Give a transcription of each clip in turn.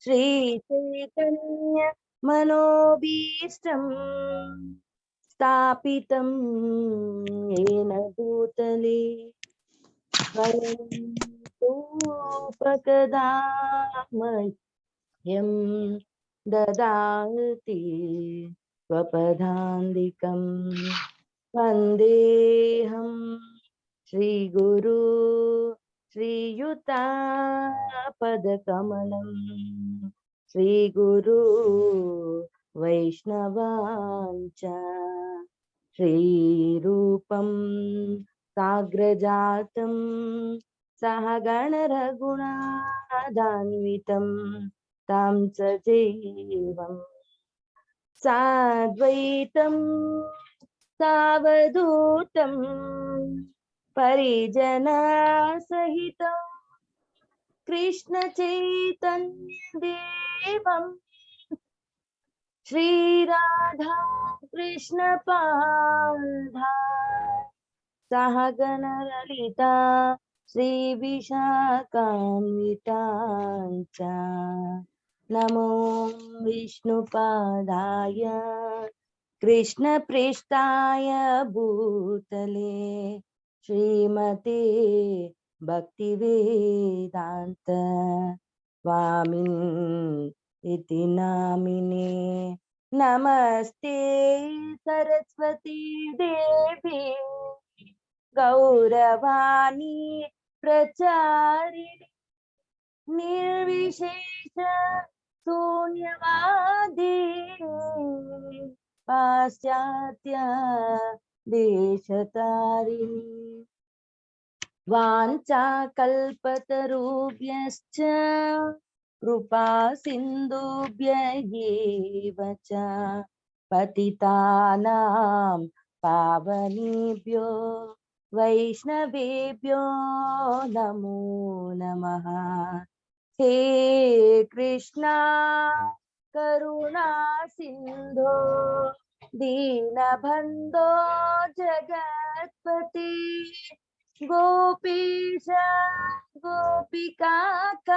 श्री चैतन्य मनोभीष्टं स्थापितं येन भूतले स्वयं रूपकदामह्यं ददाति स्वपदान्तिकं वन्देऽहं श्रीगुरु श्रीयुतापदकमलं श्रीगुरु वैष्णवांच श्रीरूपं साग्रजातं सहगणरघुनाथान्वितं तं सजीवं साद्वैतं सावधूतं परिजनसहितं कृष्ण चैतन्यदेवं श्रीराधा कृष्ण पाल्धा सहगणललिता श्रीविशाखान्विताञ्च नमो विष्णुपादाय कृष्णप्रेष्ठाय भूतले श्रीमते भक्तिवेदान्त स्वामिन् इति नामिने नमस्ते सरस्वती देवी गौरवाणी प्रचारिणी निर्विशेष शून्यवादी पाश्चात्य देशतारिणी वाञ्छाकल्पतरुभ्यश्च कृपा सिन्धुभ्य एव च पतितानां पावनेभ्यो वैष्णवेभ्यो नमो नमः। हे कृष्णा करुणा सिन्धो दीनबन्धो जगत्पति गोपीश गोपिकान्त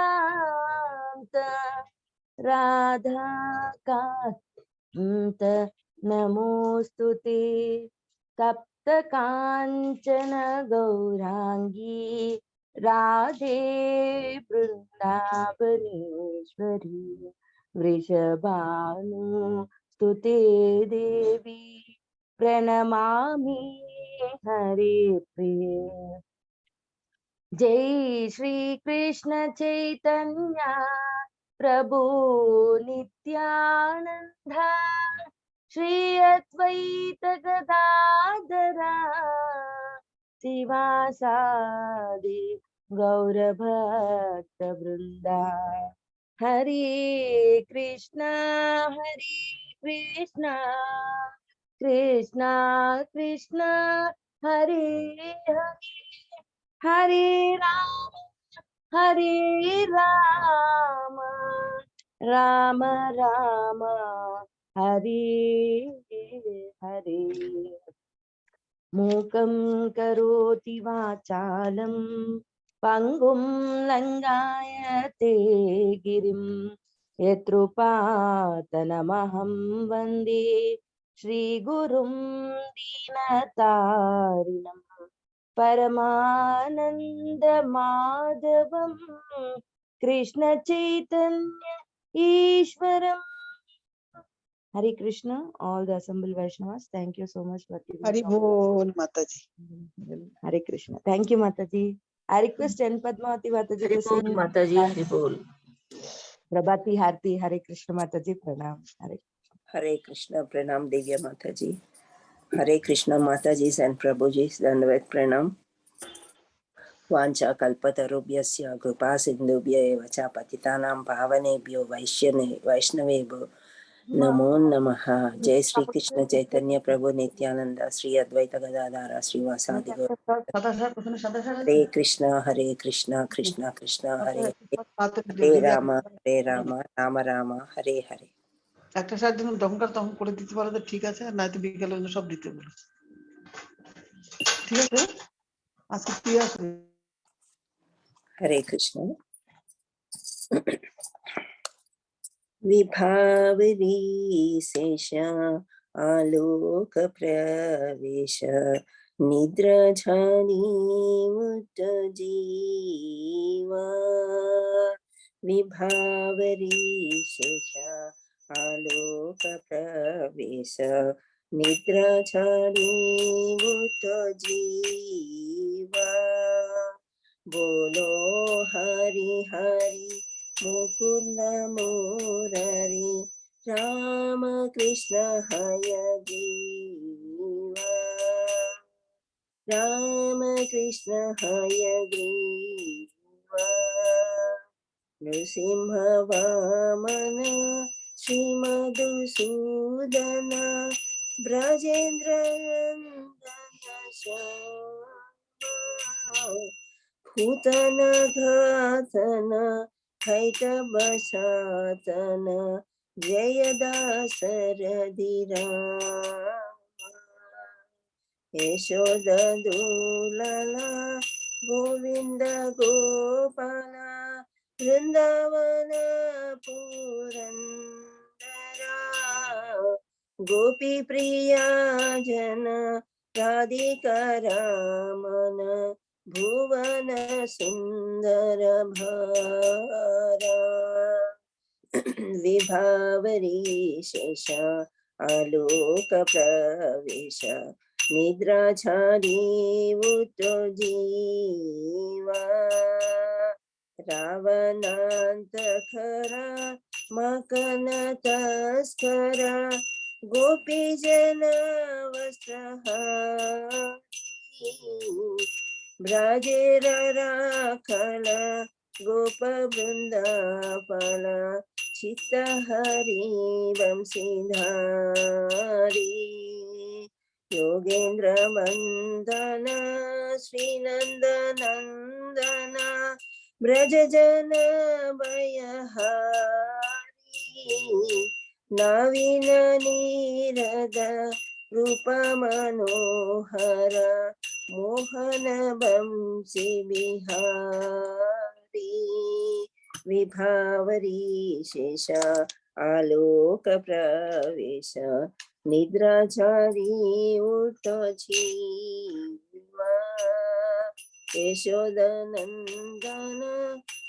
राधाकान्त नमोस्तुते तप्त काञ्चन गौरांगी राधे वृन्दावनेश्वरी वृषभानुस्तुते देवी प्रणमामि हरे प्रिये। जय श्री कृष्ण चैतन्य प्रभु नित्यानंद श्री अद्वैत गदाधरा शिवासादि गौरभक्त वृंदा। हरे कृष्णा कृष्णा कृष्णा हरे हरे हरे राम राम राम हरे हरे। मूकं करोति वाचालं पंगुं लंघायते गिरिं यत्कृपातनमहं वन्दे श्रीगुरुं दीनतारिणं परमानंद माधवं कृष्ण चैतन्य ईश्वरं। Hare Krishna, all the assembled Vaishnavas, thank you so much for giving Hari बोल माताजी। Hare Krishna. Thank you, Mataji. I request N Padmavati Mataji to sing Mataji, Hari Bol. Prabhati Harti. Hare Krishna Mataji, Pranam. Hare Krishna, Pranam Divya Mataji. Hare Krishna Mataji and Prabhuji, Dandavat Pranam. Vancha kalpatarubhyasya kripa sindhubhya eva cha patitanam pavanebhyo vaishnavebhyo namo namaha. Jai Shri Krishna Chaitanya Prabhu Nityananda Sri Advaita Gadadhara Srivasadi Gaura. Hare Krishna Krishna Krishna Hare Rama Rama Rama Hare Hare. একটা সাথে যখন তখন করে দিতে পারো তো ঠিক আছে, না তো বিকেলে সব দিতে বলেছে। ঠিক আছে, আজকে কি আছে? Hare Krishna. विभावरी शेष आलोक प्रवेश निद्रा मुक्त जीवा विभावरी शेष आलोक प्रवेश निद्रा मुक्त जीवा बोलो हरि हरि मुकुंद मुरारी राम कृष्ण हयग्रीवा राम कृष्ण हयग्रीवा नृसिंह वामन श्रीमधुसूदन ब्रजेन्द्र भूतन घातन कैटबसातन जयदासरधिराम यशोदूलला गोविंद गोपाल वृंदावन पुरंदरा गोपी प्रिया जन राधिका रमण भुवन सुंदर भारा विभावरी शेष आलोक प्रवेश निद्रा उत्तो जीवा रावणान्तकरा मकन तस्करा गोपी जन वस्त्रहारी ब्रजेर राखल गोप वृंदाफल चित्त हरि वंशीधारी योगेंद्र वंदन श्रीनंदनंदन ब्रज जन भयहारी नवीन नीरद रूप मनोहर मोहन बंशी बिहारी विभावरी शेष आलोक प्रवेश निद्रा उत्तो जीवा यशोदनंदन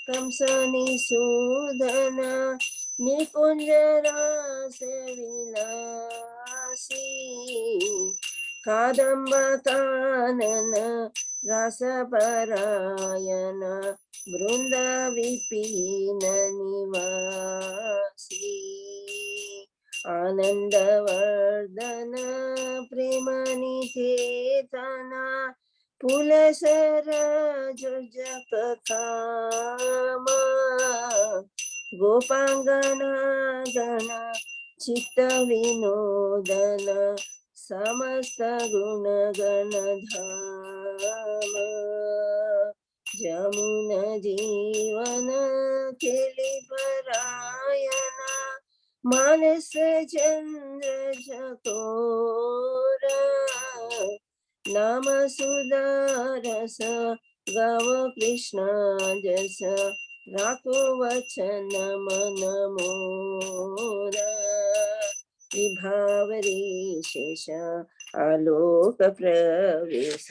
कंस निषूदन निकुंज रास विलासी कादंब कानन रसपरायण वृंद विपिन निवासी आनंदवर्धन प्रेम निकेतन पुलसर जुजक काम गोपांगना गण चित्त विनोदन समस्त गुण गण धाम जमुन जीवन खेली परायण मानस चंद्र चकोरा नाम सुदारस गव कृष्ण जस राखो वचन मन मोरा विभावरी शेष आलोक प्रवेश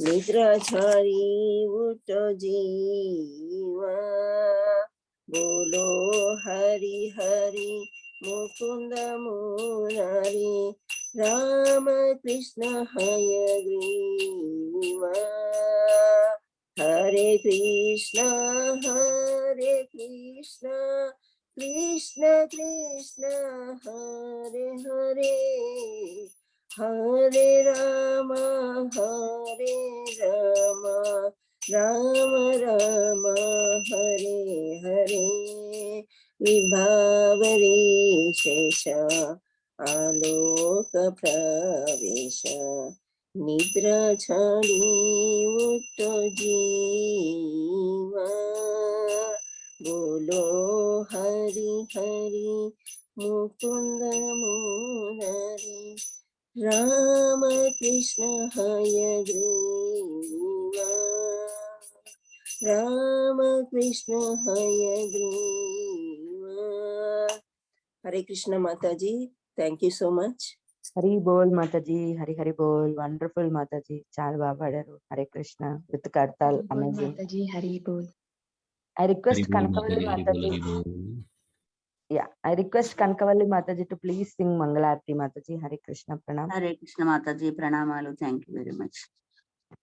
निद्रा उत्तो जीवा बोलो हरि हरि मुकुंद मुरारी राम कृष्ण हयग्रीवा हरे कृष्ण कृष्ण कृष्ण हरे हरे हरे राम राम राम हरे हरे विभावरी शेष आलोक प्रवेश निद्रा उत्तो जीवा बोलो Hari Hari Mukunda Murari Ram Krishna Hayagriva Ram Krishna Hayagriva Hare Krishna Mataji, thank you so much. Hari బోల్ మాతాజీ, హరి హరి బోల్. వండర్ఫుల్ మాతాజీ, చాలా బాగా పాడారు. హరే కృష్ణ విత్ కడతాల్, हरि बोल అమేజింగ్. माताजी, हरि बोल. ఐ రిక్వెస్ట్ హరి బోల్ కనకవల్లి మాతాజీ, హరి బోల్, మాతాజీ. హరి బోల్. Yeah, I request Kanakavali Mataji to please sing Mangalarti Mataji. Hare Krishna Pranam. Hare Krishna Mataji, ప్రణామాలు. Thank you very much.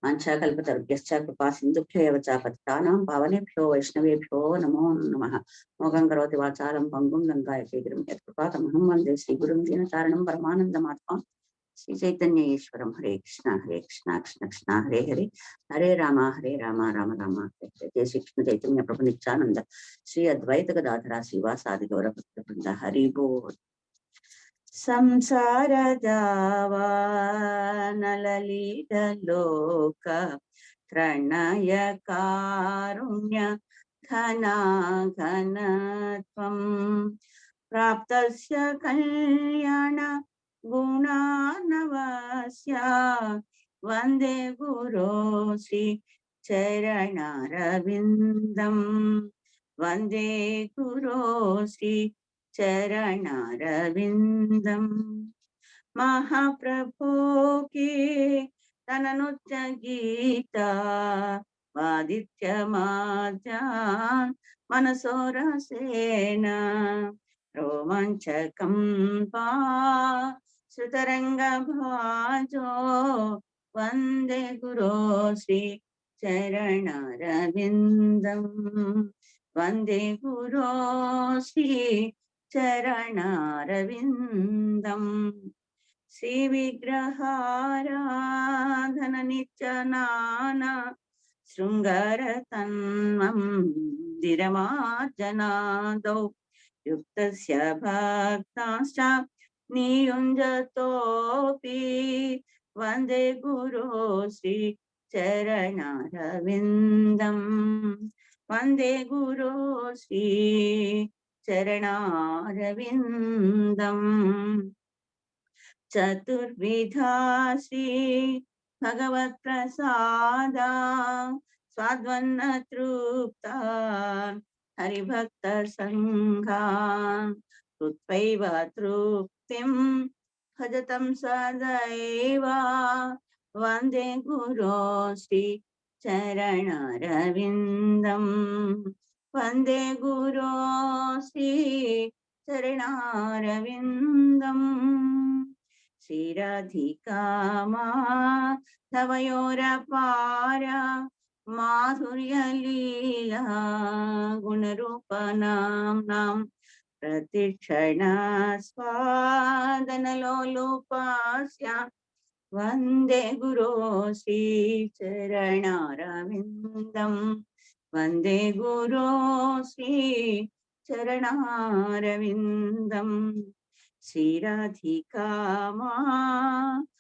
మంచాకల్పతరుభ్యశ్చ కృపా సింధుభ్యో ఏవ చ పతితానాం పావనేభ్యో వైష్ణవేభ్యో నమో నమః. మోగం కరోతి వాచాలం పంగుం లంకాయతేగిరం యత్కృపాతమహం వందే శ్రీగురుం దీనతారణం పరమానందమాత్మా శ్రీ చైతన్య ఈశ్వరం. హరే కృష్ణ కృష్ణ కృష్ణ హరే హరే, హరే రామ రామ రామ హరే హరే. జయ శ్రీకృష్ణ చైతన్య ప్రభు నిత్యానంద శ్రీ అద్వైత గదాధర శ్రీవాసాది గౌర భక్త బృంద. హరి బోల్. సంసార దావానలలీలోక త్రణయ కారుణ్య ఘనా ఘనత్వం ప్రాప్తస్య కళ్యాణ గుణానవస్య వందే గురో శ్రీ చరణారవిందం. వందే గురో శ్రీ చరణారవిందం. మహాప్రభో కే తననుచ్చ గీత వాదిత్య మాధ్యాన్ మనసోరసేన రోమాంచకం పా శృతరంగ భాజో వందే గురో శ్రీ చరణారవిందం. వందే గురో శ్రీ చరణారవిందం. శ్రీ విగ్రహారాధన నిత్య నానా శృంగార తన్వం దిరమార్జనాదౌ యుక్తస్య భక్తాశ్చ నియుంజతోపి వందే గురో శ్రీ చరణారవిందం. వందే గురో శ్రీ చరణారవిందం. చతుర్విధా శ్రీ భగవత్ ప్రసాద స్వాద్వన్న తృప్త హరిభక్త సంఘాన్ కృత్వైవ తృప్తిం భజతం సదైవ. వందే గురో శ్రీ చరణారవిందం. వందే గురో శ్రీ చరణారవిందం. శ్రీరాధికా మాధవయోరపార మాధుర్యలీలా గుణరూపనాం ప్రతిక్షణ స్వాదనలోలుపాస్య వందే గురో శ్రీ చరణారవిందం. వందే గురో శ్రీ చరణారవిందం. శ్రీరాధికా మాధవయోరపార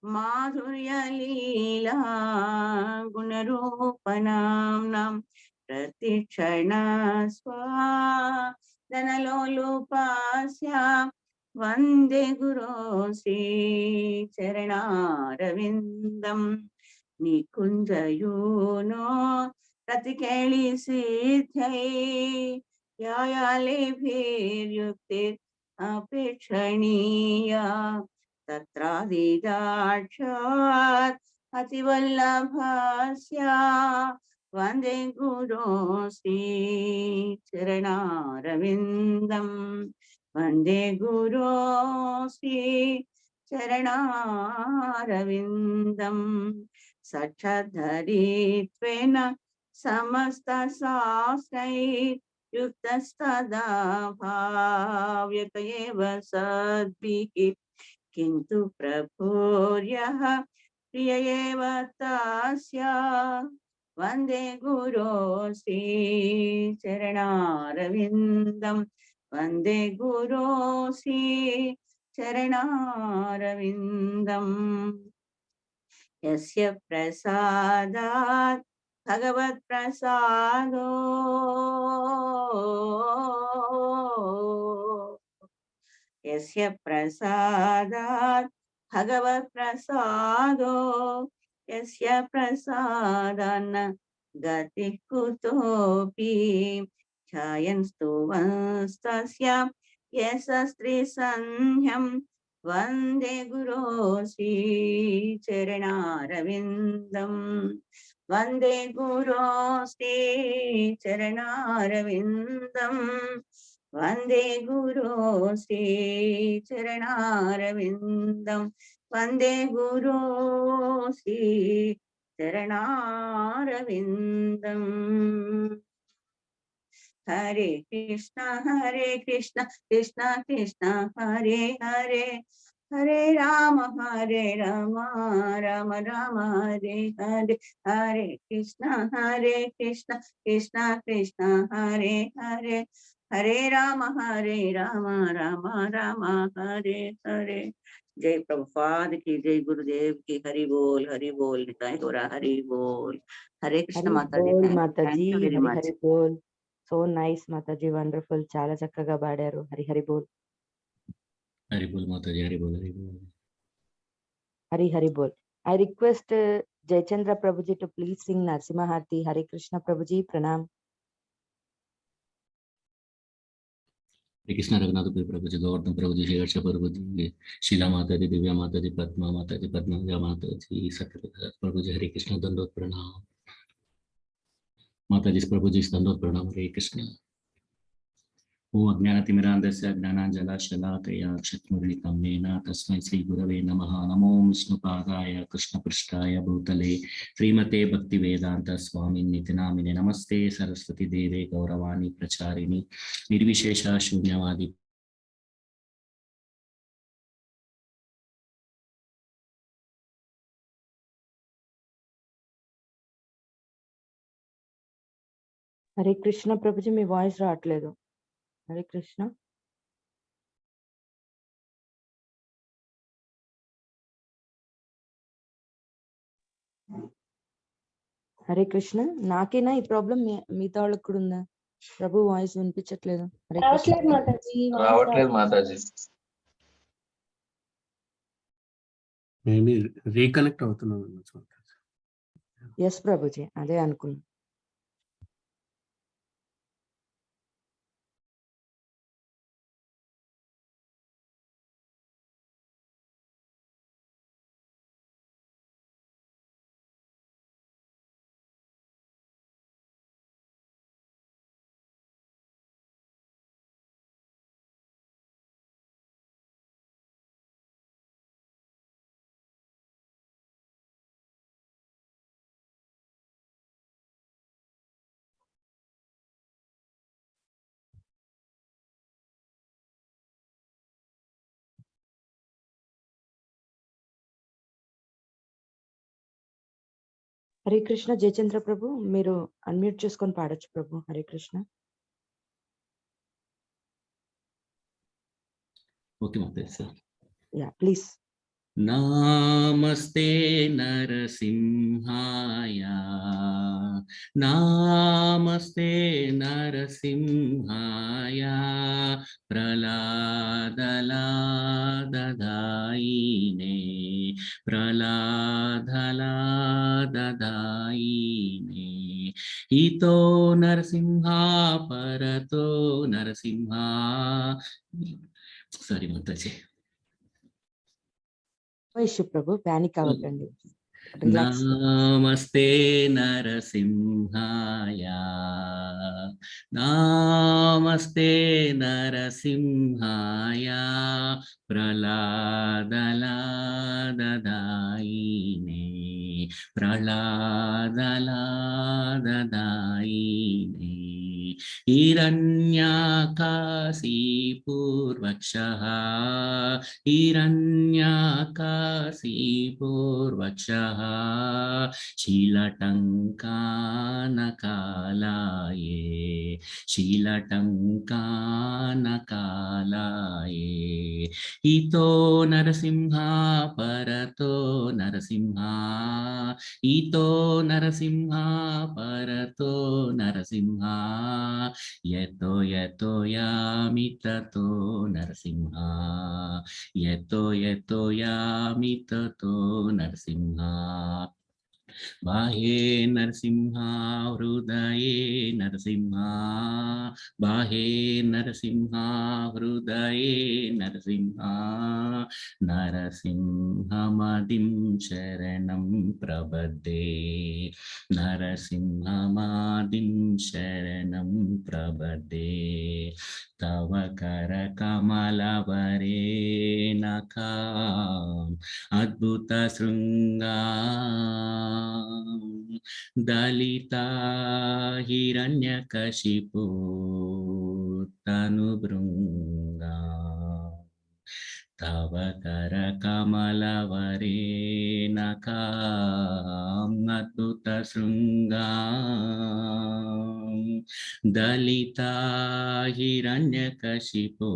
మాధుర్యలీలా గుణరూపనాం ప్రతిక్షణ స్వాదనలోలుపాస్య వందే గురో శ్రీ చరణారవిందం. నికుంజయూనో ప్రతికేళిసిద్ధై యాయాలిభిర్యుక్తిర్ అపేక్షణీయ తత్రాదిదాక్షాత్ అతివల్లభస్య వందే గురో శ్రీ చరణారవిందం. వందే గురో శ్రీ చరణారవిందం. సాక్షాద్ధరిత్వేన సమస్త శాస్త్రై యుక్తస్తదా భావ్యత ఏవ సద్భిః కింతు ప్రభుర్యః ప్రియ ఏవ తస్య వందే గురో శ్రీ చరణారవిందం. వందే గురో శ్రీ చరణారవిందం. యస్య ప్రసాదాత్ భగవత్ ప్రసాదో యస్య ప్రసాదాత్ భగవత్ ప్రసాదో యస్య ప్రసాదాన్న గతి కుతోపి ध्यायन्स्तो वस्तस्य यशस्त्रिसन्ध्यं वन्दे गुरो श्रीचरणारविन्दम् वन्दे गुरो श्रीचरणारविन्दम् वन्दे गुरो श्रीचरणारविन्दम् वन्दे गुरो श्रीचरणारविन्दम् हरे कृष्णा कृष्ण कृष्ण हरे हरे हरे राम राम राम हरे हरे हरे कृष्ण कृष्ण कृष्ण हरे हरे हरे राम राम राम हरे हरे। जय प्रभुपाद की जय, गुरुदेव की हरि बोल निताई गौरा हरि बोल। हरे कृष्ण हरि माता जी, बोल thank Mataji, you very Hari much. Hari बोल. సో నైస్ మాతాజీ, వండర్ఫుల్, చాలా చక్కగా పాడారు. హరి హరి బోల్. हरि बोल माता जी, हरि बोल, हरि बोल। हरि हरि बोल. I request Jayachandra Prabhuji to please sing Narsimha Harti. Hare Krishna Prabhuji, pranam. हरे कृष्ण रघुनाथ प्रभु जी, गोवर्धन प्रभु जी, श्री हर्ष प्रभु जी, शीला माता जी, दिव्या माता जी, पद्मा माता जी, पद्मजा माता जी, सत्य प्रभु जी, हरे कृष्ण दंडोत प्रणाम। माता जी प्रभु जी दंडोत प्रणाम। हरे कृष्ण। ओम अज्ञानतिमिरान्धस्य ज्ञानाञ्जनशलाकया चक्षुरुन्मीलितं येन तस्मै श्रीगुरवे नमः। नमो विष्णुपादाय कृष्णपृष्ठाय भूतले श्रीमते भक्तिवेदान्त स्वामिन्निति नामिने। नमस्ते सरस्वती देवे गौरवाणी प्रचारिणि निर्विशेष शून्यवादी। హరే కృష్ణ ప్రభుజీ, మీ వాయిస్ రావట్లేదు. హరే కృష్ణ. హరే కృష్ణ. నాకేనా ఈ ప్రాబ్లం, మిగతా వాళ్ళకి కూడా ఉందా? ప్రభు వాయిస్ వినిపించట్లేదు. హరే కృష్ణ. రావట్లేదు మాతాజీ. మేబీ రీకనెక్ట్ అవుతున్నాం. ఎస్ ప్రభుజీ, అదే అనుకున్నా. హరే కృష్ణ. జయచంద్ర ప్రభు, మీరు అన్మ్యూట్ చేసుకొని పాడొచ్చు ప్రభు. హరే కృష్ణ. ओके माता जी सर। Yeah please. नमस्ते नरसिंहाय, नमस्ते नरसिंहाय, प्रहलादलादधायिने, प्रहलादलादधायिने। इतो नरसिंहा परतो नरसिंहा। सॉरी माता जी। ఇష్యూ ప్రభు, ప్యానిక్ అవ్వకండి. రిలాక్స్. नमस्ते नरसिंहाय, नमस्ते नरसिंहाय, प्रहलादलादधायिने, प्रहलादलादधायिने। हिरण्यकाशीपूर्वक्षः, हिरण्यकाशीपूर्वक्षः, शीलटङ्कानकालाये, शीलटङ्कानकालाये। इतो नरसिंहा परतो नरसिंहा, इतो नरसिंहा परतो नरसिंहा, यतो यतो यामि ततो नरसिंहा, यतो यतो यामि ततो नरसिंहा। बाह्ये नरसिंहा हृदये नरसिंहा बाह्ये नरसिंहा हृदये नरसिंहा नरसिंहमदिं शरणं प्रपद्ये नरसिंहमादिं शरणं प्रपद्ये तव करकमलवरे नखा अद्भुत शृंगा दलिता हिरण्यकशिपु तनुभृङ्गा तव करकमलवरे नखाम् अद्भुत शृंगा दलिता हिरण्यकशिपु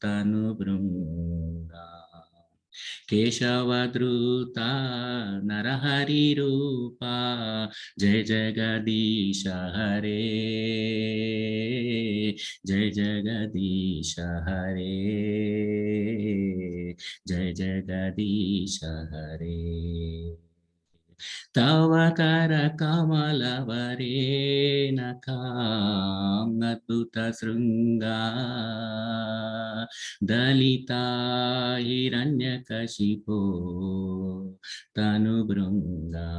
तनुभृङ्गा केशवद्रुता नरहरिरूपा जय जगदीश हरे जय जगदीश हरे जय जगदीश हरे तव कर कमलवरे नखाम् अद्भुत शृंगा दलिता हिरण्यकशिपो तनुभृङ्गा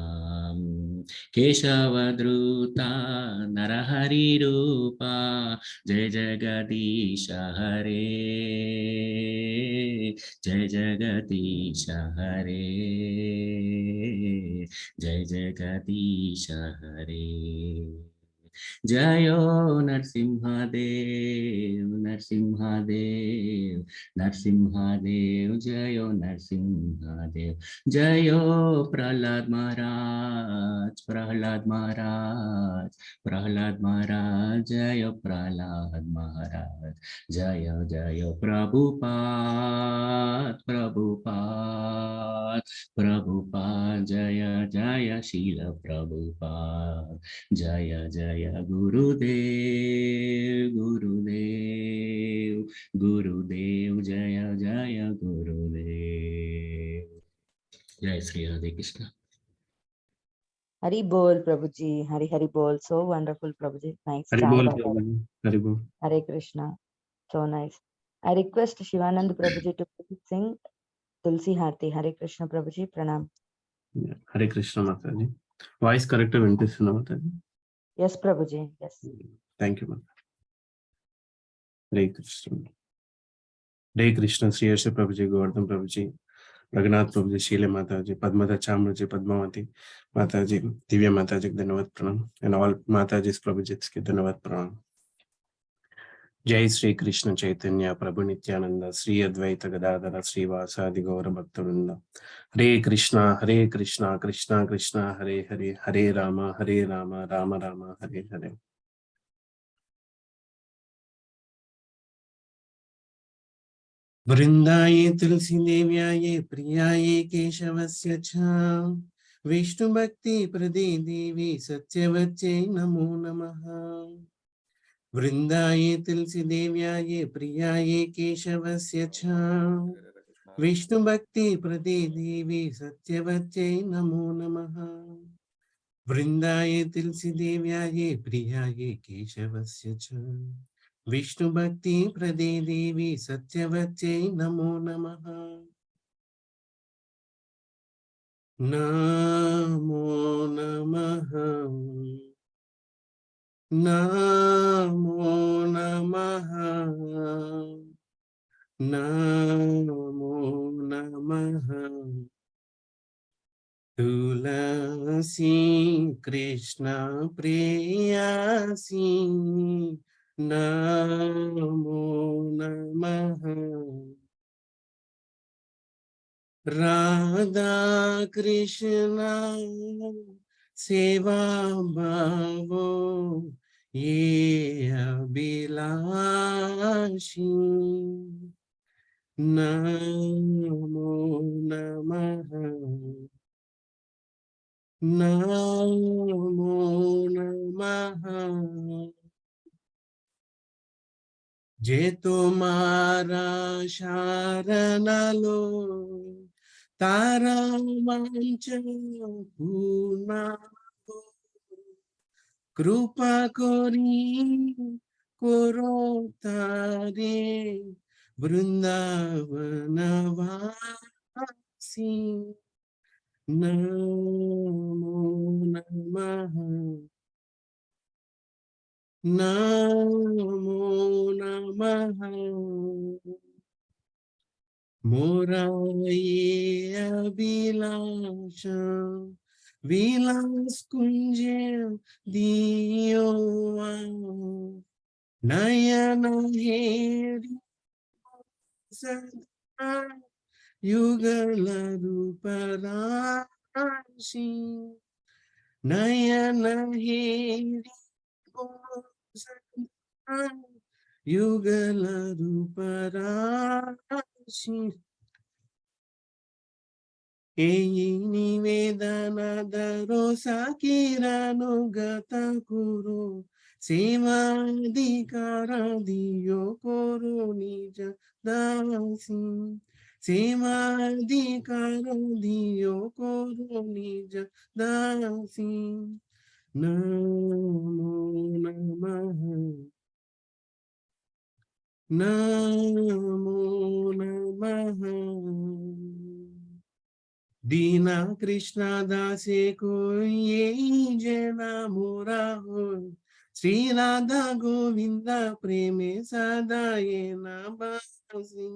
केशवद्रुता नरहरिरूपा जय जगदीश हरे जय जगदीश हरे जय जगदीश हरे जयो नरसिंहदेव नरसिंहदेव नरसिंहदेव जयो नरसिंहदेव जयो प्रहलाद महाराज प्रहलाद महाराज प्रहलाद महाराज जय प्रहलाद महाराज जय जय प्रभुपाद प्रभुपाद प्रभुपाद जय जय शील प्रभुपाद जय जय गुरुदेव गुरुदेव गुरुदेव जय जय गुरुदेव जय Shri Radhe Krishna Hari Bol, Prabhuji. Hari Hari Bol. So wonderful, Prabhuji. Nice. Hari chant बोल of that. प्रभुजी, हरि बोल। Hare Krishna. So nice. I request Shivanand Prabhuji to please sing Tulsi Harti. Hare Krishna, Prabhuji. Pranam. हरे कृष्ण माता जी। వాయిస్ కరెక్ట్ వినిపిస్తుందా Mata ji? Yes, Prabhuji. Yes. Thank you Mata. Hare Krishna Hare Krishna Shri Harsh Prabhu ji, Govardhan Prabhu ji, Raghunath Prabhu ji, Sheele Mata ji, पद्मता चामर जी, पद्मावती माता जी, दिव्या माता जी धन्यवाद प्रणाम and all माता जी प्रभु जी के धन्यवाद प्रणाम। जय श्री कृष्ण चैतन्य प्रभु नित्यानंद श्री अद्वैत गदाधर श्रीवासादि गौर भक्तवृंद। हरे कृष्णा कृष्णा कृष्णा हरे हरे हरे राम राम राम हरे हरे। वृंदाये तुलसी देव्याये प्रियाये केशवस्य च विष्णु भक्ति प्रदे देवी सत्यवत्यै नमो नमः। वृंदाये तुलसी देव्याये प्रियाये केशवस्य च विष्णु भक्ति प्रदे देवी सत्यवत्यै नमो नमः। वृंदाये तुलसी देव्याये प्रियाये केशवस्य च विष्णु भक्ति प्रदे देवी सत्यवत्यै नमो नमः। नमो नमः नमो नमः नमो नमः। तुलसी कृष्ण प्रेयसी नमो नमः। राधा कृष्ण सेवा भावो ये अभिलाषी नमो नमः नमो नमः। जे तुम्हारा शरण लो तारा मंच पूर्णा कृपा करी करो तारे वृंदावन वासी नमो नमः नमो नमः मोरा ये अभिलाष विलास कुंज दियो नयन हेरि सदा युगल रूप राशि नयन हेरि सदा युगल रूप राशि एयि निवेदन दरो साकिरानुगत कुरु सेवाधिकार दियो करो निज दासी सेवाधिकार दियो करो निज दासी नमो नमः नमो नमः दीना कृष्ण दासे को ये जना मोरा हो श्री राधा गोविंद प्रेमे सदा ये नाबासी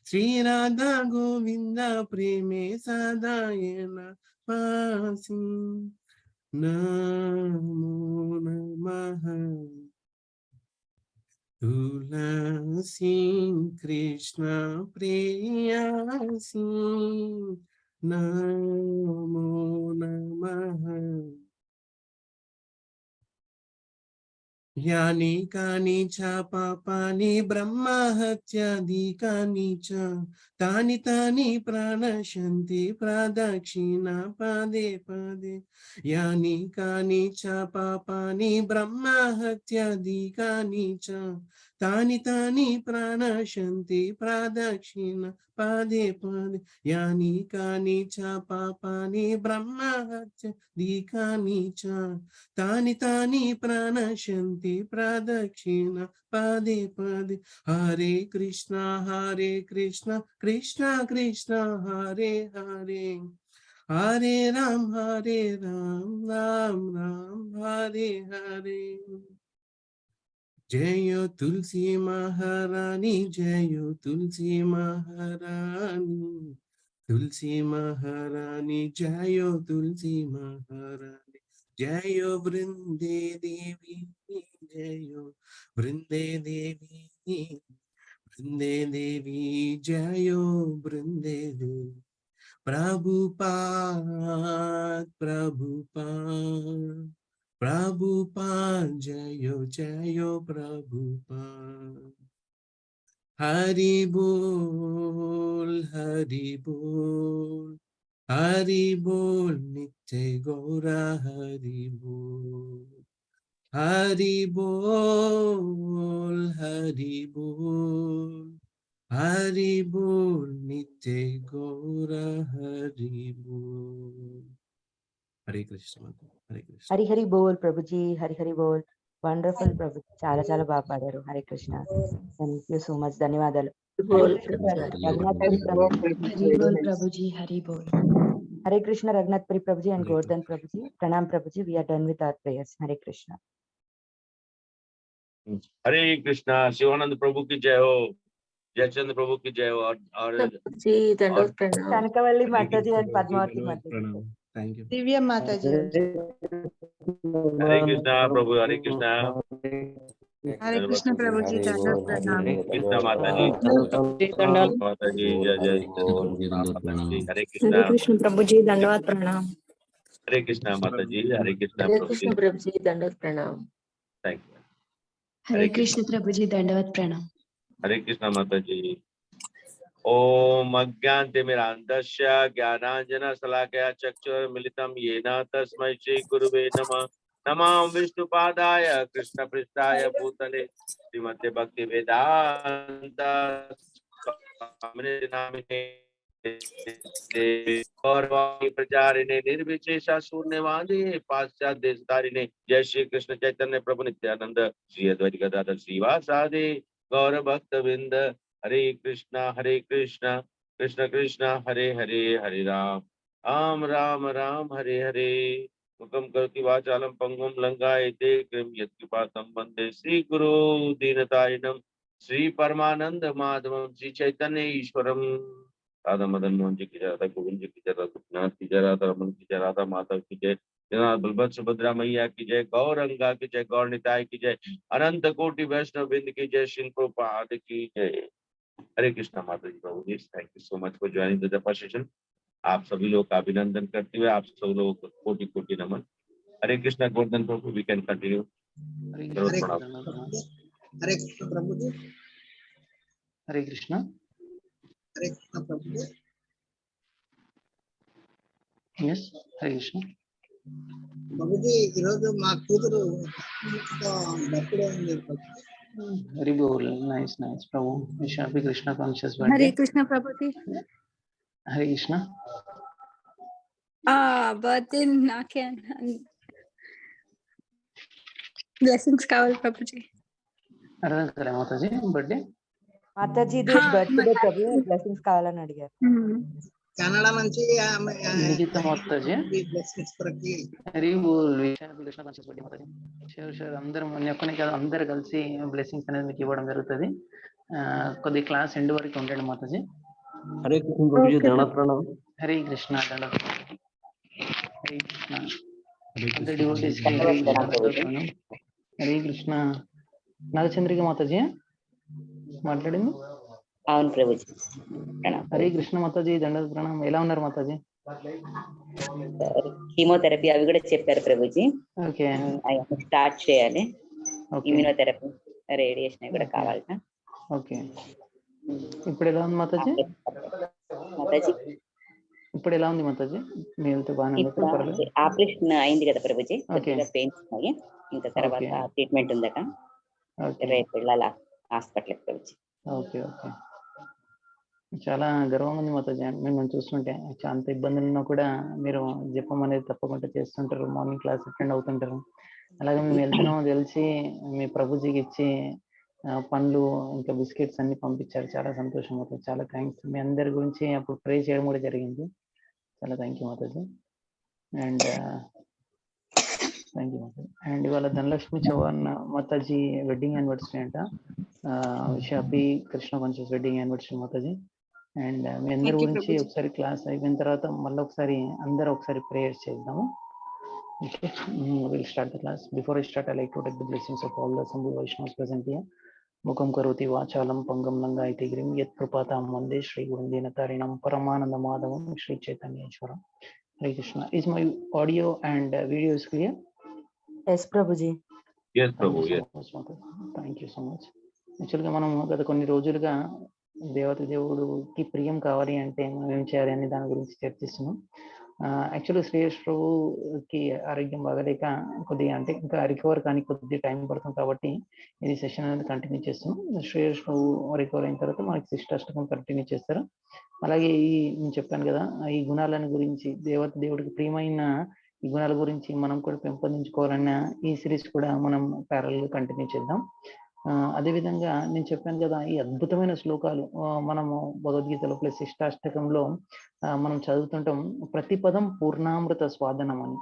श्री राधा गोविंद प्रेमे सदा ये नाबासी नमो नमः तुलसी कृष्ण प्रेयसी नमो नमः यानि कानि च पापानि ब्रह्महत्यादिकानि च तानि तानि प्रणश्यन्ति प्रदक्षिणा पदे पदे यानि कानि च पापानि ब्रह्महत्यादिकानि च तानि तानि प्रणश्यन्ति प्रदक्षिणा पदे पदे यानि कानि च पापानि ब्रह्महत्यादिकानि च तानि तानि प्रणश्यन्ति प्रदक्षिण पदे पदे हरे कृष्ण कृष्ण कृष्ण हरे हरे हरे राम राम राम हरे हरे जय तुलसी महारानी जय तुलसी महारानी तुलसी महारानी जय तुलसी महारानी जय वृंदे देवी जय वृंदे देवी वृंदे देवी जय वृंदे देवी प्रभुपाद प्रभुपाद प्रभुपाद जय जय प्रभुपाद हरि बोल हरि बोल नित्य गौरा हरि बोल हरि बोल हरि बोल नित्य गौरा हरि बोल हरे कृष्ण हरे कृष्ण హరి హరి బోల్ ప్రభుజీ హరి హరి బోల్ వండర్ఫుల్ ప్రభు చాలా చాలా బాగా పాడారు Hare Krishna thank you so much ధన్యవాదాలు హరే बोल కృష్ణ प्रभुजी రఘునాథ్ हरि बोल प्रभु जी हरि बोल हरे Krishna रघुनाथपुरी Prabhuji and Hare Gordhan Prabhuji. Pranam Prabhuji. We are done with our prayers. Hare Krishna. हरे कृष्णा शिवानंद प्रभु की जय हो जयचंद्र प्रभु की जय हो और जी दंडोत प्रणाम Kanakavalli Hare Mataji Krishna and Padmavati धन्यवाद Mataji. प्रणाम थैंक यू दिव्या माता जी हरे कृष्णा प्रभु हरे कृष्णा हरे कृष्ण प्रभु जी दंडोत प्रणाम कृष्णा माता जी माता जी जय जय कृष्ण प्रभु जी दंडवत प्रणाम हरे हरे कृष्ण प्रभु जी दंडवत प्रणाम हरे कृष्णा माता जी हरे कृष्णा हरे प्रभु जी कृष्ण प्रभु जी दंडोत प्रणाम थैंक यू हरे कृष्ण प्रभु जी दंडवत प्रणाम हरे कृष्णा माता जी ओम अज्ञानतिमिरान्धस्य ज्ञानांजन शलाकया चक्षुर्मिलितं येन तस्मै श्री गुरुवे नमः नमः विष्णुपादाय कृष्णपृष्ठाय भूतले श्रीमते भक्ति वेदांत स्वामिने नामिने गौरवाणी प्रचारिणे निर्विशेषा शून्यवादी पाश्चात्य देशधारिणे जय श्री कृष्ण चैतन्य प्रभु नित्यानंद श्री अद्वैत गदाधर श्रीवासादि गौर भक्त विंद हरे कृष्णा कृष्ण कृष्ण हरे हरे हरे राम राम राम हरे हरे मुखम करोति वाचालं पंगुं लंघयते गिरिं यत्कृपातं वन्दे श्री गुरु दीनतारिणं श्री परमानंद माधवं श्री चैतन्य ईश्वरम। राधा मदन मोहन जी की जय, राधा गोविंद जी की जय, राधा गोपीनाथ की जय, राधा रमन की जय, राधा माधव की जय, जगन्नाथ बलभद्र सुभद्रा मैया की जय, गौरंगा की जय, गौर निताय की जय, अनंत कोटि वैष्णव बिंद की जय, श्री प्रभुपाद की जय। Hare Krishna Mata ji Prabhu ji, thank you so much for joining the japa session. आप सभी लोग का अभिनंदन करते हुए आप सब लोग कोटि कोटि नमन। हरे कृष्णा गोवर्धन प्रभु, वी कैन कंटिन्यू। हरे प्रणाम। कृष्ण प्रभु जी। हरे कृष्णा हरे कृष्ण प्रभु जी। यस हरे कृष्ण ప్రభుజీ ఈరోజు మా కూతురు బర్త్డే ఉంది हरि बोल नाइस नाइस प्रभु विश हैप्पी कृष्णा कॉन्शियस हरे बर्थडे कृष्ण प्रभु जी हरे कृष्णा बर्थडे नाके ब्लेसिंग्स కావాలి ప్రభుజీ అర్థం కాలే Mataji birthday Mataji this birthday Prabhu blessings కావాలని అడిగారు. కన్నడ నుంచి నిఖిత మాతాజీ బ్లెస్సింగ్స్ కొరకి హరి బోల్ wish happy Krishna conscious birthday Mataji. Sure sure అందరం ఒక్కనే కాదు అందరు కలిసి బ్లెస్సింగ్స్ అనేది మీకు ఇవ్వడం జరుగుతుంది. కొద్ది క్లాస్ ఎండ్ వరకు ఉండండి మాతాజీ. हरे कृष्ण प्रभु जी दंडवत प्रणाम। हरे कृष्ण దండవత్ हरे कृष्ण हरे అందరు कृष्ण డివోటీస్ కి హరే కృష్ణ దండవత్ ప్రణామ్. హరే కృష్ణ నాగచంద్రిక మాతాజీ మాట్లాడింది. అవును ప్రభుజీ. హరే కృష్ణ మాతాజీ దండవత్ ప్రణామ్. ఎలా ఉన్నారు మాతాజీ? కీమోథెరపీ అవి కూడా చెప్పారు ప్రభుజీ. ఓకే స్టార్ట్ చేయాలి. ఓకే ఇమ్యూనోథెరపీ రేడియేషన్ కూడా కావాలట. ఓకే ఇప్పుడు ఎలా ఉంది మాతాజీ? మాతాజీ ఇప్పుడు ఎలా ఉంది మాతాజీ? మీ హెల్త్ బాగానే ఉంది ఇప్పుడు పర్వాలేదు? ఆపరేషన్ అయింది కదా ప్రభుజీ, ఓకే కొద్దిగా పెయిన్స్ ఉన్నాయి. ఇంకా తర్వాత ఓకే ట్రీట్మెంట్ ఉందట. ఓకే రేపు వెళ్ళాలా హాస్పిటల్ ప్రభుజీ. ఓకే ఓకే చాలా గర్వంగా ఉంది మాతాజీ మిమ్మల్ని చూస్తుంటే. అంత ఇబ్బందులు ఉన్నా కూడా మీరు జపం అనేది తప్పకుండా చేస్తుంటారు, మార్నింగ్ క్లాస్ అటెండ్ అవుతుంటారు. అలాగే మేము వెళ్తున్నామో తెలిసి మీ ప్రభుజీకి ఇచ్చి పండ్లు ఇంకా బిస్కెట్స్ అన్ని పంపించారు. చాలా సంతోషం అవుతుంది. చాలా థ్యాంక్స్. మీ అందరి గురించి అప్పుడు ప్రే చేయడం కూడా జరిగింది. చాలా thank you Mataji. And thank you Mataji. And ఇవాళ ధనలక్ష్మి చౌహాన్ మాతాజీ వెడ్డింగ్ యానివర్సరీ అంట. Wish happy Krishna conscious wedding anniversary Mataji. And మీ అందరి గురించి ఒకసారి క్లాస్ అయిపోయిన తర్వాత మళ్ళీ ఒకసారి అందరూ ఒకసారి ప్రేయర్స్ చేద్దాము. Okay, we'll start the class. Before I start, I like to take the blessings of all the assembled Vaishnavas present here. Mukam karoti vachalam pangam langayate girim yat prapatam vande Shri Gurun Dinatarinam Paramananda Madhavam Shri Chaitanya Ishwaram. Hare Krishna. Is my audio and video is clear? Yes ప్రభుజీ. Yes Thank Prabhu, you so yes. much, Mother. Thank you so much. యాక్చువల్గా మనం గత కొన్ని రోజులుగా దేవుడికి ప్రియం కావాలి అంటే మనం ఏం చేయాలి అనే దాని గురించి చర్చిస్తున్నాం. యాక్చువల్గా శ్రేయస్ ప్రభుకి ఆరోగ్యం బాగలేక కొద్దిగా అంటే ఇంకా రికవర్ కానీ కొద్దిగా టైం పడుతుంది కాబట్టి ఇది సెషన్ అనేది కంటిన్యూ చేస్తున్నాం. శ్రేయస్ ప్రభు రికవర్ అయిన తర్వాత మనకి శిష్టాష్టకం కంటిన్యూ చేస్తారు. అలాగే నేను చెప్పాను కదా, ఈ గుణాలను గురించి దేవుడికి ప్రియమైన ఈ గుణాల గురించి మనం కూడా పెంపొందించుకోవాలన్న ఈ సిరీస్ కూడా మనం ప్యారల్గా కంటిన్యూ చేద్దాం. అదేవిధంగా నేను చెప్పాను కదా, ఈ అద్భుతమైన శ్లోకాలు మనము భగవద్గీతలో ప్లస్ శిష్టాష్టకంలో మనం చదువుతుంటాం. ప్రతి పదం పూర్ణామృత స్వాదనం అని.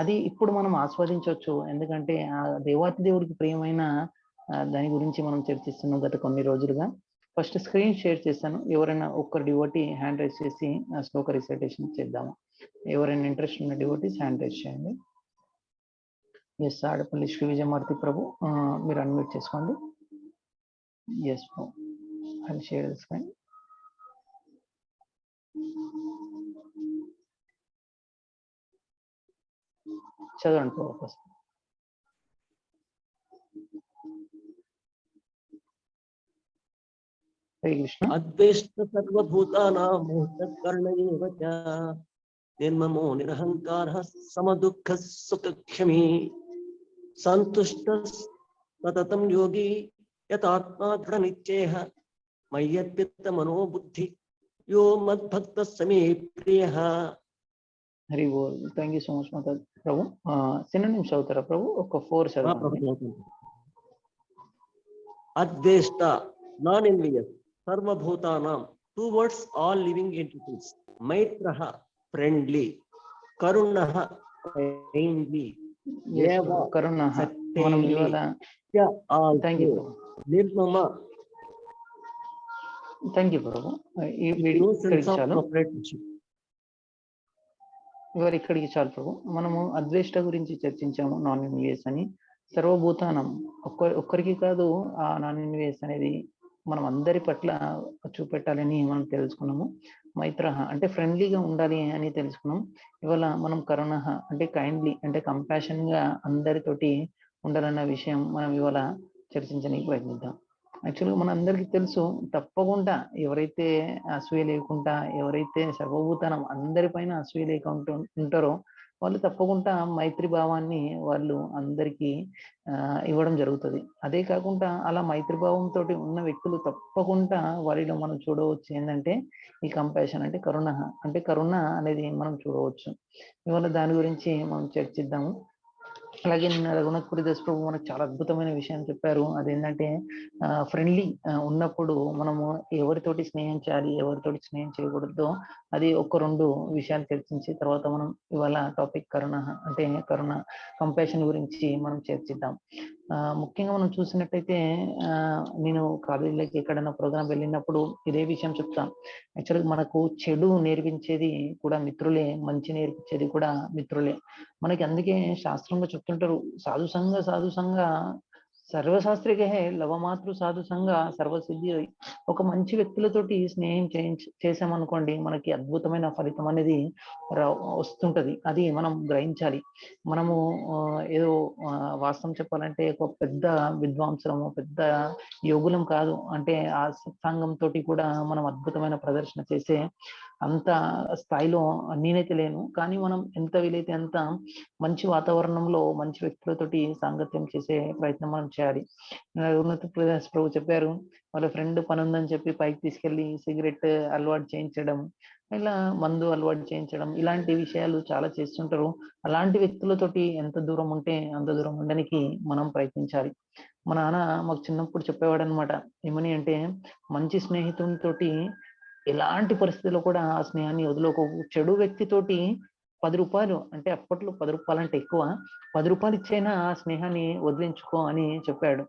అది ఇప్పుడు మనం ఆస్వాదించవచ్చు, ఎందుకంటే ఆ దేవుడికి ప్రియమైన దాని గురించి మనం చర్చిస్తున్నాం గత కొన్ని రోజులుగా. ఫస్ట్ స్క్రీన్ షేర్ చేస్తాను. ఎవరైనా ఒక్కరు డివోటీ హ్యాండ్ రైజ్ చేసి శ్లోక రిసైటేషన్ చేద్దాము. ఎవరైనా ఇంట్రెస్ట్ ఉన్న డివోటీస్ హ్యాండ్ రైజ్ చేయండి. ఎస్ ఆడపల్లి శ్రీ విజయమూర్తి ప్రభు, మీరు అన్మ్యూట్ చేసుకోండి. Yes I share the screen. చదవండి ప్రభు ఫస్ట్. హరే కృష్ణ. అద్వేష్ట సర్వభూతానాం మోహకర్ణ ఏవ చ నిర్మమో నిరహంకారః సమదుఃఖ సుఖక్షమీ సంతుష్టః సతతం యోగి యతాత్మా దృఢనిశ్చయః మయ్యర్పిత మనోబుద్ధి यो मद्भक्त समे प्रियः. హరి బోల్. Thank you so much Mata Prabhu. Synonyms అవుతారా ప్రభు? ఒక 4 చదవండి. అద్వేష్ట, non-envious, సర్వభూతానాం, 2 words, all living entities. మైత్రః, friendly. కరుణః, kindly. కరుణ మనం ఇవాళ థ్యాంక్ యూ నిర్మమ, థ్యాంక్ యూ ప్రభు. ఇవాళ ఇక్కడికి చాలు ప్రభు. మనము అద్వేష్ట గురించి చర్చించాము, నాన్ ఎన్వియస్ అని. సర్వభూతానం ఒక్కరికి కాదు, ఆ నాన్ ఎన్వియస్ అనేది మనం అందరి పట్ల చూపెట్టాలని మనం తెలుసుకున్నాము. మైత్ర అంటే ఫ్రెండ్లీగా ఉండాలి అని తెలుసుకున్నాం. ఇవాళ మనం కరుణ అంటే కైండ్లీ అంటే కంపాషన్ గా అందరితోటి ఉండాలన్న విషయం మనం ఇవాళ చర్చించడానికి ప్రయత్నిద్దాం. యాక్చువల్గా మన అందరికీ తెలుసు, తప్పకుండా ఎవరైతే అసూయ లేకుండా, ఎవరైతే సర్వభూతానం అందరిపైన అసూయ లేకుండా ఉంటారో వాళ్ళు తప్పకుండా మైత్రి భావాన్ని వాళ్ళు అందరికీ ఇవ్వడం జరుగుతుంది. అదే కాకుండా అలా మైత్రి భావంతో ఉన్న వ్యక్తులు తప్పకుండా వారిలో మనం చూడవచ్చు ఏంటంటే ఈ కంపాషన్ అంటే కరుణ అనేది మనం చూడవచ్చు. ఇవాళ దాని గురించి మనం చర్చిద్దాము. అలాగే నిన్న రఘునాథ్ పురిదాస్ ప్రభు మనకు చాలా అద్భుతమైన విషయం చెప్పారు. అదేంటంటే ఫ్రెండ్లీ ఉన్నప్పుడు మనము ఎవరితోటి స్నేహం చేయాలి, ఎవరితోటి స్నేహం చేయకూడదో అది ఒక 2 విషయాలు చర్చించి తర్వాత మనం ఇవాళ టాపిక్ కరుణ కంపాషన్ గురించి మనం చర్చిద్దాం. ముఖ్యంగా మనం చూసినట్టయితే నేను కాలేజీలోకి ఎక్కడైనా ప్రోగ్రాం వెళ్ళినప్పుడు ఇదే విషయం చెప్తాను. యాక్చువల్గా మనకు చెడు నేర్పించేది కూడా మిత్రులే, మంచి నేర్పించేది కూడా మిత్రులే. మనకి అందుకే శాస్త్రంలో చెప్తుంటారు, సాధు సంఘ సర్వశాస్త్రికే లవమాతృ సాధు సంఘ సర్వసిద్ధి. ఒక మంచి వ్యక్తులతోటి స్నేహం చేసామనుకోండి, మనకి అద్భుతమైన ఫలితం అనేది వస్తుంటది. అది మనం గ్రహించాలి. మనము ఏదో వాస్తవం చెప్పాలంటే ఒక పెద్ద విద్వాంసులము, పెద్ద యోగులం కాదు. అంటే ఆ సత్సంగంతో కూడా మనం అద్భుతమైన ప్రదర్శన చేసే అంత స్థాయిలో నేనైతే లేను. కానీ మనం ఎంత వీలైతే అంత మంచి వాతావరణంలో మంచి వ్యక్తులతోటి సాంగత్యం చేసే ప్రయత్నం మనం చేయాలి. ఉన్నత ప్రదేశ్ ప్రభు చెప్పారు, వాళ్ళ ఫ్రెండ్ పని ఉందని చెప్పి పైకి తీసుకెళ్లి సిగరెట్ అలవాటు చేయించడం, ఇలా మందు అలవాటు చేయించడం, ఇలాంటి విషయాలు చాలా చేస్తుంటారు. అలాంటి వ్యక్తులతోటి ఎంత దూరం ఉంటే అంత దూరం ఉండడానికి మనం ప్రయత్నించాలి. మా నాన్న మాకు చిన్నప్పుడు చెప్పేవాడు అనమాట, ఏమని అంటే మంచి స్నేహితునితోటి ఎలాంటి పరిస్థితుల్లో కూడా ఆ స్నేహాన్ని వదులుకో. చెడు వ్యక్తితోటి 10 రూపాయలు అంటే అప్పట్లో 10 రూపాయలు అంటే ఎక్కువ, 10 రూపాయలు ఇచ్చైనా ఆ స్నేహాన్ని వదిలించుకో అని చెప్పాడు.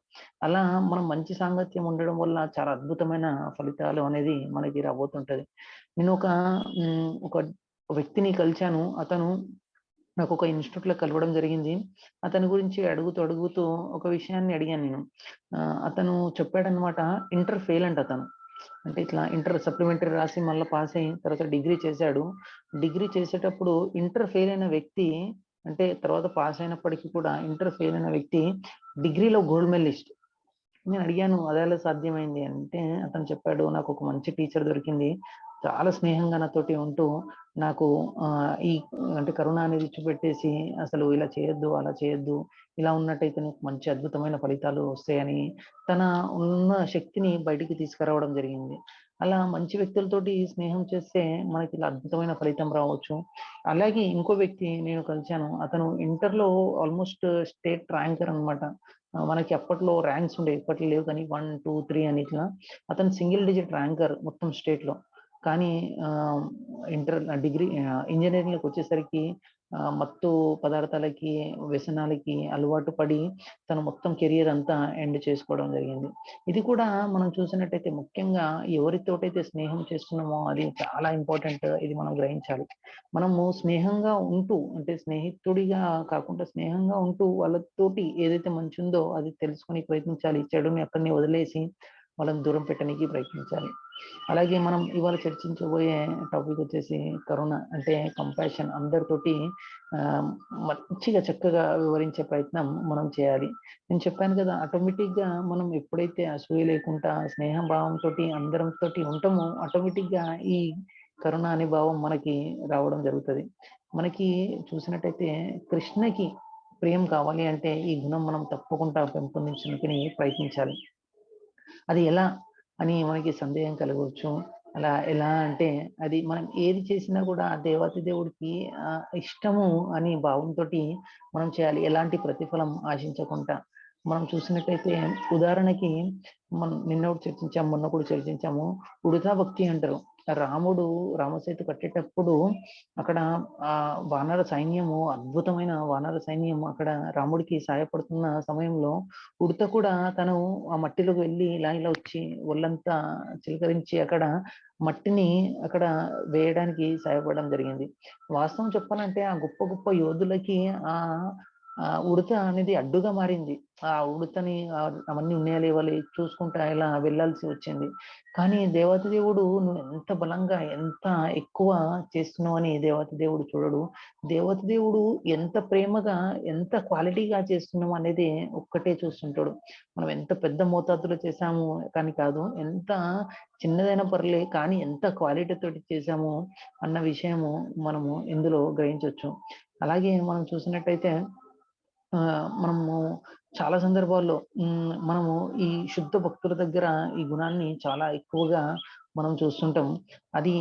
అలా మనం మంచి సాంగత్యం ఉండడం వల్ల చాలా అద్భుతమైన ఫలితాలు అనేది మనకి రాబోతుంటది. నేను ఒక వ్యక్తిని కలిశాను. అతను నాకు ఒక ఇన్స్టిట్యూట్ లో కలవడం జరిగింది. అతని గురించి అడుగుతూ ఒక విషయాన్ని అడిగాను నేను. అతను చెప్పాడనమాట, ఇంటర్ ఫెయిల్ అంట అతను. అంటే ఇట్లా ఇంటర్ సప్లిమెంటరీ రాసి మళ్ళీ పాస్ అయిన తర్వాత డిగ్రీ చేశాడు. డిగ్రీ చేసేటప్పుడు ఇంటర్ ఫెయిల్ అయిన వ్యక్తి, అంటే తర్వాత పాస్ అయినప్పటికీ కూడా ఇంటర్ ఫెయిల్ అయిన వ్యక్తి డిగ్రీలో గోల్డ్ మెడలిస్ట్. నేను అడిగాను అదేలా సాధ్యమైంది అంటే అతను చెప్పాడు, నాకు ఒక మంచి టీచర్ దొరికింది, చాలా స్నేహంగా నాతోటి ఉంటూ నాకు ఈ అంటే కరుణ అనేది చూపెట్టేసి అసలు ఇలా చేయొద్దు, అలా చేయొద్దు, ఇలా ఉన్నట్టయితే నీకు మంచి అద్భుతమైన ఫలితాలు వస్తాయని తన ఉన్న శక్తిని బయటికి తీసుకురావడం జరిగింది. అలా మంచి వ్యక్తులతోటి స్నేహం చేస్తే మనకి ఇలా అద్భుతమైన ఫలితం రావచ్చు. అలాగే ఇంకో వ్యక్తి నేను కలిశాను. అతను ఇంటర్లో ఆల్మోస్ట్ స్టేట్ ర్యాంకర్ అనమాట. మనకి అప్పట్లో ర్యాంక్స్ ఉండే, ఇప్పట్లో లేవు కానీ 1, 2, 3 అని ఇట్లా. అతను సింగిల్ డిజిట్ ర్యాంకర్ మొత్తం స్టేట్ లో. కానీ డిగ్రీ ఇంజనీరింగ్లోకి వచ్చేసరికి మత్తు పదార్థాలకి, వ్యసనాలకి అలవాటు పడి తను మొత్తం కెరియర్ అంతా ఎండ్ చేసుకోవడం జరిగింది. ఇది కూడా మనం చూసినట్టయితే ముఖ్యంగా ఎవరితోటైతే స్నేహం చేస్తున్నామో అది చాలా ఇంపార్టెంట్. ఇది మనం గ్రహించాలి. మనము స్నేహంగా ఉంటూ, అంటే స్నేహితుడిగా కాకుండా స్నేహంగా ఉంటూ వాళ్ళతోటి ఏదైతే మంచి ఉందో అది తెలుసుకొని ప్రయత్నించాలి. చెడుని అక్కడిని వదిలేసి వాళ్ళని దూరం పెట్టడానికి ప్రయత్నించాలి. అలాగే మనం ఇవాళ చర్చించబోయే టాపిక్ వచ్చేసి కరుణ అంటే కంపాషన్. అందరితోటి మంచిగా చక్కగా వివరించే ప్రయత్నం మనం చేయాలి. నేను చెప్పాను కదా, ఆటోమేటిక్ గా మనం ఎప్పుడైతే అసూయ లేకుండా స్నేహ భావంతో అందరంతో ఉంటామో ఆటోమేటిక్ గా ఈ కరుణ అనే భావం మనకి రావడం జరుగుతుంది. మనకి చూసినట్టయితే కృష్ణకి ప్రియం కావాలి అంటే ఈ గుణం మనం తప్పకుండా పెంపొందించడానికి ప్రయత్నించాలి. అది ఎలా అని మనకి సందేహం కలగవచ్చు. అలా ఎలా అంటే అది మనం ఏది చేసినా కూడా ఆ దేవాతి దేవుడికి ఇష్టము అని భావంతోటి మనం చేయాలి, ఎలాంటి ప్రతిఫలం ఆశించకుండా. మనం చూసినట్టయితే ఉదాహరణకి మనం నిన్న కూడా చర్చించాము, మొన్న కూడా చర్చించాము, ఉడతా భక్తి అంటారు. రాముడు రామసేతు కట్టేటప్పుడు అక్కడ ఆ వానర సైన్యము, అద్భుతమైన వానర సైన్యం అక్కడ రాముడికి సహాయపడుతున్న సమయంలో ఉడత కూడా తను ఆ మట్టిలోకి వెళ్ళి ఇలా ఇలా వచ్చి ఒళ్ళంతా చిలకరించి అక్కడ మట్టిని అక్కడ వేయడానికి సహాయపడడం జరిగింది. వాస్తవం చెప్పాలంటే ఆ గొప్ప గొప్ప యోధులకి ఆ ఆ ఉడత అనేది అడ్డుగా మారింది. ఆ ఉడతని అవన్నీ ఉన్నాయా లేవా చూసుకుంటా ఇలా వెళ్ళాల్సి వచ్చింది. కానీ దేవాతి దేవుడు నువ్వు ఎంత బలంగా ఎంత ఎక్కువ చేస్తున్నావు అని దేవాతి దేవుడు చూడడు. దేవాతి దేవుడు ఎంత ప్రేమగా ఎంత క్వాలిటీగా చేస్తున్నాం అనేది ఒక్కటే చూస్తుంటాడు. మనం ఎంత పెద్ద మోతాదులో చేశాము కానీ కాదు, ఎంత చిన్నదైనా పర్లే కానీ ఎంత క్వాలిటీ తోటి చేశాము అన్న విషయము మనము ఇందులో గ్రహించవచ్చు. అలాగే మనం చూసినట్టయితే మనము చాలా సందర్భాల్లో మనము ఈ శుద్ధ భక్తుల దగ్గర ఈ గుణాన్ని చాలా ఎక్కువగా మనం చూస్తుంటాం. అది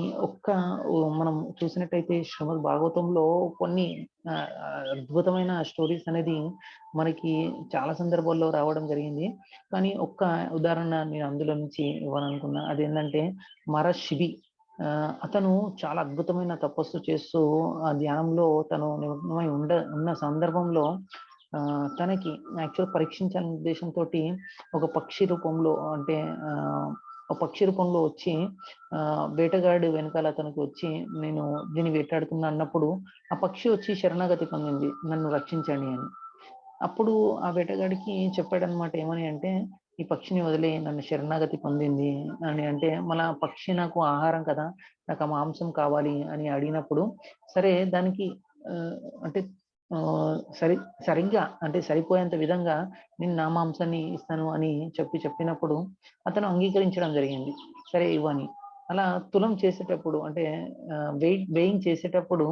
మనం చూసినట్టయితే శ్రీమద్ భాగవతంలో కొన్ని అద్భుతమైన స్టోరీస్ అనేది మనకి చాలా సందర్భాల్లో రావడం జరిగింది. కానీ ఒక్క ఉదాహరణ నేను అందులో నుంచి ఇవ్వాలనుకున్నా. అదేంటంటే మరశిబి. అతను చాలా అద్భుతమైన తపస్సు చేస్తూ ఆ ధ్యానంలో తను నిమగ్నమై ఉన్న సందర్భంలో తనకి యాక్చువల్ పరీక్షించాలనే ఉద్దేశంతోటి ఒక పక్షి రూపంలో అంటే ఒక పక్షి రూపంలో వచ్చి వేటగాడు వెనకాల అతనికి వచ్చి నేను దీన్ని వేటాడుతున్నా అన్నప్పుడు ఆ పక్షి వచ్చి శరణాగతి పొందింది, నన్ను రక్షించండి అని. అప్పుడు ఆ వేటగాడికి చెప్పాడనమాట, ఏమని అంటే ఈ పక్షిని వదిలే, నన్ను శరణాగతి పొందింది అని. అంటే మళ్ళా పక్షి నాకు ఆహారం కదా, నాకు ఆ మాంసం కావాలి అని అడిగినప్పుడు సరే దానికి అంటే సరిగ్గా అంటే సరిపోయేంత విధంగా నేను నా మాంసాన్ని ఇస్తాను అని చెప్పినప్పుడు అతను అంగీకరించడం జరిగింది, సరే ఇవ్వని. అలా తులం చేసేటప్పుడు అంటే వెయింగ్ చేసేటప్పుడు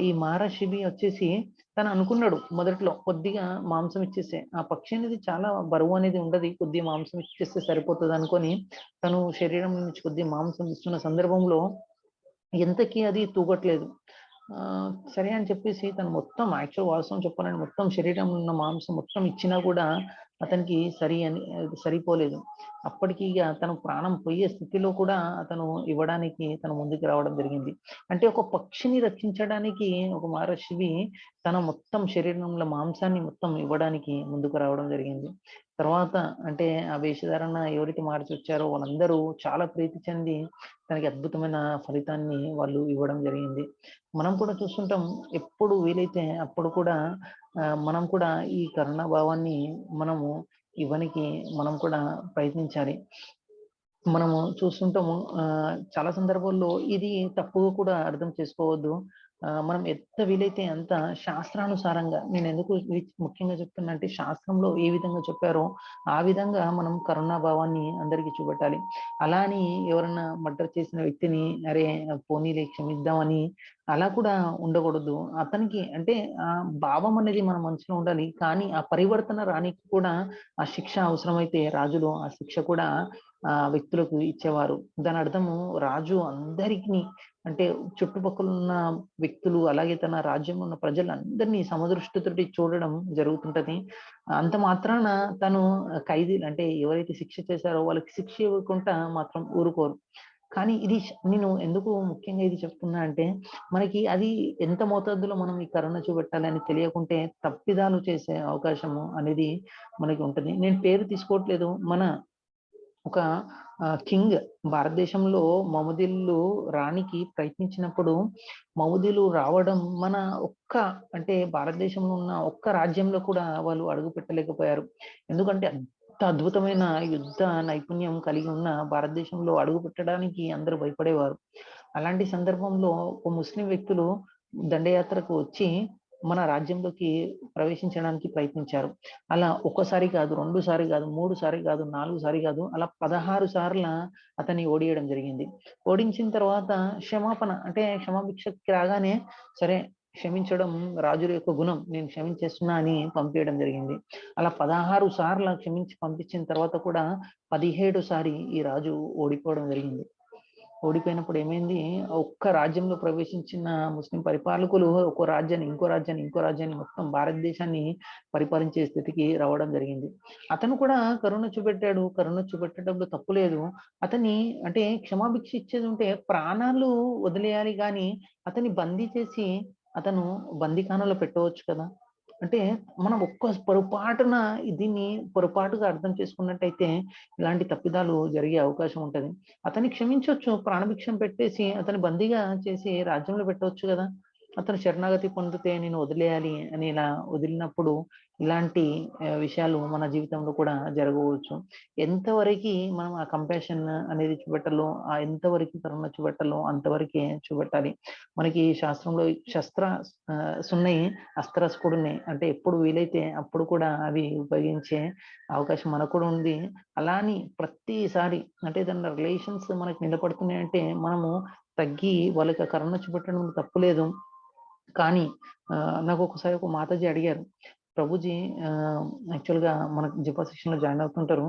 ఈ మహారాశిబి వచ్చేసి తను అనుకున్నాడు మొదట్లో కొద్దిగా మాంసం ఇచ్చేస్తే, ఆ పక్షి అనేది చాలా బరువు అనేది ఉండదు, కొద్దిగా మాంసం ఇచ్చేస్తే సరిపోతుంది అనుకొని తను శరీరం నుంచి కొద్దిగా మాంసం ఇస్తున్న సందర్భంలో ఎంతకీ అది తూగట్లేదు. సరే అని చెప్పేసి తను మొత్తం యాక్చువల్ వాస్తవం చెప్పాలంటే మొత్తం శరీరంలో ఉన్న మాంసం మొత్తం ఇచ్చినా కూడా అతనికి సరిపోలేదు. అప్పటికి ఇక తను ప్రాణం పోయే స్థితిలో కూడా అతను ఇవ్వడానికి తను ముందుకు రావడం జరిగింది. అంటే ఒక పక్షిని రక్షించడానికి ఒక మహర్షివి తన మొత్తం శరీరంలో మాంసాన్ని మొత్తం ఇవ్వడానికి ముందుకు రావడం జరిగింది. తర్వాత అంటే ఆ వేషధారణ ఎవరికి మార్చి వచ్చారో వాళ్ళందరూ చాలా ప్రీతి చెంది తనకి అద్భుతమైన ఫలితాన్ని వాళ్ళు ఇవ్వడం జరిగింది. మనం కూడా చూస్తుంటాం, ఎప్పుడు వీలైతే అప్పుడు కూడా మనం కూడా ఈ కరుణా భావాన్ని మనము ఇవ్వనికి మనం కూడా ప్రయత్నించాలి. మనము చూస్తుంటాము చాలా సందర్భాల్లో ఇది తప్పుగా కూడా అర్థం చేసుకోవద్దు. మనం ఎంత వీలైతే అంత శాస్త్రానుసారంగా, నేను ఎందుకు ముఖ్యంగా చెప్తున్నా అంటే శాస్త్రంలో ఏ విధంగా చెప్పారో ఆ విధంగా మనం కరుణాభావాన్ని అందరికీ చూపెట్టాలి. అలా అని ఎవరన్నా మర్డర్ చేసిన వ్యక్తిని అరే పోనీలే క్షమిద్దామని అలా కూడా ఉండకూడదు. అతనికి అంటే ఆ భావం అనేది మన మనసులో ఉండాలి, కానీ ఆ పరివర్తన రానికి కూడా ఆ శిక్ష అవసరమైతే రాజులు ఆ శిక్ష కూడా వ్యక్తులకు ఇచ్చేవారు. దాని అర్థము రాజు అందరికీ అంటే చుట్టుపక్కల ఉన్న వ్యక్తులు అలాగే తన రాజ్యంలో ఉన్న ప్రజలందరినీ సమదృష్టితోటి చూడడం జరుగుతుంటది. అంత మాత్రాన తను ఖైదీలు అంటే ఎవరైతే శిక్ష చేశారో వాళ్ళకి శిక్ష ఇవ్వకుండా మాత్రం ఊరుకోరు. కానీ ఇది నేను ఎందుకు ముఖ్యంగా ఇది చెప్తున్నా అంటే మనకి అది ఎంత మోతాదులో మనం ఈ కరుణ చూపెట్టాలి అని తెలియకుంటే తప్పిదాలు చేసే అవకాశము అనేది మనకి ఉంటది. నేను పేరు తీసుకోవట్లేదు, మన ఒక కింగ్ భారతదేశంలో మమదిల్లు రాణికి ప్రయత్నించినప్పుడు మమదిలు రావడం మన అంటే భారతదేశంలో ఉన్న ఒక్క రాజ్యంలో కూడా వాళ్ళు అడుగు పెట్టలేకపోయారు. ఎందుకంటే అంత అద్భుతమైన యుద్ధ నైపుణ్యం కలిగి ఉన్న భారతదేశంలో అడుగు పెట్టడానికి అందరూ భయపడేవారు. అలాంటి సందర్భంలో ముస్లిం వ్యక్తులు దండయాత్రకు వచ్చి మన రాజ్యంలోకి ప్రవేశించడానికి ప్రయత్నించారు. అలా ఒక్కసారి కాదు, 2 సారి కాదు, 3 సారి కాదు, 4 సారి కాదు, అలా 16 సార్ల అతన్ని ఓడియడం జరిగింది. ఓడించిన తర్వాత క్షమాపణ అంటే క్షమాభిక్షకి రాగానే సరే క్షమించడం రాజుల యొక్క గుణం, నేను క్షమించేస్తున్నా అని పంపించడం జరిగింది. అలా 16 సార్లు క్షమించి పంపించిన తర్వాత కూడా 17 సారి ఈ రాజు ఓడిపోవడం జరిగింది. ఓడిపోయినప్పుడు ఏమైంది, ఒక్క రాజ్యంలో ప్రవేశించిన ముస్లిం పరిపాలకులు ఇంకో రాజ్యాన్ని మొత్తం భారతదేశాన్ని పరిపాలించే స్థితికి రావడం జరిగింది. అతను కూడా కరుణ చూపెట్టాడు. కరుణ చూపెట్టడంలో తప్పు లేదు. అతన్ని అంటే క్షమాభిక్ష ఇచ్చేది ఉంటే ప్రాణాలు వదిలేయాలి కానీ అతన్ని బందీ చేసి అతను బందీఖానాలో పెట్టవచ్చు కదా. అంటే మనం ఒక్క పొరపాటున దీన్ని పొరపాటుగా అర్థం చేసుకున్నట్టయితే ఇలాంటి తప్పిదాలు జరిగే అవకాశం ఉంటది. అతన్ని క్షమించొచ్చు, ప్రాణభిక్షం పెట్టేసి అతన్ని బందీగా చేసి రాజ్యంలో పెట్టవచ్చు కదా. అతను శరణాగతి పొందితే నేను వదిలేయాలి అని ఇలా వదిలినప్పుడు ఇలాంటి విషయాలు మన జీవితంలో కూడా జరగవచ్చు. ఎంతవరకు మనం ఆ కంపాషన్ అనేది చూపెట్టాలో, ఎంతవరకు కరుణ చూపెట్టాలో అంతవరకే చూపెట్టాలి. మనకి శాస్త్రంలో ఉన్నాయి, అస్త్రాస్ కూడా ఉన్నాయి. అంటే ఎప్పుడు వీలైతే అప్పుడు కూడా అవి ఉపయోగించే అవకాశం మనకు కూడా ఉంది. అలా అని ప్రతిసారి అంటే దాని రిలేషన్స్ మనకి నిలబడుతున్నాయి అంటే మనము తగ్గి వాళ్ళకి కరుణ చూపెట్టడం తప్పులేదు. కానీ నాకు ఒకసారి ఒక మాతాజీ అడిగారు, ప్రభుజీ యాక్చువల్గా మనకు జప శిక్షణలో జాయిన్ అవుతుంటారు.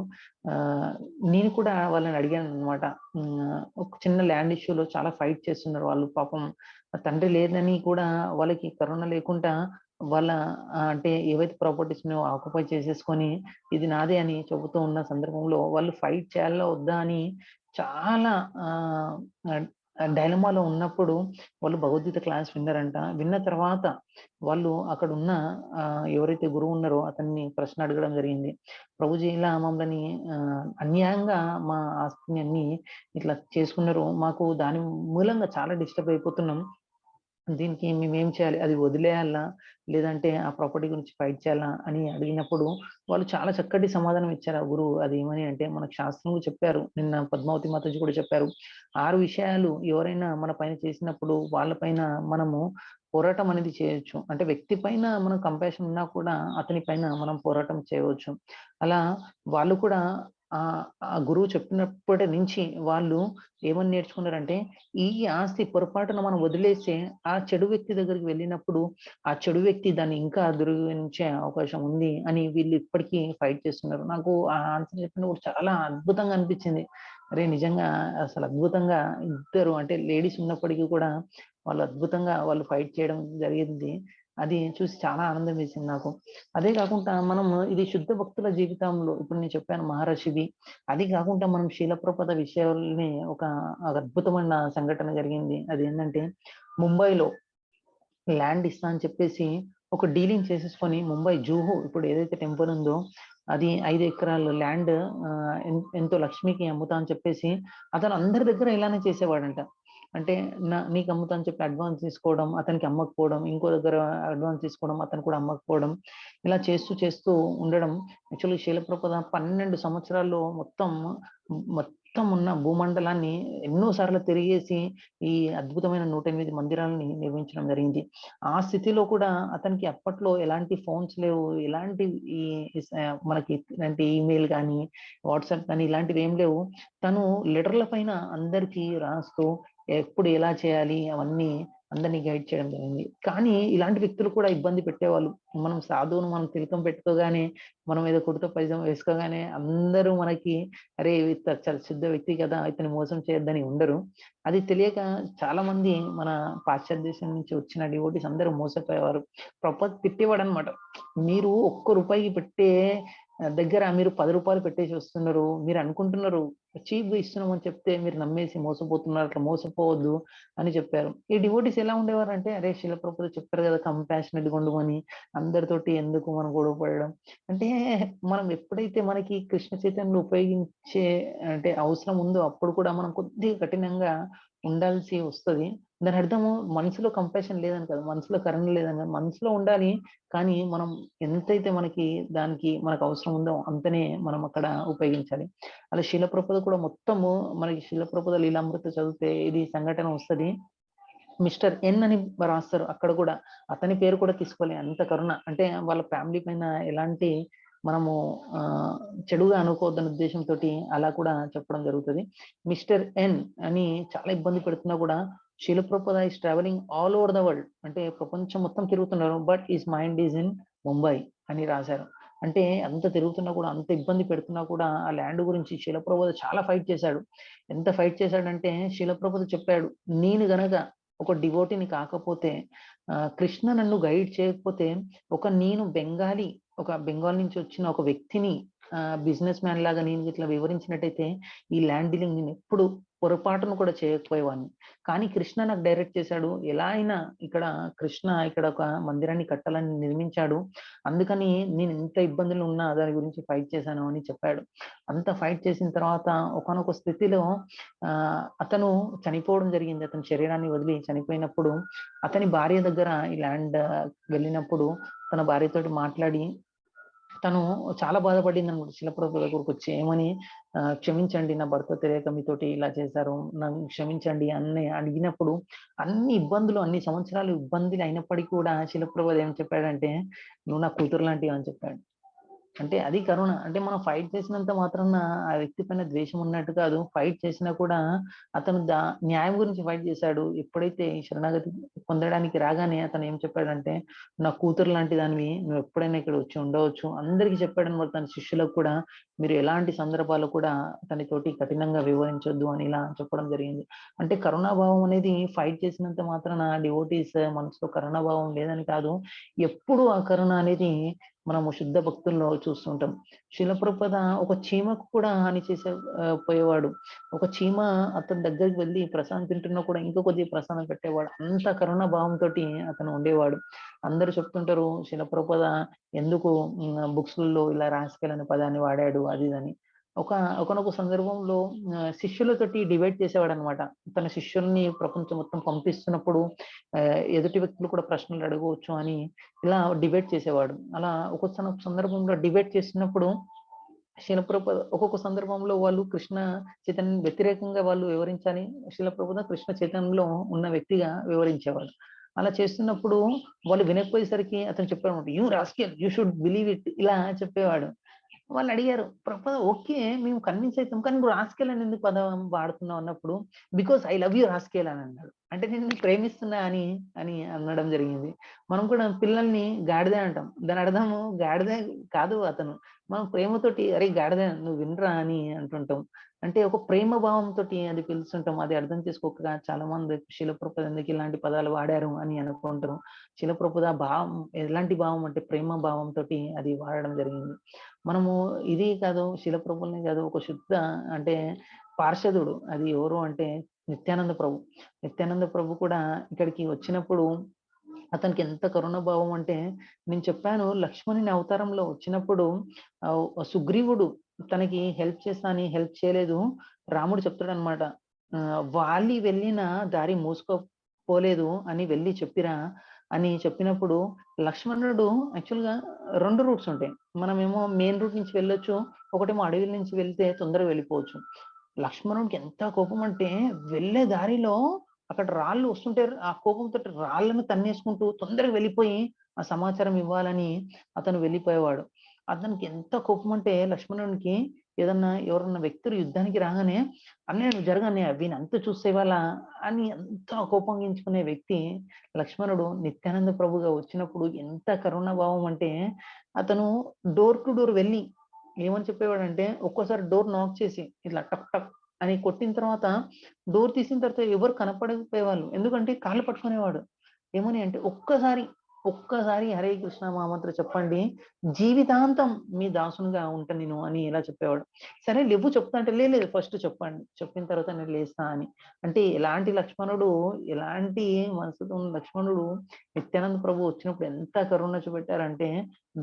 నేను కూడా వాళ్ళని అడిగాను అనమాట. ఒక చిన్న ల్యాండ్ ఇష్యూలో చాలా ఫైట్ చేస్తున్నారు వాళ్ళు. పాపం తండ్రి లేదని కూడా వాళ్ళకి కరుణ లేకుండా వాళ్ళ అంటే ఏవైతే ప్రాపర్టీస్ ఆక్యుపై చేసేసుకొని ఇది నాదే అని చెబుతూ ఉన్న సందర్భంలో వాళ్ళు ఫైట్ చేయాలా వద్దా అని చాలా డైలమాలో ఉన్నప్పుడు వాళ్ళు భగవద్గీత క్లాస్ విన్నారంట. విన్న తర్వాత వాళ్ళు అక్కడ ఉన్న ఎవరైతే గురువు ఉన్నారో అతన్ని ప్రశ్న అడగడం జరిగింది. ప్రభుజీ ఇలా మమ్మల్ని అన్యాయంగా మా ఆస్తిని అన్ని ఇట్లా చేసుకున్నారు, మాకు దాని మూలంగా చాలా డిస్టర్బ్ అయిపోతున్నాం, దీనికి మేమేం చేయాలి, అది వదిలేయాలా లేదంటే ఆ ప్రాపర్టీ గురించి ఫైట్ చేయాలా అని అడిగినప్పుడు వాళ్ళు చాలా చక్కటి సమాధానం ఇచ్చారు ఆ గురువు. అది ఏమని అంటే మనకు శాస్త్రంలో చెప్పారు, నిన్న పద్మావతి మాతాజీ కూడా చెప్పారు, 6 విషయాలు ఎవరైనా మన పైన చేసినప్పుడు వాళ్ళ పైన మనము పోరాటం అనేది చేయొచ్చు. అంటే వ్యక్తి పైన మనం కంపాషన్ ఉన్నా కూడా అతని పైన మనం పోరాటం చేయవచ్చు. అలా వాళ్ళు కూడా ఆ గురువు చెప్పినప్పటి నుంచి వాళ్ళు ఏమని నేర్చుకున్నారంటే ఈ ఆస్తి పొరపాటున మనం వదిలేస్తే ఆ చెడు వ్యక్తి దగ్గరికి వెళ్ళినప్పుడు ఆ చెడు వ్యక్తి దాన్ని ఇంకా దుర్వినియోగించే అవకాశం ఉంది అని వీళ్ళు ఇప్పటికీ ఫైట్ చేస్తున్నారు. నాకు ఆ ఆన్సర్ చెప్పినప్పుడు చాలా అద్భుతంగా అనిపించింది. అరే నిజంగా అసలు అద్భుతంగా ఇద్దరు అంటే లేడీస్ ఉన్నప్పటికీ కూడా వాళ్ళు అద్భుతంగా వాళ్ళు ఫైట్ చేయడం జరిగింది. అది చూసి చాలా ఆనందం వేసింది నాకు. అదే కాకుండా మనం ఇది శుద్ధ భక్తుల జీవితంలో ఇప్పుడు నేను చెప్పాను మహర్షివి, అది కాకుండా మనం శీలప్రపద విషయాల్ని ఒక అద్భుతమైన సంఘటన జరిగింది. అది ఏంటంటే ముంబైలో ల్యాండ్ ఇస్తా అని చెప్పేసి ఒక డీలింగ్ చేసేసుకొని ముంబై జూహు ఇప్పుడు ఏదైతే టెంపుల్ ఉందో అది 5 ఎకరాల ల్యాండ్ ఎంతో లక్ష్మికి అమ్ముతా అని చెప్పేసి అతను అందరి దగ్గర ఇలానే చేసేవాడంట. అంటే నీకు అమ్ముతా అని చెప్పి అడ్వాన్స్ తీసుకోవడం, అతనికి అమ్మకపోవడం, ఇంకో దగ్గర అడ్వాన్స్ తీసుకోవడం, అతను కూడా అమ్మకపోవడం, ఇలా చేస్తూ ఉండడం. యాక్చువల్లీ శీలప్రపద 12 సంవత్సరాల్లో మొత్తం ఉన్న భూమండలాన్ని ఎన్నో సార్లు తిరిగేసి ఈ అద్భుతమైన 108 మందిరాలని నిర్మించడం జరిగింది. ఆ స్థితిలో కూడా అతనికి అప్పట్లో ఎలాంటి ఫోన్స్ లేవు, ఎలాంటి మనకి ఇలాంటి ఈమెయిల్ కానీ వాట్సాప్ కానీ ఇలాంటివి ఏం లేవు. తను లెటర్ల పైన అందరికీ రాస్తూ ఎప్పుడు ఎలా చేయాలి అవన్నీ అందరినీ గైడ్ చేయడం జరిగింది. కానీ ఇలాంటి వ్యక్తులు కూడా ఇబ్బంది పెట్టేవాళ్ళు. మనం సాధువును మనం తిలకం పెట్టుకోగానే, మనం ఏదో కుర్తా పైజామా వేసుకోగానే అందరూ మనకి అరే చాలా శుద్ధ వ్యక్తి కదా ఇతని మోసం చేయొద్దని ఉండరు. అది తెలియక చాలా మంది మన పాశ్చాత్య దేశం నుంచి వచ్చిన డివోటీస్ అందరూ మోసపోయేవారు. తిట్టేవాడు అనమాట, మీరు ₹1 పెట్టే దగ్గర మీరు ₹10 పెట్టేసి వస్తున్నారు, మీరు అనుకుంటున్నారు చీప్ గా ఇస్తున్నాం అని చెప్తే మీరు నమ్మేసి మోసపోతున్నారు, అట్లా మోసపోవద్దు అని చెప్పారు. ఈ డివోటీస్ ఎలా ఉండేవారు అంటే అరే శీలప్రభుపాదులు చెప్పారు కదా కంపాషనేట్ గా ఉండమని, అందరితోటి ఎందుకు మనం గొడవ పడడం. అంటే మనం ఎప్పుడైతే మనకి కృష్ణ చైతన్యం ఉపయోగించే అంటే అవసరం ఉందో అప్పుడు కూడా మనం కొద్దిగా కఠినంగా ఉండాల్సి వస్తది. దాని అర్థము మనసులో కంపాషన్ లేదని కాదు, మనసులో కరుణ లేదని కాదు, మనసులో ఉండాలి. కానీ మనం ఎంతైతే దానికి మనకు అవసరం ఉందో అంతనే మనం అక్కడ ఉపయోగించాలి. అలా శీలప్రభుపాద కూడా మొత్తము మనకి శీలప్రభుపాద లీలామృత చదివితే ఇది సంఘటన వస్తది. మిస్టర్ ఎన్ అని రాస్తారు అక్కడ కూడా, అతని పేరు కూడా తీసుకోవాలి, అంత కరుణ. అంటే వాళ్ళ ఫ్యామిలీ పైన ఎలాంటి మనము చెడుగా అనుకోవద్దన్న ఉద్దేశంతో అలా కూడా చెప్పడం జరుగుతుంది. మిస్టర్ ఎన్ అని చాలా ఇబ్బంది పెడుతున్నా కూడా Srila Prabhupada is travelling all over the world, అంటే ప్రపంచం మొత్తం తిరుగుతున్నారు, but his mind is in Mumbai అని రాశారు. అంటే అంత తిరుగుతున్నా కూడా, అంత ఇబ్బంది పెడుతున్నా కూడా ఆ ల్యాండ్ గురించి శిలప్రభుద చాలా ఫైట్ చేశాడు. ఎంత ఫైట్ చేశాడంటే శిలప్రభుద చెప్పాడు, నేను గనక ఒక డివోటీని కాకపోతే, కృష్ణ నన్ను గైడ్ చేయకపోతే, నేను ఒక బెంగాల్ నుంచి వచ్చిన ఒక వ్యక్తిని బిజినెస్ మ్యాన్ లాగా నేను ఇట్లా వివరించినట్టయితే ఈ ల్యాండ్ డీలింగ్ నేను ఎప్పుడు పొరపాటును కూడా చేయకపోయేవాడిని. కానీ కృష్ణ నాకు డైరెక్ట్ చేశాడు. ఎలా అయినా కృష్ణ ఇక్కడ ఒక మందిరాన్ని కట్టాలని నిర్మించాడు. అందుకని నేను ఎంత ఇబ్బందులు ఉన్నా దాని గురించి ఫైట్ చేశాను అని చెప్పాడు. అంత ఫైట్ చేసిన తర్వాత ఒకానొక స్థితిలో అతను చనిపోవడం జరిగింది. అతని శరీరాన్ని వదిలి చనిపోయినప్పుడు అతని భార్య దగ్గర ఈ ల్యాండ్ వెళ్ళినప్పుడు తన భార్యతోటి మాట్లాడి తను చాలా బాధపడింది అనమాట. శిలప్రభుపాద దగ్గరకు వచ్చి ఏమని, క్షమించండి, నా భర్త తెలియక మీతోటి ఇలా చేశారు, నన్ను క్షమించండి అని అడిగినప్పుడు, అన్ని ఇబ్బందులు, అన్ని సంవత్సరాలు ఇబ్బందులు అయినప్పటికీ కూడా శిలప్రభుపాద ఏం చెప్పాడంటే, నువ్వు నా కూతురు లాంటివి అని చెప్పాడు. అంటే అది కరుణ. అంటే మనం ఫైట్ చేసినంత మాత్రాన ఆ వ్యక్తి పైన ద్వేషం ఉన్నట్టు కాదు. ఫైట్ చేసినా కూడా అతను న్యాయం గురించి ఫైట్ చేశాడు. ఎప్పుడైతే ఈ శరణాగతి పొందడానికి రాగానే అతను ఏం చెప్పాడంటే, నా కూతురు లాంటి దానివి, నువ్వు ఎప్పుడైనా ఇక్కడ వచ్చి ఉండవచ్చు అందరికీ చెప్పాడు అనమాట. తన శిష్యులకు కూడా మీరు ఎలాంటి సందర్భాలు కూడా తనతోటి కఠినంగా వివరించొద్దు అని ఇలా చెప్పడం జరిగింది. అంటే కరుణాభావం అనేది ఫైట్ చేసినంత మాత్రాన డివోటీస్ మనసులో కరుణాభావం లేదని కాదు. ఎప్పుడు ఆ కరుణ అనేది మనము శుద్ధ భక్తుల్లో చూస్తుంటాం. శిలప్రభుపాద ఒక చీమకు కూడా హాని చేసే పోయేవాడు. ఒక చీమ అతని దగ్గరికి వెళ్ళి ప్రసాదం తింటున్నా కూడా ఇంకా కొద్దిగా ప్రసాదం పెట్టేవాడు. అంత కరుణ భావంతో అతను ఉండేవాడు. అందరూ చెప్తుంటారు శిలప్రభుపాద ఎందుకు బుక్స్ లలో ఇలా రాసుకెళ్ళని పదాన్ని వాడాడు అది ఇదని. ఒకనొక సందర్భంలో శిష్యులతోటి డిబేట్ చేసేవాడు అనమాట. తన శిష్యుల్ని ప్రపంచం మొత్తం పంపిస్తున్నప్పుడు ఎదుటి వ్యక్తులు కూడా ప్రశ్నలు అడగవచ్చు అని ఇలా డిబేట్ చేసేవాడు. అలా ఒక్కొక్క సందర్భంలో డిబేట్ చేస్తున్నప్పుడు శిలప్రభుపాద ఒక్కొక్క సందర్భంలో వాళ్ళు కృష్ణ చైతన్యం వ్యతిరేకంగా వాళ్ళు వివరించాలి, శిలప్రభుపాద కృష్ణ చైతన్యంలో ఉన్న వ్యక్తిగా వివరించేవాడు. అలా చేస్తున్నప్పుడు వాళ్ళు వినకపోయేసరికి అతను చెప్పాడు, you rascal, you should believe it, ఇలా చెప్పేవాడు. వాళ్ళు అడిగారు, ప్రపద ఓకే మేము కన్విన్స్ అవుతాం, కానీ నువ్వు రాస్కేల్ అని ఎందుకు పదం వాడుతున్నావు అన్నప్పుడు, because I love you rascal అని అన్నాడు. అంటే నేను ప్రేమిస్తున్నా అని అని అనడం జరిగింది. మనం కూడా పిల్లల్ని గాడిదే అంటాం, దాని అర్థము గాడిదే కాదు అతను, మనం ప్రేమతోటి అరే గాడిదే నువ్వు వినరా అని అంటుంటాం. అంటే ఒక ప్రేమ భావంతో అది పిలుస్తుంటాం. అది అర్థం చేసుకోక చాలా మంది శిలప్రభుపాద ఎందుకు ఇలాంటి పదాలు వాడారు అని అనుకుంటారు. శిలప్రభుపాద భావం ఎలాంటి భావం అంటే ప్రేమ భావంతో అది వాడడం జరిగింది. మనము ఇది కాదు, శిలప్రభుని కాదు, ఒక శుద్ధ అంటే పార్షదుడు, అది ఎవరు అంటే నిత్యానంద ప్రభు. నిత్యానంద ప్రభు కూడా ఇక్కడికి వచ్చినప్పుడు అతనికి ఎంత కరుణాభావం అంటే, నేను చెప్పాను లక్ష్మణుని అవతారంలో వచ్చినప్పుడు సుగ్రీవుడు తనకి హెల్ప్ చేస్తా అని హెల్ప్ చేయలేదు. రాముడు చెప్తాడు అనమాట, వాలి వెళ్ళిన దారి మూసుకోపోలేదు అని వెళ్ళి చెప్పిరా అని చెప్పినప్పుడు, లక్ష్మణుడు యాక్చువల్గా 2 రూట్స్ ఉంటాయి. మనమేమో మెయిన్ రూట్ నుంచి వెళ్ళొచ్చు, ఒకటేమో అడవి నుంచి వెళ్తే తొందరగా వెళ్ళిపోవచ్చు. లక్ష్మణుడికి ఎంత కోపం అంటే వెళ్ళే దారిలో అక్కడ రాళ్ళు వస్తుంటే ఆ కోపంతో రాళ్ళను తన్నేసుకుంటూ తొందరగా వెళ్ళిపోయి ఆ సమాచారం ఇవ్వాలని అతను వెళ్ళిపోయేవాడు. అతనికి ఎంత కోపం అంటే లక్ష్మణునికి, ఎవరన్నా వ్యక్తులు యుద్ధానికి రాగానే అన్నయ్య నువ్వు జరగన్నయ్య వీని అంత చూస్తే వాళ్ళ అని ఎంత కోపంగించుకునే వ్యక్తి లక్ష్మణుడు. నిత్యానంద ప్రభుగా వచ్చినప్పుడు ఎంత కరుణాభావం అంటే, అతను డోర్ టు డోర్ వెళ్ళి ఏమని చెప్పేవాడంటే, ఒక్కోసారి డోర్ నాక్ చేసి ఇట్లా టక్ టక్ అని కొట్టిన తర్వాత డోర్ తీసిన తర్వాత ఎవరు కనపడకపోయేవాళ్ళు, ఎందుకంటే కాళ్ళు పట్టుకునేవాడు. ఏమని అంటే, ఒక్కసారి హరే కృష్ణ మహామంత్ర చెప్పండి, జీవితాంతం మీ దాసునిగా ఉంటా నేను అని ఇలా చెప్పేవాడు. సరే లేవు చెప్తా అంటే, లేదు ఫస్ట్ చెప్పండి, చెప్పిన తర్వాత నేను లేస్తా అని. అంటే ఎలాంటి లక్ష్మణుడు, ఎలాంటి మనసుతో ఉన్న లక్ష్మణుడు నిత్యానంద ప్రభు వచ్చినప్పుడు ఎంత కరుణ చూపెట్టారంటే,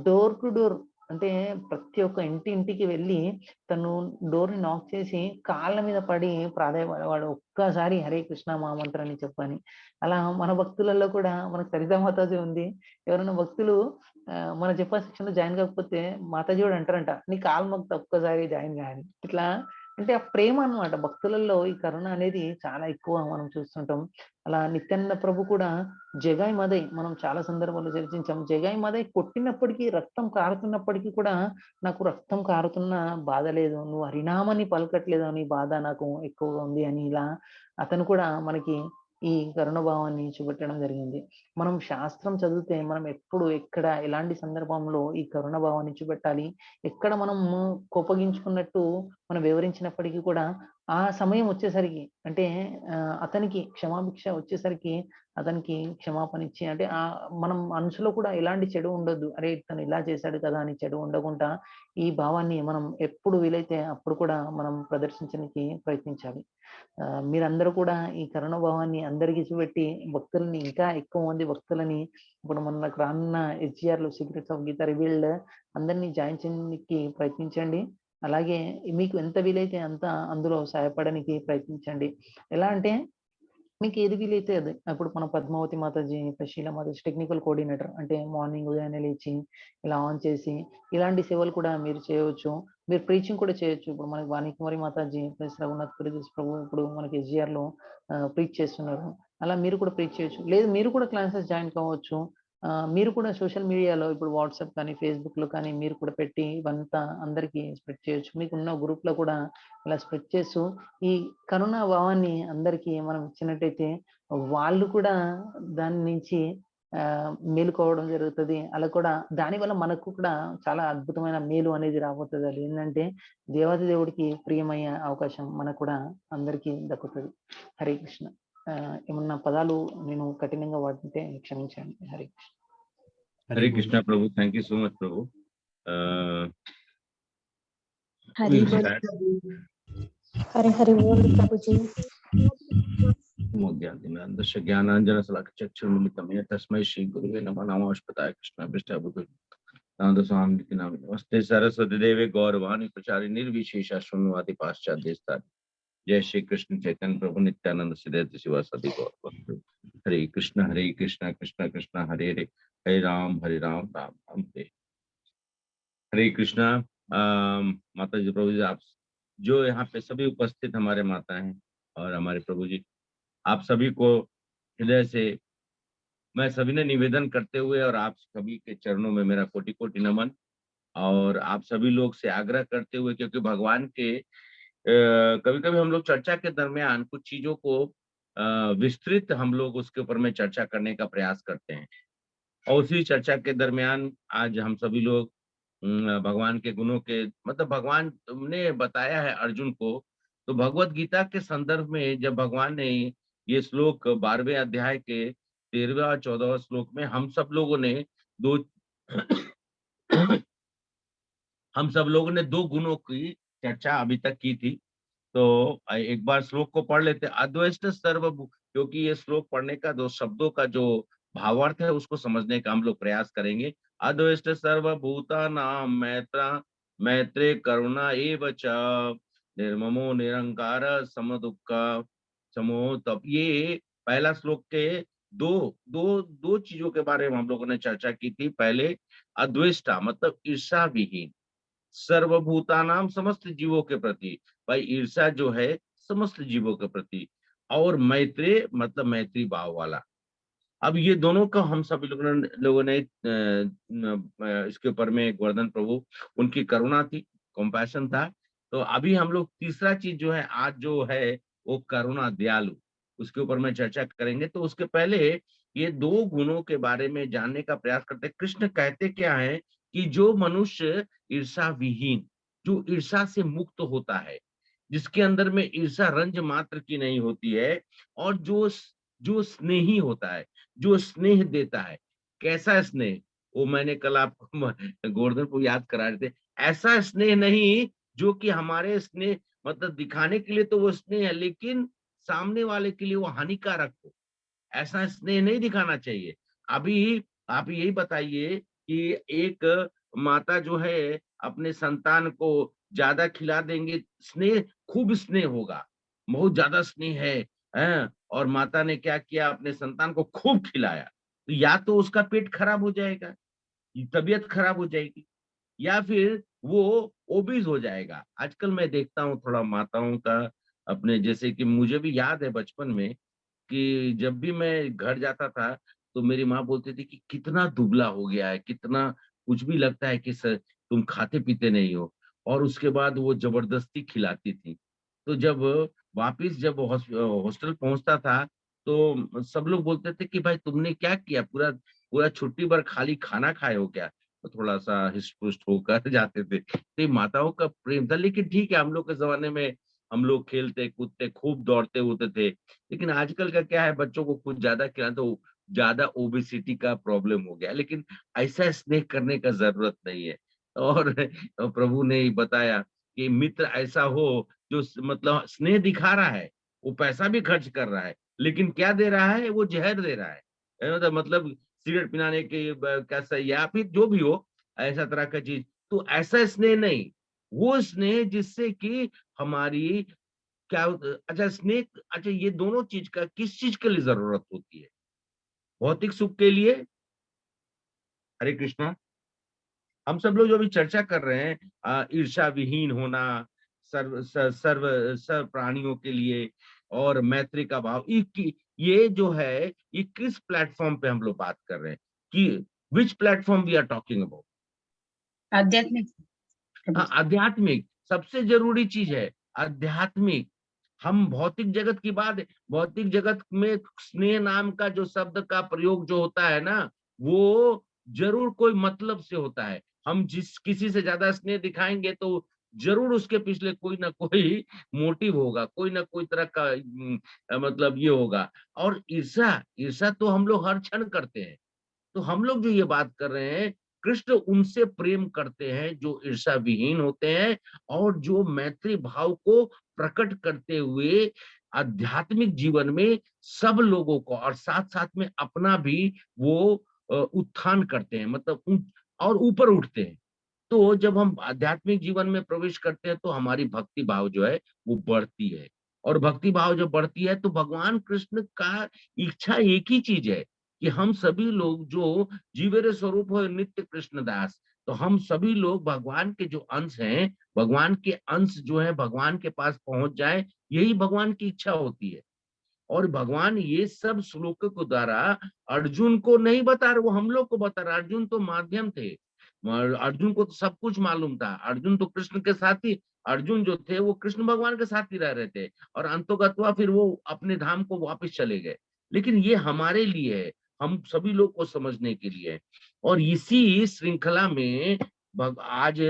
డోర్ టు డోర్ అంటే ప్రతి ఒక్క ఇంటికి వెళ్ళి తను డోర్ ని నాక్ చేసి కాళ్ళ మీద పడి ప్రాధాయపడేవాడు, ఒక్కసారి హరే కృష్ణ మహామంత్రాన్ని చెప్పని. అలా మన భక్తులలో కూడా మనకు సరితా మాతాజీ ఉంది. ఎవరైనా భక్తులు మన జపా శిక్షణ జాయిన్ కాకపోతే మాతాజీ కూడా అంటారంట, నీ కాలు మొక్త ఒక్కసారి జాయిన్ కాని. ఇట్లా అంటే ఆ ప్రేమ అన్నమాట. భక్తులలో ఈ కరుణ అనేది చాలా ఎక్కువ మనం చూస్తుంటాం. అలా నిత్యానంద ప్రభు కూడా జగాయి మదై మనం చాలా సందర్భాల్లో చర్చించాం. జగాయి మదై కొట్టినప్పటికీ, రక్తం కారుతున్నప్పటికీ కూడా, నాకు రక్తం కారుతున్న బాధ లేదు, నువ్వు హరినామాన్ని పలకట్లేదు అని బాధ నాకు ఎక్కువగా ఉంది అని ఇలా అతను కూడా మనకి ఈ కరుణ భావాన్ని చూపెట్టడం జరిగింది. మనం శాస్త్రం చదివితే మనం ఎప్పుడు, ఎక్కడ, ఎలాంటి సందర్భంలో ఈ కరుణ భావాన్ని చూపెట్టాలి, ఎక్కడ మనము కోపగించుకున్నట్టు మనం వివరించినప్పటికీ కూడా ఆ సమయం వచ్చేసరికి అంటే అతనికి క్షమాభిక్ష వచ్చేసరికి అతనికి క్షమాపణ ఇచ్చి అంటే మనం మనసులో కూడా ఎలాంటి చెడు ఉండొద్దు. అరే తను ఇలా చేశాడు కదా అని చెడు ఉండకుండా ఈ భావాన్ని మనం ఎప్పుడు వీలైతే అప్పుడు కూడా మనం ప్రదర్శించడానికి ప్రయత్నించాలి. మీరందరూ కూడా ఈ కరుణ భావాన్ని అందరికీ చూపెట్టి భక్తులని ఇంకా ఎక్కువ మంది భక్తులని ఇప్పుడు మనకు రానున్న SGRలో సీక్రెట్స్ ఆఫ్ గీత రివీల్డ్ అందరినీ జాయిన్ చేయడానికి ప్రయత్నించండి. అలాగే మీకు ఎంత వీలైతే అంత అందులో సహాయపడడానికి ప్రయత్నించండి. ఎలా అంటే మీకు ఏది వీలైతే అది. ఇప్పుడు మన పద్మావతి మాతాజీ, శీల మాతాజీ టెక్నికల్ కోఆర్డినేటర్ అంటే మార్నింగ్ ఉదయాన్నే లేచి ఇలా ఆన్ చేసి ఇలాంటి సేవలు కూడా మీరు చేయవచ్చు. మీరు ప్రీచింగ్ కూడా చేయొచ్చు. ఇప్పుడు మనకి వాణికుమారి మాతాజీ ప్లస్ రఘునాథ్ పురిదాస్ ప్రభు ఇప్పుడు మనకి SGRలో ప్రీచ్ చేస్తున్నారు. అలా మీరు కూడా ప్రీచ్ చేయొచ్చు. లేదు మీరు కూడా క్లాసెస్ జాయిన్ కావచ్చు. మీరు కూడా సోషల్ మీడియాలో ఇప్పుడు వాట్సాప్ కానీ, ఫేస్‌బుక్‌లో కానీ మీరు కూడా పెట్టి ఇవంతా అందరికీ స్ప్రెడ్ చేయొచ్చు. మీకున్న గ్రూప్‌లో కూడా ఇలా స్ప్రెడ్ చేస్తూ ఈ కరుణా భావాన్ని అందరికీ మనం ఇచ్చినట్టయితే వాళ్ళు కూడా దాని నుంచి మేలుకోవడం జరుగుతది. అలా కూడా దానివల్ల మనకు కూడా చాలా అద్భుతమైన మేలు అనేది రాబోతది. అది ఏందంటే దేవాది దేవుడికి ప్రియమయ్యే అవకాశం మనకు కూడా అందరికీ దక్కుతది. హరే కృష్ణ. ఏమన్నా పదాలు నేను కఠినంగా వాడితే క్షమించండి. Hare Krishna. Hare Krishna Prabhu, thank you so much Prabhu. Hari we'll बोल start. प्रभु। हरे हरि बोल प्रभु जी। मोद्यादिनान्दस्य ज्ञानाञ्जन शलाकचक्षुर्मिलितं येन तस्मै श्री गुरुवे नमः. नमोऽस्तुताय कृष्णाभिष्टभूते नाद स्वामिति नामे नमस्ते सरस्वती देवे गौरवाणी प्रचारिणी निर्विशेषा शून्यवादी पाश्चात्य देशतारिणी. जय श्री कृष्ण चैतन्य प्रभु नित्यानंद श्रीदत्त शिवासादि गौर भक्त. हरे कृष्ण कृष्ण कृष्ण हरे हरे, हरे राम राम राम हरे. हरे कृष्णा. माता जी, प्रभु जी, आप जो यहाँ पे सभी उपस्थित हमारे माता हैं और हमारे प्रभु जी, आप सभी को हृदय से मैं सभी ने निवेदन करते हुए और आप सभी के चरणों में मेरा कोटि कोटि नमन, और आप सभी लोग से आग्रह करते हुए, क्योंकि भगवान के कभी कभी हम लोग चर्चा के दरमियान कुछ चीजों को विस्तृत हम लोग उसके ऊपर में चर्चा करने का प्रयास करते हैं, और उसी चर्चा के दरमियान आज हम सभी लोग भगवान के गुणों के मतलब भगवान ने बताया है अर्जुन को, तो भगवत गीता के संदर्भ में जब भगवान ने ये श्लोक 12वें अध्याय के 13वें और 14वें श्लोक में हम सब लोगों ने दो गुणों की चर्चा अभी तक की थी. तो एक बार श्लोक को पढ़ लेते. अद्वैष्ट सर्वभूत, क्योंकि ये श्लोक पढ़ने का दो शब्दों का जो भावार्थ है उसको समझने का हम लोग प्रयास करेंगे. अद्वैष्ट सर्वभूतानां मैत्रे करुणा एव च निर्ममो निरंकार समदुःख समो तप. ये पहला श्लोक के दो चीजों के बारे में हम लोगों ने चर्चा की थी. पहले अद्वेष्टा मतलब ईर्षा विहीन, सर्वभूतानाम समस्त जीवों के प्रति, भाई ईर्षा जो है समस्त जीवों के प्रति, और मैत्रे मतलब मैत्री भाव वाला. अब ये दोनों का हम सभी लोगों ने इसके ऊपर में गोवर्धन प्रभु उनकी करुणा थी, कंपैशन था. तो अभी हम लोग तीसरा चीज जो है आज जो है वो करुणा दयालु, उसके ऊपर में चर्चा करेंगे. तो उसके पहले ये दो गुणों के बारे में जानने का प्रयास करते हैं. कृष्ण कहते क्या है कि जो मनुष्य ईर्षा विहीन, जो ईर्षा से मुक्त होता है, जिसके अंदर में ईर्षा रंज मात्र की नहीं होती है, और जो स्नेही होता है, जो स्नेह देता है. कैसा स्नेह, वो मैंने कल आपको गोवर्धन को याद करा रहे थे. ऐसा स्नेह नहीं जो कि हमारे स्नेह मतलब दिखाने के लिए तो वो स्नेह है, लेकिन सामने वाले के लिए वो हानिकारक हो. ऐसा स्नेह नहीं दिखाना चाहिए. अभी आप यही बताइए कि एक माता जो है अपने संतान को ज्यादा खिला देंगे, स्नेह खूब स्नेह होगा, बहुत ज्यादा स्नेह है, और माता ने क्या किया, अपने संतान को खूब खिलाया, तो या तो उसका पेट खराब हो जाएगा, तबीयत खराब हो जाएगी, या फिर वो ओबीज हो जाएगा. आजकल मैं देखता हूँ थोड़ा माताओं का अपने, जैसे कि मुझे भी याद है बचपन में कि जब भी मैं घर जाता था तो मेरी माँ बोलती थी कि कितना दुबला हो गया है, कितना कुछ भी लगता है कि सर तुम खाते पीते नहीं हो, और उसके बाद वो जबरदस्ती खिलाती थी. तो जब वापिस जब हॉस्टल पहुंचता था तो सब लोग बोलते थे कि भाई तुमने क्या किया, पूरा पूरा छुट्टी भर खाली खाना खाए हो क्या? तो थोड़ा सा हिस्ट पुस्ट होकर जाते थे। तो ये माताओं का प्रेम था। लेकिन ठीक है, हम लोग के जमाने में हम लोग खेलते कूदते खूब दौड़ते होते थे। लेकिन आजकल का क्या है, बच्चों को कुछ ज्यादा खिलाना तो ज्यादा ओबेसिटी का प्रॉब्लम हो गया। लेकिन ऐसा स्नेह करने का जरूरत नहीं है। और प्रभु ने ही बताया कि मित्र ऐसा हो जो मतलब स्नेह दिखा रहा है, वो पैसा भी खर्च कर रहा है, लेकिन क्या दे रहा है, वो जहर दे रहा है। मतलब सिगरेट पिलाने के कैसा या फिर जो भी हो ऐसा तरह का चीज, तो ऐसा स्नेह नहीं, वो स्नेह जिससे कि हमारी क्या अच्छा स्नेह, अच्छा ये दोनों चीज का किस चीज के लिए जरूरत होती है? भौतिक सुख के लिए। हरे कृष्णा। हम सब लोग जो भी चर्चा कर रहे हैं, ईर्ष्या विहीन होना, सर्व प्राणियों के लिए, और मैत्री का भाव, ये जो है ये किस प्लेटफॉर्म पे हम लोग बात कर रहे हैं, कि which platform we are talking about? आध्यात्मिक। हाँ, आध्यात्मिक सबसे जरूरी चीज है, आध्यात्मिक। हम भौतिक जगत की बात, भौतिक जगत में स्नेह नाम का जो शब्द का प्रयोग जो होता है ना, वो जरूर कोई मतलब से होता है। हम जिस किसी से ज्यादा स्नेह दिखाएंगे तो जरूर उसके पिछले कोई ना कोई मोटिव होगा, कोई ना कोई तरह का मतलब ये होगा। और ईर्ष्या, ईर्ष्या तो हम लोग हर क्षण करते हैं। तो हम लोग जो ये बात कर रहे हैं, कृष्ण उनसे प्रेम करते हैं जो ईर्ष्या विहीन होते हैं, और जो मैत्री भाव को प्रकट करते हुए आध्यात्मिक जीवन में सब लोगों को और साथ साथ में अपना भी वो उत्थान करते हैं, मतलब और ऊपर उठते हैं। तो जब हम आध्यात्मिक जीवन में प्रवेश करते हैं तो हमारी भक्ति भाव जो है वो बढ़ती है। और भक्ति भाव जब बढ़ती है तो भगवान कृष्ण का इच्छा एक ही चीज है कि हम सभी लोग जो जीवेर स्वरूप हो नित्य कृष्णदास, तो हम सभी लोग भगवान के जो अंश हैं, भगवान के अंश जो है भगवान के पास पहुंच जाए, यही भगवान की इच्छा होती है। और भगवान ये सब श्लोकों के द्वारा अर्जुन को नहीं बता रहे, वो हम लोग को बता रहे। अर्जुन तो माध्यम थे, अर्जुन को तो सब कुछ मालूम था। अर्जुन तो कृष्ण के साथी, अर्जुन जो थे वो कृष्ण भगवान के साथ ही रह रहे थे, और अंतोगत्वा फिर वो अपने धाम को वापस चले गए। लेकिन ये हमारे लिए है, हम सभी लोग को समझने के लिए है। और इसी श्रृंखला में आज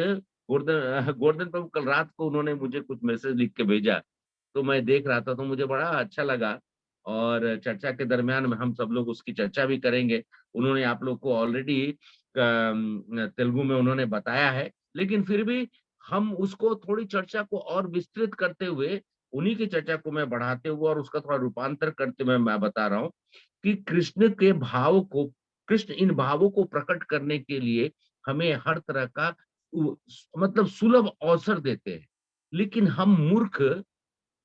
गोवर्धन प्रभु कल रात को उन्होंने मुझे कुछ मैसेज लिख के भेजा, तो मैं देख रहा था तो मुझे बड़ा अच्छा लगा। और चर्चा के दरमियान में हम सब लोग उसकी चर्चा भी करेंगे। उन्होंने आप लोग को ऑलरेडी तेलुगु में उन्होंने बताया है, लेकिन फिर भी हम उसको थोड़ी चर्चा को और विस्तृत करते हुए, उन्हीं की चर्चा को मैं बढ़ाते हुए और उसका थोड़ा रूपांतर करते हुए मैं बता रहा हूँ कि कृष्ण के भाव को, कृष्ण इन भावों को प्रकट करने के लिए हमें हर तरह का मतलब सुलभ अवसर देते हैं। लेकिन हम मूर्ख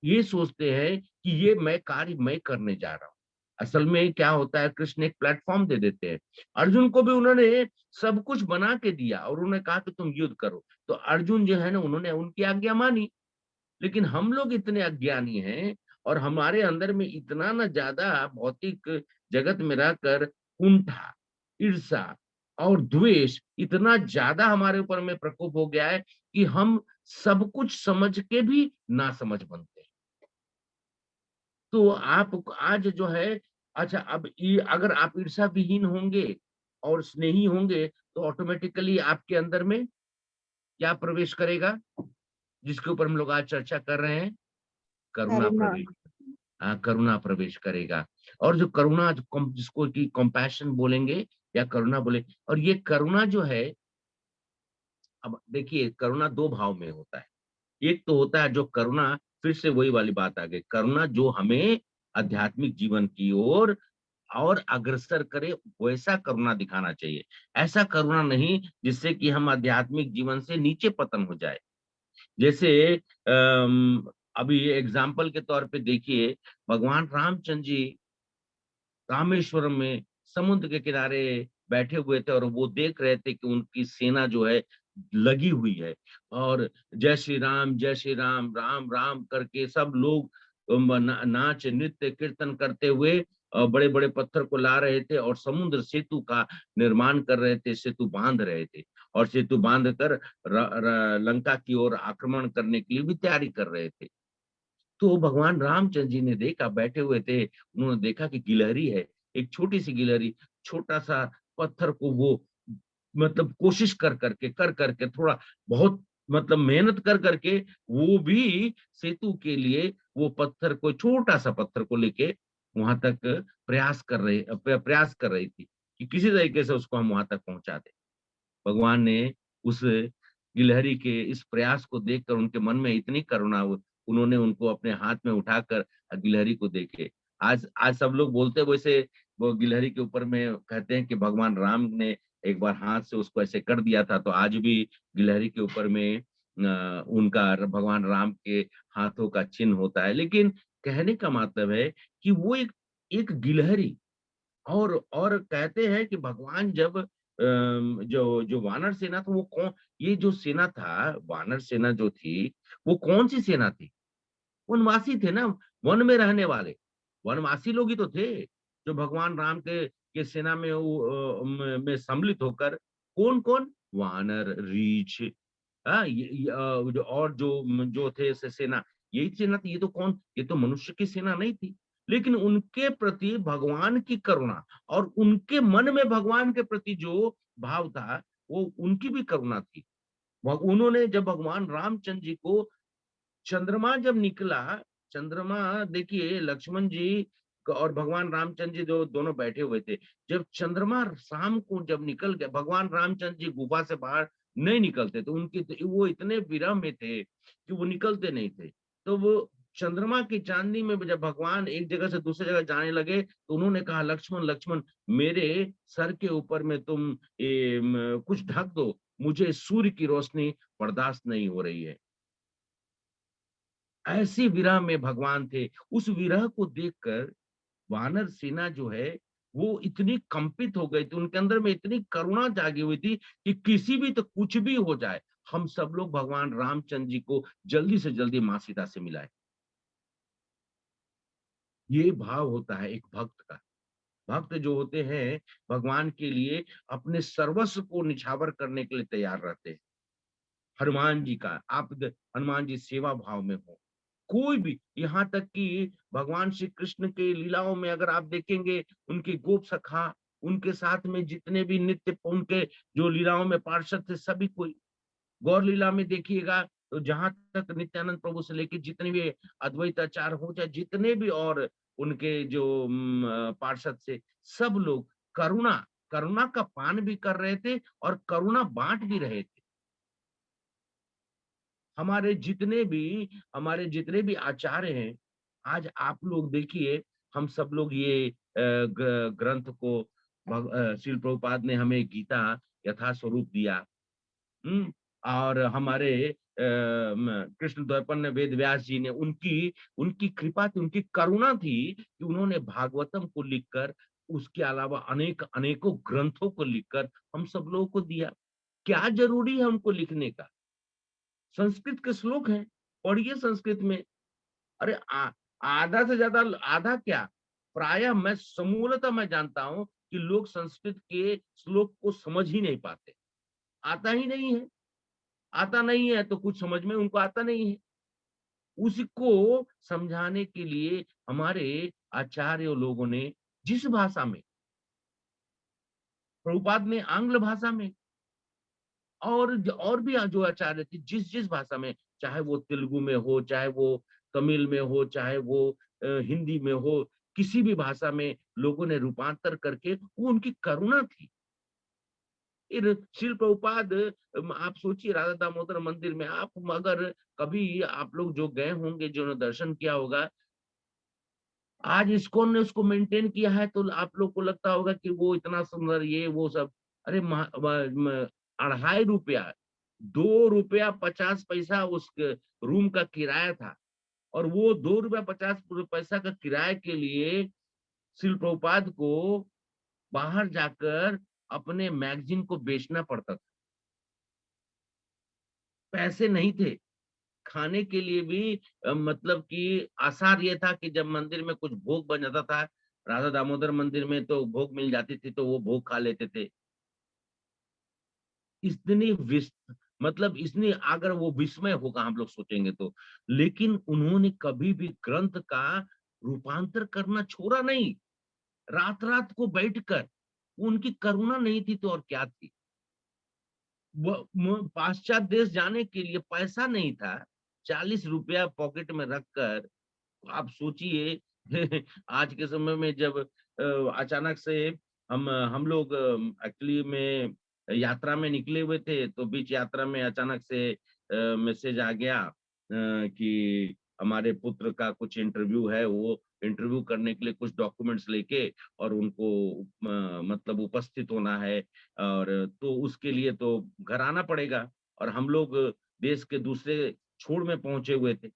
ये सोचते हैं कि ये मैं कार्य मैं करने जा रहा हूँ। असल में क्या होता है, कृष्ण एक प्लेटफॉर्म दे देते हैं। अर्जुन को भी उन्होंने सब कुछ बना के दिया और उन्होंने कहा कि तुम युद्ध करो, तो अर्जुन जो है ना उन्होंने उनकी आज्ञा मानी। लेकिन हम लोग इतने अज्ञानी हैं और हमारे अंदर में इतना ना ज्यादा भौतिक जगत में रहकर कुंठा, ईर्षा और द्वेष इतना ज्यादा हमारे ऊपर में प्रकोप हो गया है कि हम सब कुछ समझ के भी ना समझ बनते हैं। तो आप आज जो है, अच्छा अब अगर आप ईर्ष्या विहीन होंगे और स्नेही होंगे तो ऑटोमेटिकली आपके अंदर में क्या प्रवेश करेगा, जिसके ऊपर हम लोग आज चर्चा कर रहे हैं, करुणा करुणा। प्रवेश। करुणा प्रवेश करेगा। और जो करुणा जिसको कि कंपैशन बोलेंगे या करुणा बोले, और ये करुणा जो है, अब देखिए करुणा दो भाव में होता है। एक तो होता है जो करुणा, फिर से वही वाली बात आ गई, करुणा जो हमें आध्यात्मिक जीवन की ओर और अग्रसर करे, वैसा करुणा दिखाना चाहिए। ऐसा करुणा नहीं जिससे कि हम आध्यात्मिक जीवन से नीचे पतन हो जाए। जैसे अभी एग्जाम्पल के तौर पे देखिए, भगवान रामचंद्र जी रामेश्वरम में समुद्र के किनारे बैठे हुए थे और वो देख रहे थे कि उनकी सेना जो है लगी हुई है, और जय श्री राम, राम राम करके सब लोग नाच नृत्य कीर्तन करते हुए बड़े बड़े पत्थर को ला रहे थे और समुद्र सेतु का निर्माण कर रहे थे, सेतु बांध रहे थे, और सेतु बांध कर लंका की ओर आक्रमण करने के लिए भी तैयारी कर रहे थे। तो भगवान रामचंद्र जी ने देखा, बैठे हुए थे, उन्होंने देखा कि गिलहरी है, एक छोटी सी गिलहरी, छोटा सा पत्थर को वो मतलब कोशिश कर करके थोड़ा बहुत मतलब मेहनत कर करके वो भी सेतु के लिए वो पत्थर को, छोटा सा पत्थर को लेके वहां तक प्रयास कर रही थी कि किसी तरीके से उसको हम वहां तक पहुंचा दें। भगवान ने उस गिलहरी के इस प्रयास को देखकर उनके मन में इतनी करुणा, उन्होंने उनको अपने हाथ में उठाकर गिलहरी को देखे। आज आज सब लोग बोलते हैं वैसे, वो गिलहरी के ऊपर में कहते हैं कि भगवान राम ने एक बार हाथ से उसको ऐसे कर दिया था, तो आज भी गिलहरी के ऊपर में उनका भगवान राम के हाथों का चिन्ह होता है। लेकिन कहने का मतलब है कि वो एक गिलहरी, और कहते हैं कि भगवान जब जो जो वानर सेना था, वो कौन, ये जो सेना था, वानर सेना जो थी, वो कौन सी सेना थी? वनवासी थे ना, वन में रहने वाले वनवासी लोग ही तो थे, जो भगवान राम के सेना में में सम्मिलित होकर, कौन कौन, वानर, रीछ, जो थे सेना, यही सेना थी। ये तो कौन, ये तो मनुष्य की सेना नहीं थी। लेकिन उनके प्रति भगवान की करुणा, और उनके मन में भगवान के प्रति जो भाव था, वो उनकी भी करुणा थी। उन्होंने जब भगवान रामचंद्र जी को, चंद्रमा जब निकला, चंद्रमा देखिए, लक्ष्मण जी और भगवान रामचंद्र जी जो दोनों बैठे हुए थे, जब चंद्रमा शाम को जब निकल गया, भगवान रामचंद्र जी गुफा से बाहर नहीं निकलते, तो उनके तो वो इतने विरह में थे कि वो निकलते नहीं थे। तो वो चंद्रमा की चांदनी में जब भगवान एक जगह से दूसरी जगह जाने लगे, तो उन्होंने कहा, लक्ष्मण लक्ष्मण, मेरे सर के ऊपर में तुम कुछ ढक दो, मुझे सूर्य की रोशनी बर्दाश्त नहीं हो रही है। ऐसी विरह में भगवान थे। उस विरह को देखकर वानर सेना जो है, वो इतनी कंपित हो गई थी, उनके अंदर में इतनी करुणा जागी हुई थी कि किसी भी, तो कुछ भी हो जाए, हम सब लोग भगवान रामचंद्र जी को जल्दी से जल्दी मां सीता से मिलाए। ये भाव होता है एक भक्त का। भक्त जो होते हैं, भगवान के लिए अपने सर्वस्व को निछावर करने के लिए तैयार रहते हैं। हनुमान जी का, आप हनुमान जी सेवा भाव में हो, कोई भी, यहाँ तक कि भगवान श्री कृष्ण के लीलाओं में अगर आप देखेंगे, उनके गोप सखा, उनके साथ में जितने भी नित्य उनके जो लीलाओं में पार्षद थे, सभी कोई, गौर लीला में देखिएगा, तो जहां तक नित्यानंद प्रभु से लेके जितने भी अद्वैताचार्य हो, चाहे जितने भी और उनके जो पार्षद से, सब लोग करुणा करुणा का पान भी कर रहे थे और करुणा बांट भी रहे थे। हमारे जितने भी आचार्य हैं, आज आप लोग देखिए, हम सब लोग ये ग्रंथ को, श्रील प्रभुपाद ने हमें गीता यथा स्वरूप दिया। और हमारे कृष्ण द्वैपायन वेद व्यास जी ने, उनकी उनकी कृपा थी, उनकी करुणा थी कि उन्होंने भागवतम को लिखकर, उसके अलावा अनेकों ग्रंथों को लिखकर हम सब लोगों को दिया। क्या जरूरी है हमको लिखने का? संस्कृत के श्लोक हैं, पढ़िए संस्कृत में। अरे आधा से ज्यादा, आधा क्या, प्रायः मैं समूलतः मैं जानता हूं कि लोग संस्कृत के श्लोक को समझ ही नहीं पाते, आता ही नहीं है। आता नहीं है तो कुछ समझ में उनको आता नहीं है। उसको समझाने के लिए हमारे आचार्य लोगों ने, जिस भाषा में, प्रभुपाद ने आंग्ल भाषा में, और भी जो आचार्य थे, जिस जिस भाषा में, चाहे वो तेलुगु में हो, चाहे वो तमिल में हो, चाहे वो हिंदी में हो, किसी भी भाषा में लोगों ने रूपांतर करके, वो उनकी करुणा थी। फिर श्रील प्रभुपाद, आप सोचिए, राधा दामोदर मंदिर में आप अगर कभी आप लोग जो गए होंगे, जिन्होंने दर्शन किया होगा, आज इस्कॉन ने उसको मेंटेन किया है, तो आप लोग को लगता होगा कि वो इतना सुंदर, ये वो सब। अरे 2.5 रुपया, 2 रुपया 50 पैसा उस रूम का किराया था, और वो 2 रुपया 50 पैसा का किराए के लिए श्रील प्रभुपाद को बाहर जाकर अपने मैगजीन को बेचना पड़ता था। पैसे नहीं थे खाने के लिए भी, मतलब कि आसार ये था कि जब मंदिर में कुछ भोग बन जाता था, राधा दामोदर मंदिर में तो भोग मिल जाती थी, तो वो भोग खा लेते थे। इतनी मतलब इसने अगर वो विस्मय होगा हम लोग सोचेंगे तो, लेकिन उन्होंने कभी भी ग्रंथ का रूपांतर करना छोड़ा नहीं। रात रात को बैठकर, उनकी करुणा नहीं थी तो और क्या थी। वो पाश्चात्य देश जाने के लिए पैसा नहीं था, 40 रुपया पॉकेट में रखकर, आप सोचिए आज के समय में जब अचानक से हम लोग एक्चुअली में यात्रा में निकले हुए थे, तो बीच यात्रा में अचानक से मैसेज आ गया कि हमारे पुत्र का कुछ इंटरव्यू है, वो इंटरव्यू करने के लिए कुछ डॉक्यूमेंट्स लेके और उनको मतलब उपस्थित होना है, और तो उसके लिए तो घर आना पड़ेगा, और हम लोग देश के दूसरे छोर में पहुंचे हुए थे।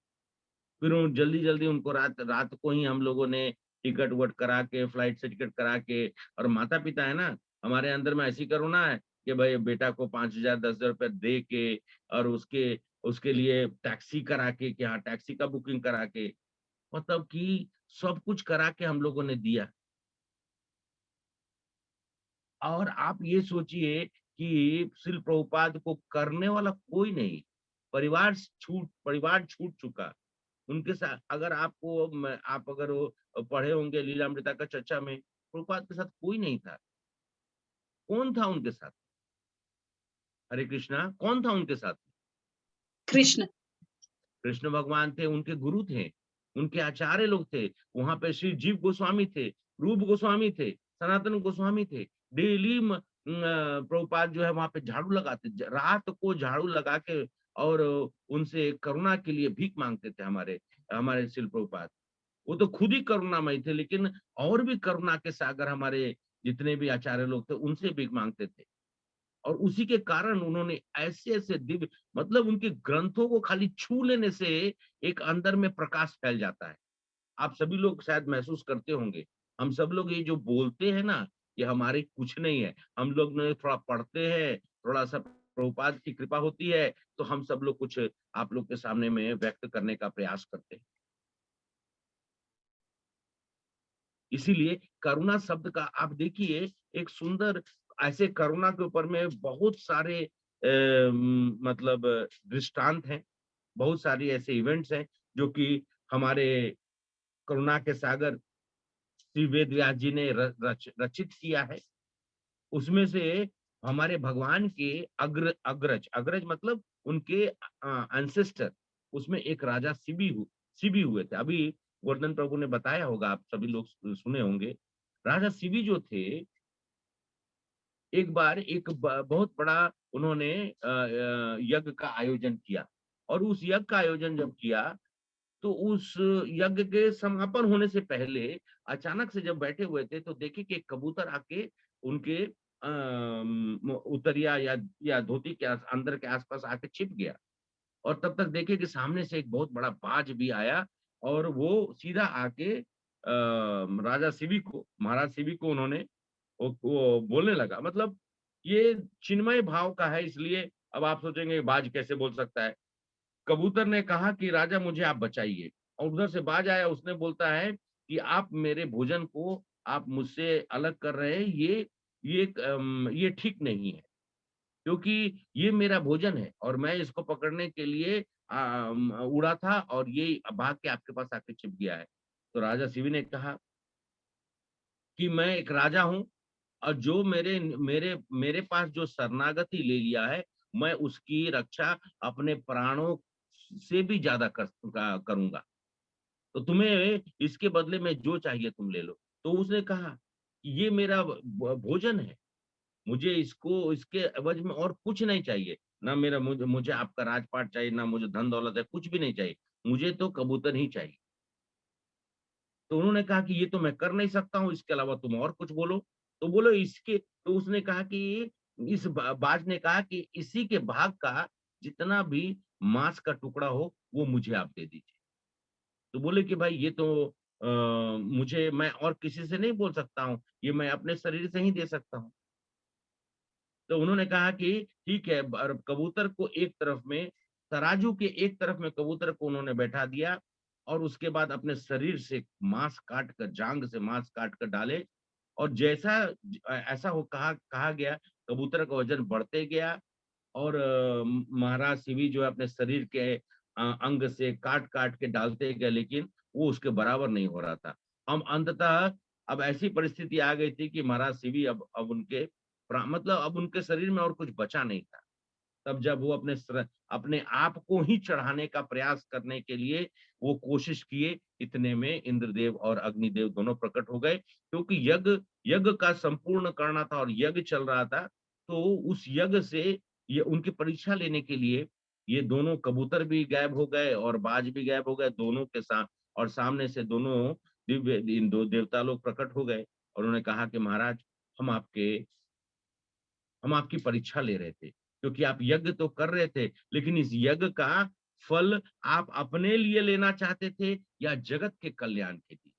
फिर जल्दी जल्दी उनको रात रात को ही हम लोगों ने टिकट वट करा के, फ्लाइट से टिकट करा के, और माता पिता है ना, हमारे अंदर में ऐसी करुणा है कि भाई बेटा को 5,000 10,000 रुपए दे के, और उसके उसके लिए टैक्सी करा के, कि हाँ टैक्सी का बुकिंग करा के, मतलब कि सब कुछ करा के हम लोगों ने दिया। और आप ये सोचिए कि श्रील प्रभुपाद को करने वाला कोई नहीं, परिवार छूट चुका उनके साथ। अगर आपको आप अगर वो पढ़े होंगे लीलामृता का चर्चा में, प्रभुपाद के साथ कोई नहीं था। कौन था उनके साथ? हरे कृष्णा, कौन था उनके साथ? कृष्ण। कृष्ण भगवान थे, उनके गुरु थे, उनके आचार्य लोग थे। वहां पे श्री जीव गोस्वामी थे, रूप गोस्वामी थे, सनातन गोस्वामी थे। डेली प्रभुपाद जो है वहां पे झाड़ू लगाते, रात को झाड़ू लगा के, और उनसे करुणा के लिए भीख मांगते थे हमारे हमारे श्रील प्रभुपाद। वो तो खुद ही करुणामय थे, लेकिन और भी करुणा के सागर हमारे जितने भी आचार्य लोग थे उनसे भीख मांगते थे। और उसी के कारण उन्होंने ऐसे ऐसे दिव्य, मतलब उनके ग्रंथों को खाली छू लेने से एक अंदर में प्रकाश फैल जाता है। आप सभी लोग शायद महसूस करते होंगे। हम सब लोग ये जो बोलते हैं ना, ये हमारे कुछ नहीं है। हम लोग ने थोड़ा पढ़ते हैं, थोड़ा सा प्रभुपाद की कृपा होती है, तो हम सब लोग कुछ आप लोग के सामने में व्यक्त करने का प्रयास करते हैं। इसीलिए करुणा शब्द का आप देखिए, एक सुंदर ऐसे करुणा के ऊपर में बहुत सारे मतलब दृष्टांत हैं, बहुत सारी ऐसे इवेंट्स हैं जो कि हमारे करुणा के सागर श्री वेद व्यास जी ने रचित किया है। उसमें से हमारे भगवान के अग्रज अग्रज मतलब उनके एंसेस्टर, उसमें एक राजा शिबी हुए थे। अभी गोवर्धन प्रभु ने बताया होगा, आप सभी लोग सुने होंगे। राजा शिबी जो थे, एक बार एक बहुत बड़ा उन्होंने यज्ञ का आयोजन किया, और उस यज्ञ का आयोजन जब किया, तो उस यज्ञ के समापन होने से पहले अचानक से जब बैठे हुए थे, तो देखे कि एक कबूतर आके उनके उतरिया या धोती के अंदर के आसपास आके छिप गया। और तब तक देखे कि सामने से एक बहुत बड़ा बाज भी आया, और वो सीधा आके राजा शिवी को, महाराज शिवी को उन्होंने वो बोलने लगा। मतलब ये चिन्मय भाव का है, इसलिए अब आप सोचेंगे बाज कैसे बोल सकता है। कबूतर ने कहा कि राजा मुझे आप बचाइए, और उधर से बाज आया, उसने बोलता है कि आप मेरे भोजन को आप मुझसे अलग कर रहे हैं, ये ठीक नहीं है, क्योंकि ये मेरा भोजन है और मैं इसको पकड़ने के लिए उड़ा था, और ये भाग के आपके पास आके छिप गया है। तो राजा शिवी ने कहा कि मैं एक राजा हूँ, और जो मेरे मेरे मेरे पास जो शरणागति ले लिया है, मैं उसकी रक्षा अपने प्राणों से भी ज्यादा करूंगा। तो तुम्हें इसके बदले में जो चाहिए तुम ले लो। तो उसने कहा कि ये मेरा भोजन है, मुझे इसको इसके एवज में और कुछ नहीं चाहिए। ना मुझे आपका राजपाट चाहिए, ना मुझे धन दौलत है, कुछ भी नहीं चाहिए, मुझे तो कबूतर ही चाहिए। तो उन्होंने कहा कि ये तो मैं कर नहीं सकता हूँ, इसके अलावा तुम और कुछ बोलो। तो बोलो इसके, तो उसने कहा कि बाज ने कहा कि इसी के भाग का जितना भी मांस का टुकड़ा हो वो मुझे आप दे दीजिए। तो बोले कि भाई ये तो मुझे, मैं और किसी से नहीं बोल सकता हूँ, ये मैं अपने शरीर से ही दे सकता हूँ। तो उन्होंने कहा कि ठीक है, कबूतर को एक तरफ में, तराजू के एक तरफ में कबूतर को उन्होंने बैठा दिया, और उसके बाद अपने शरीर से मांस काट कर, जांग से मांस काट कर डाले, और जैसा ऐसा हो कहा गया, कबूतर का वजन बढ़ते गया, और महाराज शिवी जो है अपने शरीर के अंग से काट काट के डालते गए, लेकिन वो उसके बराबर नहीं हो रहा था। हम अंततः अब ऐसी परिस्थिति आ गई थी कि महाराज शिवी अब उनके मतलब अब उनके शरीर में और कुछ बचा नहीं था। तब जब वो अपने आप को ही चढ़ाने का प्रयास करने के लिए वो कोशिश किए, इतने में इंद्रदेव और अग्निदेव दोनों प्रकट हो गए, क्योंकि यज्ञ यज्ञ का संपूर्ण करना था और यज्ञ चल रहा था। तो उस यज्ञ से ये उनकी परीक्षा लेने के लिए ये दोनों कबूतर भी गायब हो गए और बाज भी गायब हो गए, दोनों के साथ, और सामने से दोनों दिव्य इन दो देवता लोग प्रकट हो गए और उन्होंने कहा कि महाराज हम आपकी परीक्षा ले रहे थे, क्योंकि आप यज्ञ तो कर रहे थे, लेकिन इस यज्ञ का फल आप अपने लिए लेना चाहते थे या जगत के कल्याण के लिए।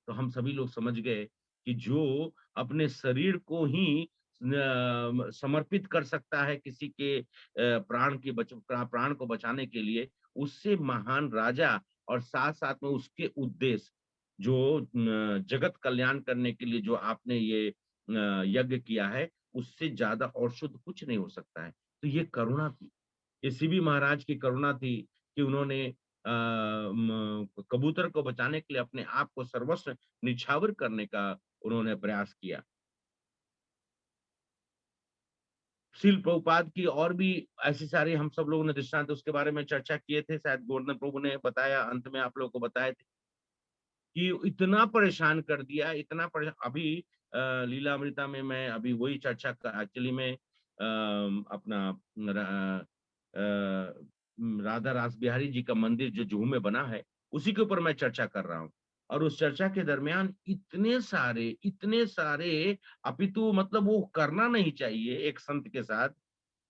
तो हम सभी लोग समझ गए कि जो अपने शरीर को ही समर्पित कर सकता है किसी के प्राण को बचाने के लिए, उससे महान राजा और साथ साथ में उसके उद्देश्य जो जगत कल्याण करने के लिए जो आपने ये यज्ञ किया है, उससे ज्यादा और शुद्ध कुछ नहीं हो सकता है। तो ये करुणा थी, ये शिवी महाराज की करुणा थी कि उन्होंने कबूतर को बचाने के लिए अपने आप को सर्वस्व निछावर करने का उन्होंने प्रयास किया। श्रील प्रभुपाद की और भी ऐसी सारी हम सब लोगों ने दृष्टांत उसके बारे में चर्चा किए थे, शायद गोवर्धन प्रभु ने बताया, अंत में आप लोगों को बताए थे कि इतना परेशान कर दिया, इतना परेशान। अभी लीलामृता में मैं अभी वही चर्चा एक्चुअली में अपना राधा रास बिहारी जी का मंदिर जो जुहू में बना है, उसी के ऊपर मैं चर्चा कर रहा हूँ। और उस चर्चा के दरमियान इतने सारे अपितु मतलब वो करना नहीं चाहिए एक संत के साथ,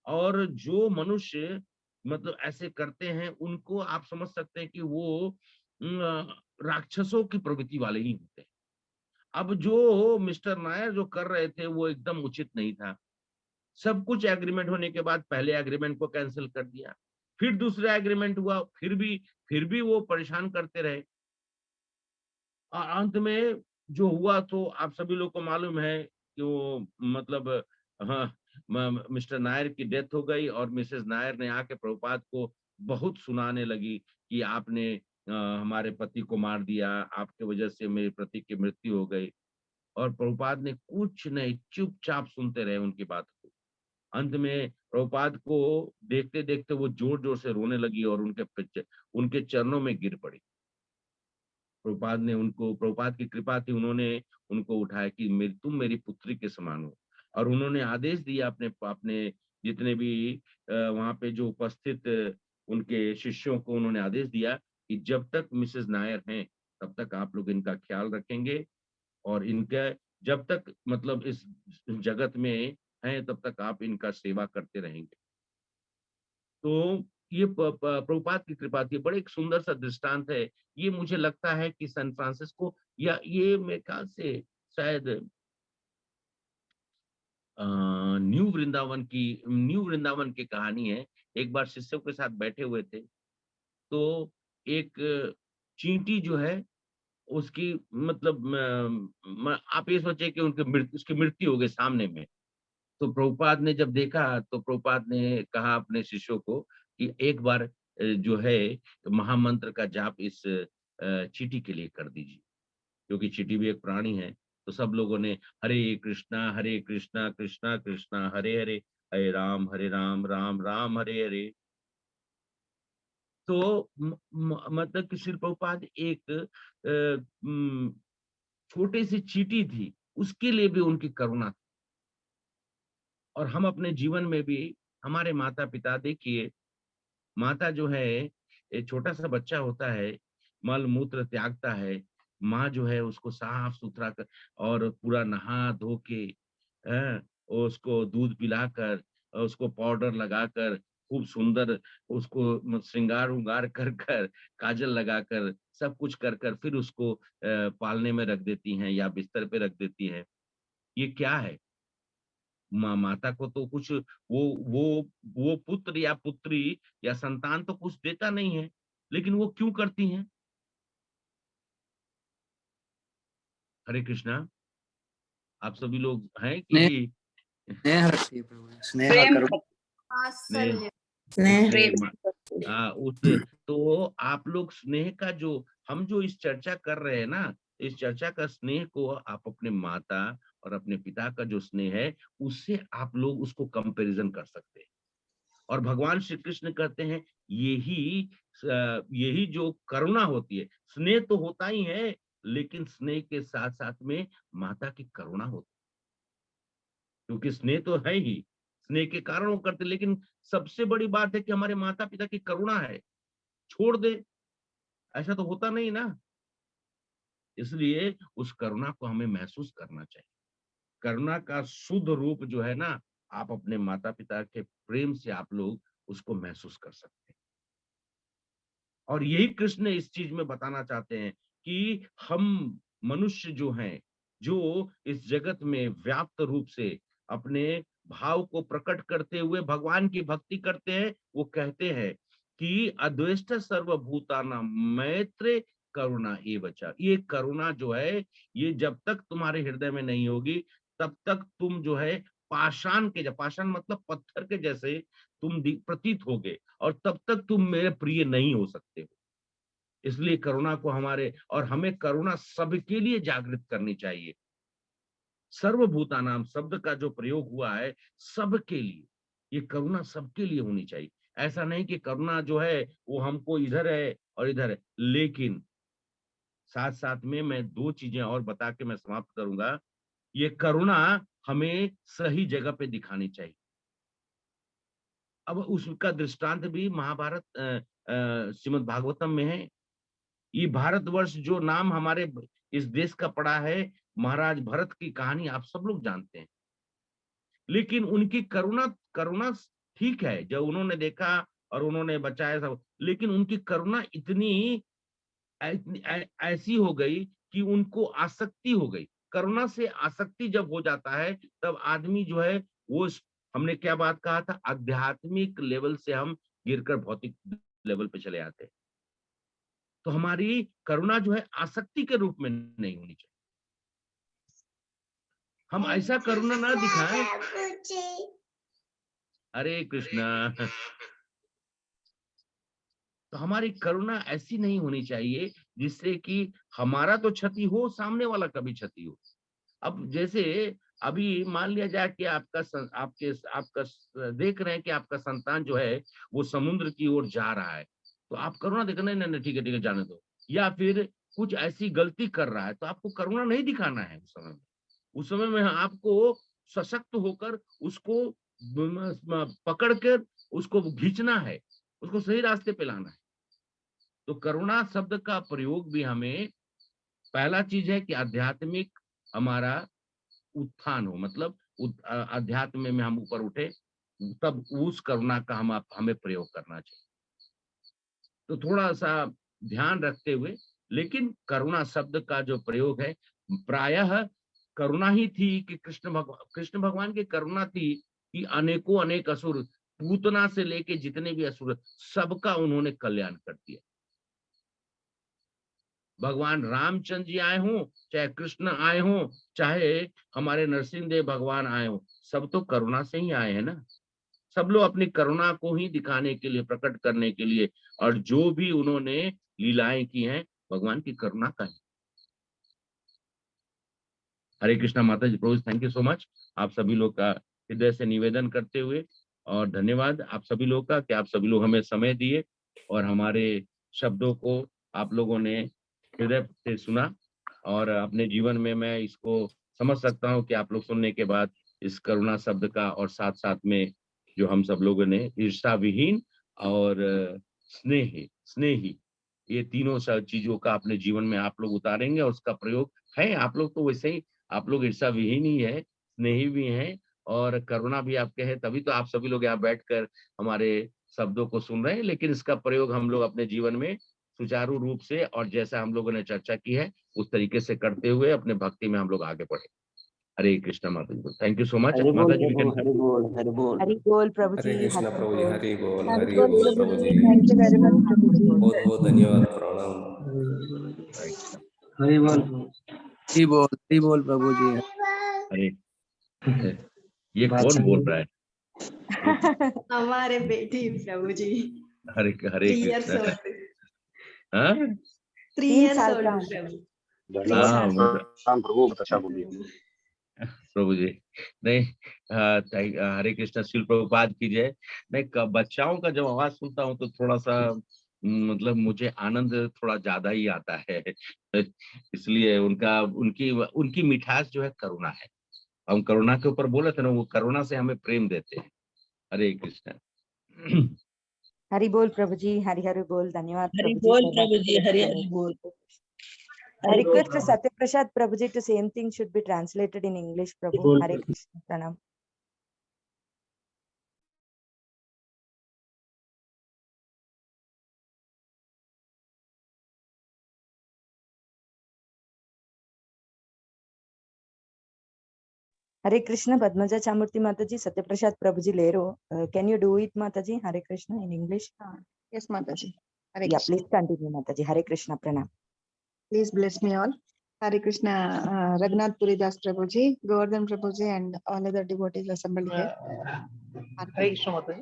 और जो मनुष्य मतलब ऐसे करते हैं उनको आप समझ सकते हैं कि वो राक्षसों की प्रवृत्ति वाले ही होते हैं। अब जो मिस्टर नायर जो कर रहे थे वो एकदम उचित नहीं था। सब कुछ एग्रीमेंट होने के बाद पहले एग्रीमेंट को कैंसिल कर दिया, फिर दूसरा एग्रीमेंट हुआ, फिर भी वो परेशान करते रहे, और अंत में जो हुआ तो आप सभी लोग को मालूम है कि वो मतलब हाँ, मिस्टर नायर की डेथ हो गई और मिसेस नायर ने आके प्रभुपाद को बहुत सुनाने लगी कि आपने हमारे पति को मार दिया, आपके वजह से मेरे पति की मृत्यु हो गई। और प्रभुपाद ने कुछ नहीं, चुपचाप सुनते रहे उनकी बात को। अंत में प्रभुपाद को देखते देखते वो जोर जोर से रोने लगी और उनके चरणों में गिर पड़ी। प्रभुपाद की कृपा थी, उन्होंने उनको उठाया कि तुम मेरी पुत्री के समान हो। और उन्होंने आदेश दिया अपने अपने जितने भी वहां पे जो उपस्थित उनके शिष्यों को उन्होंने आदेश दिया कि जब तक मिसेस नायर हैं तब तक आप लोग इनका ख्याल रखेंगे, और इनका जब तक मतलब इस जगत में हैं तब तक आप इनका सेवा करते रहेंगे। तो ये प्रभुपाद की कृपा थी। बड़े एक सुंदर सा दृष्टांत है ये। मुझे लगता है कि सैन फ्रांसिस्को या ये मेरे ख्याल से शायद न्यू वृंदावन की कहानी है। एक बार शिष्यों के साथ बैठे हुए थे, तो एक चींटी जो है उसकी मतलब आप ये सोचे कि उसकी मृत्यु हो गई सामने में। तो प्रभुपाद ने जब देखा तो प्रभुपाद ने कहा अपने शिष्यों को कि एक बार जो है महामंत्र का जाप इस चींटी के लिए कर दीजिए, क्योंकि चींटी भी एक प्राणी है। तो सब लोगों ने हरे कृष्णा कृष्णा कृष्णा हरे हरे, हरे राम राम राम हरे हरे। तो मतलब कि श्री प्रभुपाद एक छोटी सी चींटी थी, उसके लिए भी उनकी करुणा थी। और हम अपने जीवन में भी हमारे माता पिता देखिए, माता जो है एक छोटा सा बच्चा होता है, मल मूत्र त्यागता है, माँ जो है उसको साफ सुथरा कर और पूरा नहा धो के उसको दूध पिलाकर, उसको पाउडर लगाकर, खूब सुंदर उसको श्रृंगार उंगार कर कर, काजल लगाकर, सब कुछ कर कर फिर उसको पालने में रख देती हैं या बिस्तर पे रख देती हैं। ये क्या है? माता को तो कुछ वो पुत्र या पुत्री या संतान तो कुछ देता नहीं है, लेकिन वो क्यों करती हैं? हरे कृष्णा। आप सभी लोग हैं कि स्नेह रखती है प्रभु, स्नेह प्रेम करुणा। स्नेह स्नेह उस तो आप लोग स्नेह का जो हम जो इस चर्चा कर रहे हैं ना, इस चर्चा का स्नेह को आप अपने माता और अपने पिता का जो स्नेह है उससे आप लोग उसको कंपैरिजन कर सकते हैं। और भगवान श्री कृष्ण कहते हैं यही जो करुणा होती है, स्नेह तो होता ही है, लेकिन स्नेह के साथ साथ में माता की करुणा होती है, क्योंकि स्नेह तो है ही, स्नेह के कारण वो करते, लेकिन सबसे बड़ी बात है कि हमारे माता पिता की करुणा है, छोड़ दे ऐसा तो होता नहीं ना। इसलिए उस करुणा को हमें महसूस करना चाहिए। करुणा का शुद्ध रूप जो है ना, आप अपने माता पिता के प्रेम से आप लोग उसको महसूस कर सकते हैं। और यही कृष्ण इस चीज में बताना चाहते हैं कि हम मनुष्य जो हैं, जो इस जगत में व्याप्त रूप से अपने भाव को प्रकट करते हुए भगवान की भक्ति करते हैं, वो कहते हैं कि अद्वेष्ट सर्वभूतानां मैत्रे करुणा एवच। ये करुणा जो है, ये जब तक तुम्हारे हृदय में नहीं होगी तब तक तुम जो है पाषाण पाषाण मतलब पत्थर के जैसे तुम प्रतीत होगे, और तब तक तुम मेरे प्रिय नहीं हो सकते हो। इसलिए करुणा को हमें करुणा सबके लिए जागृत करनी चाहिए। सर्वभूतानाम शब्द का जो प्रयोग हुआ है सबके लिए, ये करुणा सबके लिए होनी चाहिए। ऐसा नहीं कि करुणा जो है वो हमको इधर है और इधर है। लेकिन साथ साथ में मैं दो चीजें और बता के मैं समाप्त करूंगा। ये करुणा हमें सही जगह पे दिखानी चाहिए। अब उसका दृष्टांत भी महाभारत श्रीमद् भागवतम में है। ये भारतवर्ष जो नाम हमारे इस देश का पड़ा है, महाराज भरत की कहानी आप सब लोग जानते हैं। लेकिन उनकी करुणा करुणा ठीक है, जब उन्होंने देखा और उन्होंने बचाया सब, लेकिन उनकी करुणा इतनी ऐसी हो गई कि उनको आसक्ति हो गई। करुणा से आसक्ति जब हो जाता है तब आदमी जो है वो, हमने क्या बात कहा था, आध्यात्मिक लेवल से हम गिरकर भौतिक लेवल पे चले आते हैं। तो हमारी करुणा जो है आसक्ति के रूप में नहीं होनी चाहिए। हम ऐसा करुणा ना दिखाएं। हरे कृष्णा। तो हमारी करुणा ऐसी नहीं होनी चाहिए जिससे कि हमारा तो क्षति हो, सामने वाला का भी क्षति हो। अब जैसे अभी मान लिया जाए कि आपका देख रहे हैं कि आपका संतान जो है वो समुद्र की ओर जा रहा है, तो आप करुणा देखना, नहीं नहीं ठीक है जाने दो। या फिर कुछ ऐसी गलती कर रहा है तो आपको करुणा नहीं दिखाना है। उस समय में आपको सशक्त होकर उसको पकड़ कर उसको खींचना है, उसको सही रास्ते पे लाना है। तो करुणा शब्द का प्रयोग भी हमें, पहला चीज है कि आध्यात्मिक हमारा उत्थान हो, मतलब अध्यात्म में हम ऊपर उठे, तब उस करुणा का हमें प्रयोग करना चाहिए। तो थोड़ा सा ध्यान रखते हुए, लेकिन करुणा शब्द का जो प्रयोग है प्रायः करुणा ही थी कि कृष्ण भगवान की करुणा थी कि अनेकों अनेक असुर, पूतना से लेके जितने भी असुर, सबका उन्होंने कल्याण कर दिया। भगवान रामचंद्र जी आए हों, चाहे कृष्ण आए हों, चाहे हमारे नरसिंह देव भगवान आए हों, सब तो करुणा से ही आए हैं ना। सब लोग अपनी करुणा को ही दिखाने के लिए, प्रकट करने के लिए, और जो भी उन्होंने लीलाएं की हैं भगवान की करुणा का ही। हरे कृष्णा माता जी, प्रभु थैंक यू सो मच। आप सभी लोग का हृदय से निवेदन करते हुए और धन्यवाद आप सभी लोग का कि आप सभी लोग हमें समय दिए और हमारे शब्दों को आप लोगों ने हृदय से सुना, और अपने जीवन में मैं इसको समझ सकता हूँ कि आप लोग सुनने के बाद इस करुणा शब्द का, और साथ साथ में जो हम सब लोगों ने ईर्षा विहीन और स्नेही ये तीनों चीजों का अपने जीवन में आप लोग उतारेंगे, और उसका प्रयोग है। आप लोग तो वैसे ही, आप लोग ईर्षा विहीन ही है, स्नेही भी हैं और करुणा भी आपके है, तभी तो आप सभी लोग यहाँ बैठकर हमारे शब्दों को सुन रहे हैं। लेकिन इसका प्रयोग हम लोग अपने जीवन में सुचारू रूप से, और जैसा हम लोगों ने चर्चा की है उस तरीके से करते हुए अपने भक्ति में हम लोग आगे बढ़े। हरे कृष्णा माता जी, थैंक यू सो मच माता जी। हरि बोल हरि बोल। हरि बोल प्रभु जी, हरे कृष्णा प्रभु जी, हरि बोल हरि हरि बोल बोल प्रभु प्रभु जी, जी। थैंक यू वेरी मच प्रभु जी। बहुत बहुत धन्यवाद, प्रणाम। हरि बोल हरि बोल प्रभु जी। अरे ये कौन बोल रहा है? हमारे बेटी प्रभु जी हरे हरे 3 years कृष्ण। old. हाँ 3 3 years साल old का प्रभु. हाँ प्रभु अच्छा बोलिए। प्रभु जी नहीं हरे कृष्ण श्रील प्रभुपाद की जय। नहीं बच्चाओं का जब आवाज सुनता हूँ तो थोड़ा सा मतलब मुझे आनंद थोड़ा ज्यादा ही आता है। इसलिए उनका उनकी उनकी मिठास जो है करुणा है। हम करुणा के ऊपर बोले थे ना, वो करुणा से हमें प्रेम देते हैं। हरे कृष्ण। हरि बोल प्रभु जी, हरि हरि बोल। धन्यवाद हरि प्रभु जी बोल for that Prabhu ji, Hari great Hari बोल। I हरि बोल request Prabhu. Satya Prasad Prabhuji to same thing should be translated in English, Prabhu. बोल Hare Prabhu. Krishna, Pranam. Hare Krishna, Padmaja Chamurti Mataji, Satya Prasad Prabhuji Lero. Can you do it, Mataji? Hare Krishna in English. Yes, Mataji. Hare Yeah, Krishna. please continue, Mataji. Hare Krishna, Pranam. Please bless me all. Hare Krishna, Raghunath Puridas Prabhuji, Govardhan Prabhuji, and all other devotees assembled here. Hare Krishna Mataji.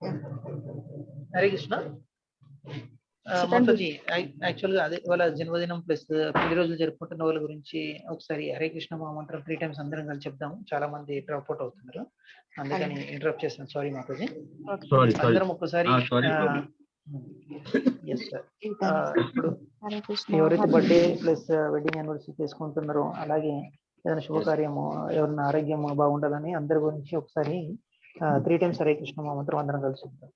Yeah. Hare Krishna Mataji. యాక్చువల్గా అదే వాళ్ళ జన్మదినం plus పెళ్లి రోజులు జరుపుకుంటున్న వాళ్ళ గురించి ఒకసారి హరే కృష్ణ మహామంత్రం 3 times అందరం కలిసి చెప్దాము. చాలా మంది డ్రాప్ అవుట్ అవుతున్నారు, అందుకని ఇంటరప్ట్ చేస్తాను. సారీ మాతాజీ. అందరం ఒక్కసారి ఎస్ సార్. ఇప్పుడు ఎవరైతే బర్త్డే ప్లస్ వెడ్డింగ్ యానివర్సరీ చేసుకుంటున్నారో, అలాగే ఏదైనా శుభకార్యము, ఎవరైనా ఆరోగ్యం బాగుండాలని అందరి గురించి ఒకసారి 3 times హరే కృష్ణ మహామంత్రం అందరం కలిసి చెప్తాం.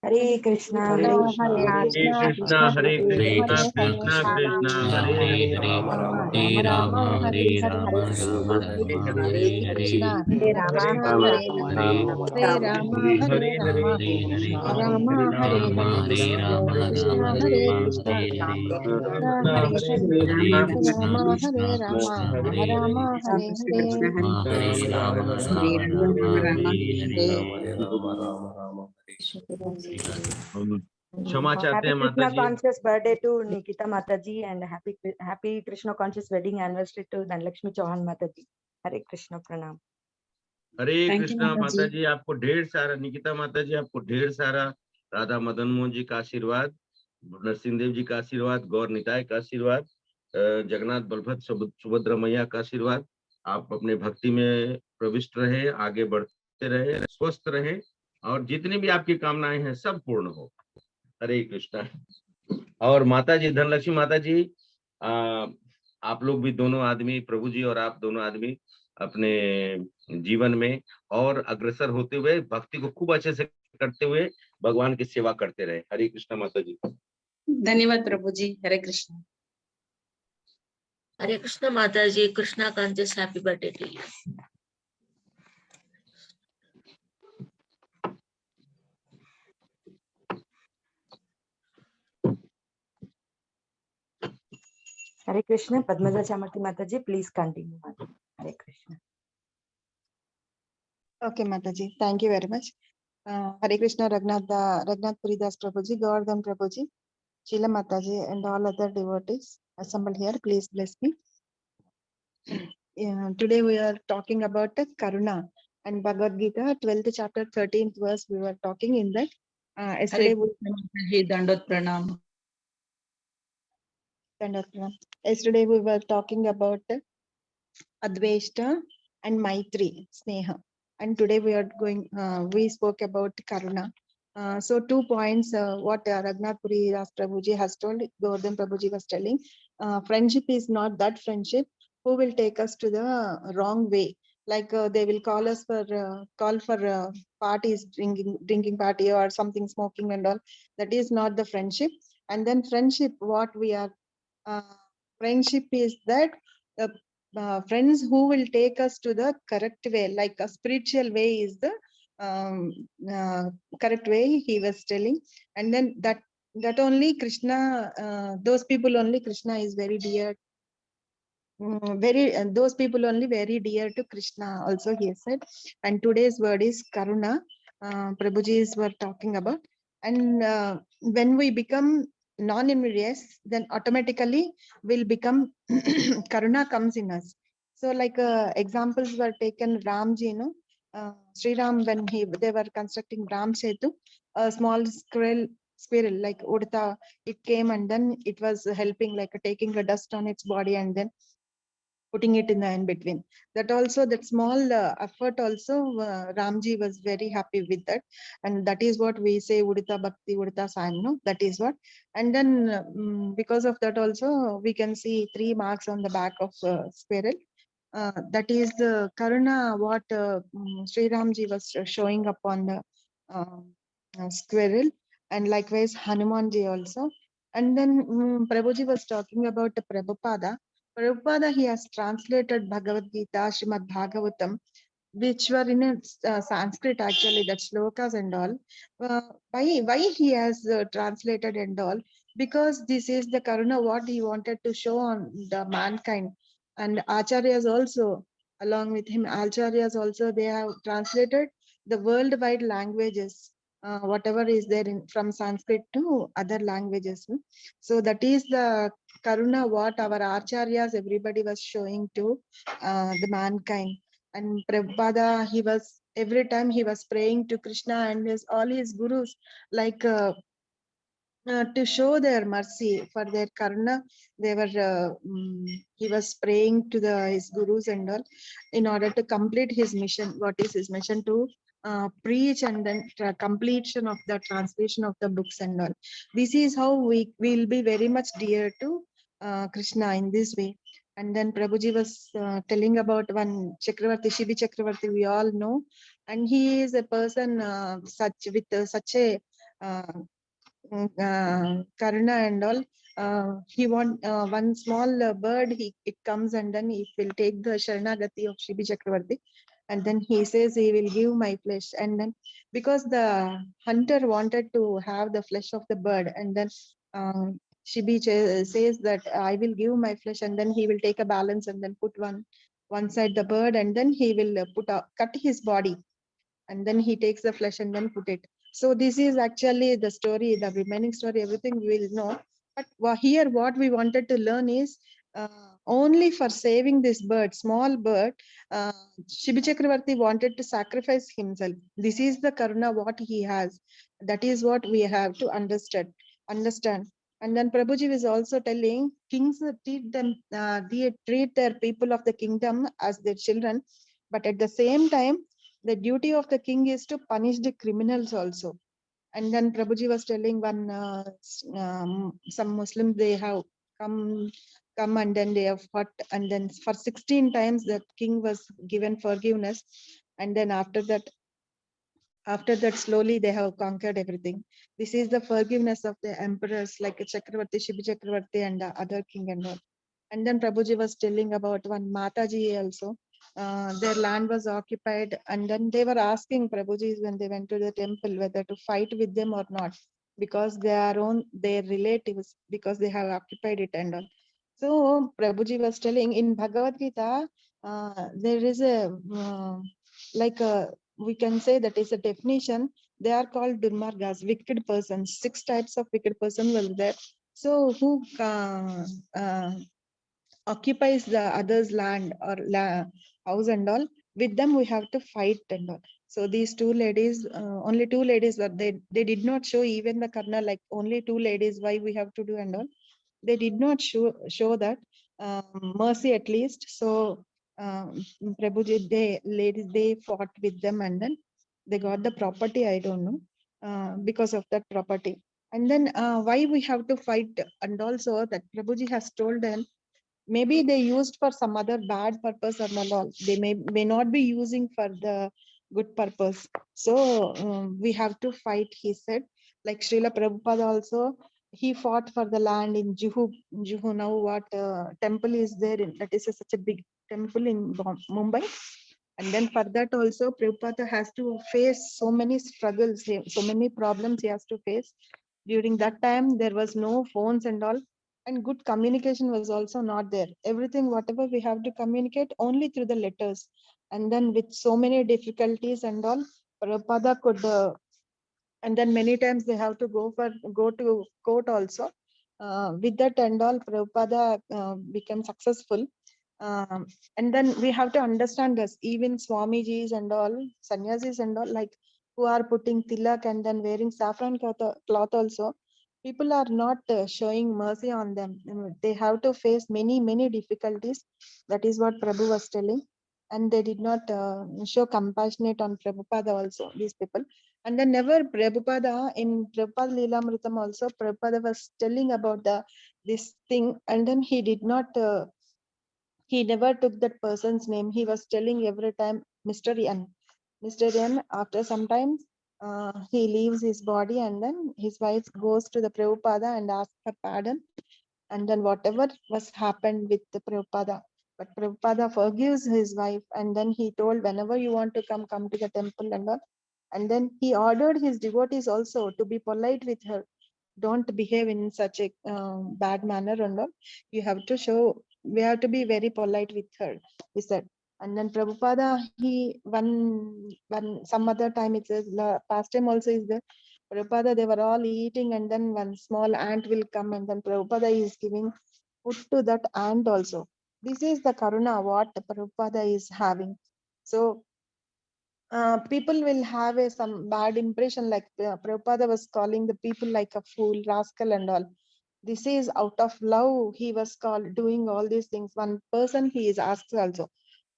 Hare Krishna, Hare Hare Krishna, Krishna, Krishna Hare Krishna Krishna Krishna Hare Hare Hare Rama Hare Rama Rama Rama Hare Hare Hare Rama, Hare Hare Hare Rama Hare Rama Rama Rama Hare Hare Krishna Hare Hare Krishna Krishna Krishna Krishna Hare Hare Hare Rama Rama Rama Hare Hare. क्षमा चाहते happy हैं माता Krishna ji. conscious birthday to Nikita Mataji and happy Krishna conscious wedding anniversary to Dhanlakshmi Chauhan Mataji. Hare Krishna, Pranam. हरे कृष्णा माता जी, आपको ढेर सारा, निकिता माता जी आपको ढेर सारा राधा मदन मोहन जी का आशीर्वाद, नरसिंह देव जी का आशीर्वाद, गौर निताय का आशीर्वाद, जगन्नाथ बलभद्र सुभद्रा मैया का आशीर्वाद। आप अपने भक्ति में प्रविष्ट रहे, आगे बढ़ते रहे, स्वस्थ रहे और जितनी भी आपकी कामनाएं हैं सब पूर्ण हो। हरे कृष्णा। और माता जी धनलक्ष्मी माता जी, आप लोग भी दोनों आदमी, प्रभु जी और आप दोनों आदमी अपने जीवन में और अग्रसर होते हुए भक्ति को खूब अच्छे से करते हुए भगवान की सेवा करते रहे। हरे कृष्णा माता जी। धन्यवाद प्रभु जी। हरे कृष्ण। हरे कृष्ण माता जी, Krishna conscious happy birthday to you. Hare Krishna, Padmaja Chamurti Mataji, please continue. Hare Krishna. Okay, Mataji. Thank you very much. Hare Krishna, Raghunath Puridas Prabhuji, Govardhan Prabhuji, Sheila Mataji, and all other devotees assembled here. Please bless me. Today we are talking about Karuna and Bhagavad Gita, 12th chapter, 13th verse. We were talking in that. Yesterday we were talking about Advaita and Maitri, Sneha. And today we are we spoke about Karuna. So 2 points, what Raghunath Puri Das Prabhuji has told, Govardhan Prabhuji was telling, friendship is not that friendship who will take us to the wrong way. Like they will call us for parties, drinking party or something, smoking and all. That is not the friendship. And then friendship, what we are, friendship is that friends who will take us to the correct way, like a spiritual way is the correct way he was telling. And then that only Krishna, those people only Krishna is very dear. Those people only very dear to Krishna also, he said. And today's word is Karuna. Prabhujis were talking about. And when we become non-envious, then automatically will become Karuna comes in us. So like examples were taken, Ramji, Sri Ram, when they were constructing Ram Setu, a small squirrel like Udta, it came and then it was helping, like taking the dust on its body and then putting it in the in between. That also, that small effort also, Ramji was very happy with that, and that is what we say Udita Bhakti Udita Sam, no? That is what. And then because of that also, we can see 3 marks on the back of squirrel. That is the Karuna what Sri Ramji was showing up on the squirrel, and likewise Hanumanji also. And then Prabhuji was talking about the Prabhupada. Prabhupada, he has translated Bhagavad Gita, Srimad Bhagavatam, which were in Sanskrit actually, that slokas and all. Why he has translated and all? Because this is the Karuna what he wanted to show on the mankind. And Acharyas also, along with him, Acharyas also, they have translated the worldwide languages, whatever is there from Sanskrit to other languages. So that is the Karuna what our Acharyas, everybody was showing to the mankind. And Prabhupada, he was, every time he was praying to Krishna and all his gurus, like to show their mercy for their karuna. They were he was praying to his gurus and all, in order to complete his mission. What is his mission? To preach and then completion of the translation of the books and all. This is how we will be very much dear to Krishna in this way. And then Prabhuji was telling about one Chakravarti, Shibi Chakravarti, we all know, and he is a person such with such a Karuna and all. He want one small bird. It comes and then it will take the Sharanagati of Shibi Chakravarti, and then he says he will give my flesh. And then because the hunter wanted to have the flesh of the bird, and then Shibi says that I will give my flesh, and then he will take a balance and then put one side the bird, and then he will cut his body, and then he takes the flesh and then put it. So this is actually the story, the remaining story, everything we will know. But here what we wanted to learn is only for saving this bird, small bird, Shibi Chakravarti wanted to sacrifice himself. This is the Karuna what he has. That is what we have to understand. And then Prabhuji is also telling kings treat them, they treat their people of the kingdom as their children, but at the same time, the duty of the king is to punish the criminals also. And then Prabhuji was telling one some Muslims, they have come and then they have fought, and then for 16 times the king was given forgiveness, and then after that slowly they have conquered everything. This is the forgiveness of the emperors like Chakravarti, Shibi Chakravarti, and the other king and all. And then Prabhuji was telling about one Mataji also. Their land was occupied, and then they were asking Prabhuji when they went to the temple whether to fight with them or not, because they are their relatives, because they have occupied it and all. So Prabhuji was telling in Bhagavad Gita, there is a we can say that is a definition. They are called Durmargas, wicked persons. 6 types of wicked person were there. So who occupies the other's land or house and all, with them we have to fight and all. So these 2 ladies, only 2 ladies were they did not show even the Karna, like only 2 ladies, why we have to do and all. They did not show that mercy at least. So Prabhuji, they fought with them, and then they got the property. I don't know, because of that property. And then why we have to fight, and also that Prabhuji has told them, maybe they used for some other bad purpose or not all. They may not be using for the good purpose. So we have to fight, he said. Like Srila Prabhupada also, he fought for the land in Juhu. Now what temple is there? That is such a big temple in Mumbai. And then for that also, Prabhupada has to face so many struggles, so many problems he has to face. During that time, there was no phones and all, and good communication was also not there. Everything, whatever we have to communicate, only through the letters. And then with so many difficulties and all, Prabhupada could, and then many times they have to go to court also. With that and all, Prabhupada became successful. And then we have to understand this, even Swamijis and all, sannyasis and all, like who are putting tilak and then wearing saffron cloth also, people are not showing mercy on them. They have to face many difficulties. That is what Prabhu was telling. And they did not show compassionate on Prabhupada also, these people. And then never Prabhupada, in Prabhupada Leelamritam also, Prabhupada was telling about this thing, and then he did not, he never took that person's name. He was telling every time, Mr. N. Mr. N, after some time, he leaves his body, and then his wife goes to the Prabhupada and asks for pardon. And then whatever was happened with the Prabhupada, but Prabhupada forgives his wife, and then he told, whenever you want to come to the temple and all. And then he ordered his devotees also to be polite with her. Don't behave in such a bad manner and all. You have to show, we have to be very polite with her, he said. And then Prabhupada, he one some other time, it says past time also is there. Prabhupada, they were all eating, and then one small ant will come, and then Prabhupada is giving food to that ant also. This is the karuna what Prabhupada is having. So people will have some bad impression, like Prabhupada was calling the people like a fool, rascal and all. This is out of love, he was called doing all these things. One person he is asked also,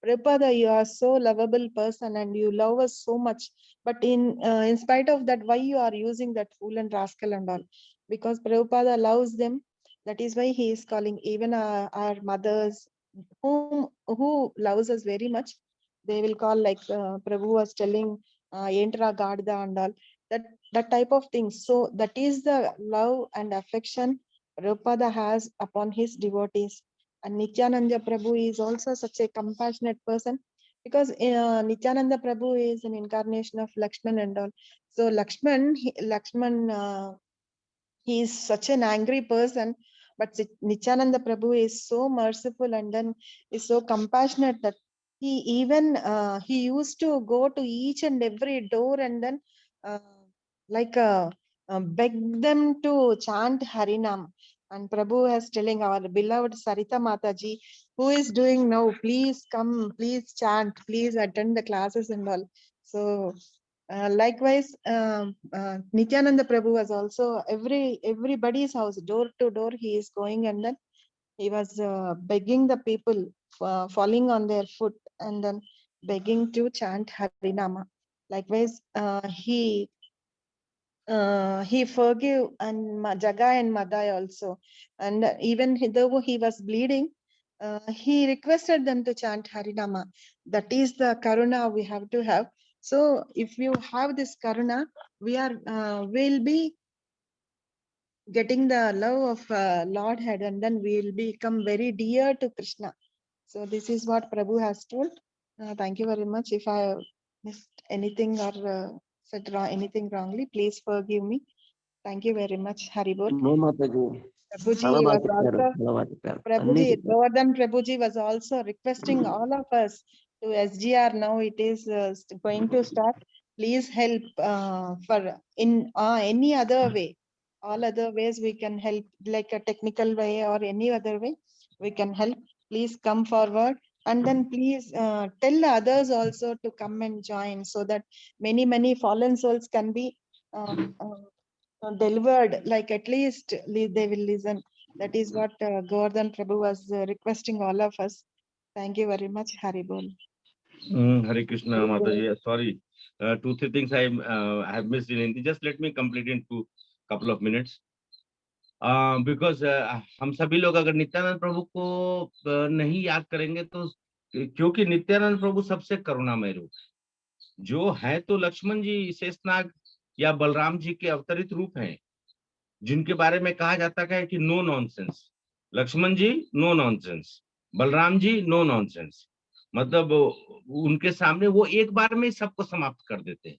Prabhupada, you are so lovable person and you love us so much, but in spite of that, why you are using that fool and rascal and all? Because Prabhupada loves them. That is why he is calling even our mothers, who loves us very much. They will call like Prabhu was telling, Entra Gadda and all, that type of things. So that is the love and affection Prabhupada has upon his devotees. And Nityananda Prabhu is also such a compassionate person, because Nityananda Prabhu is an incarnation of Lakshman and all. So Lakshman, he is such an angry person, but Nityananda Prabhu is so merciful and then is so compassionate that he even he used to go to each and every door and then uh, like beg them to chant Harinam. And Prabhu is telling our beloved Sarita Mataji, who is doing now, please come, please chant, please attend the classes and all. So likewise, Nityananda Prabhu was also everybody's house, door to door, he is going, and then he was begging the people, falling on their foot, and then begging to chant Harinama. Likewise, he forgave and Jagai and Madai also, and even though he was bleeding, he requested them to chant Harinama. That is the karuna we have to have. So if you have this karuna, we are will be getting the love of Lord Head, and then we will become very dear to Krishna. So this is what Prabhu has told. Thank you very much. If I missed anything or said anything wrongly, please forgive me. Thank you very much, Haribol. No, Mataji. Prabhuji was also, Prabhuji, Govardhan Prabhuji was also requesting all of us to SGR. Now it is going to start. Please help for in any other way. All other ways we can help, like a technical way or any other way we can help. Please come forward, and then please tell others also to come and join, so that many fallen souls can be delivered, like at least they will listen. That is what Govardhan Prabhu was requesting all of us. Thank you very much, Haribol. Hare Krishna, Mataji. Sorry, 2-3 things I have missed in Hindi. Just let me complete in couple of minutes. Because हम सभी लोग अगर नित्यानंद प्रभु को नहीं याद करेंगे तो, क्योंकि नित्यानंद प्रभु सबसे करुणामय रूप जो है, तो लक्ष्मण जी शेषनाग या बलराम जी के अवतरित रूप हैं, जिनके बारे में कहा जाता है कि नो नॉनसेंस। लक्ष्मण जी no nonsense, Balram ji no nonsense, मतलब उनके सामने वो एक बार में सबको समाप्त कर देते हैं।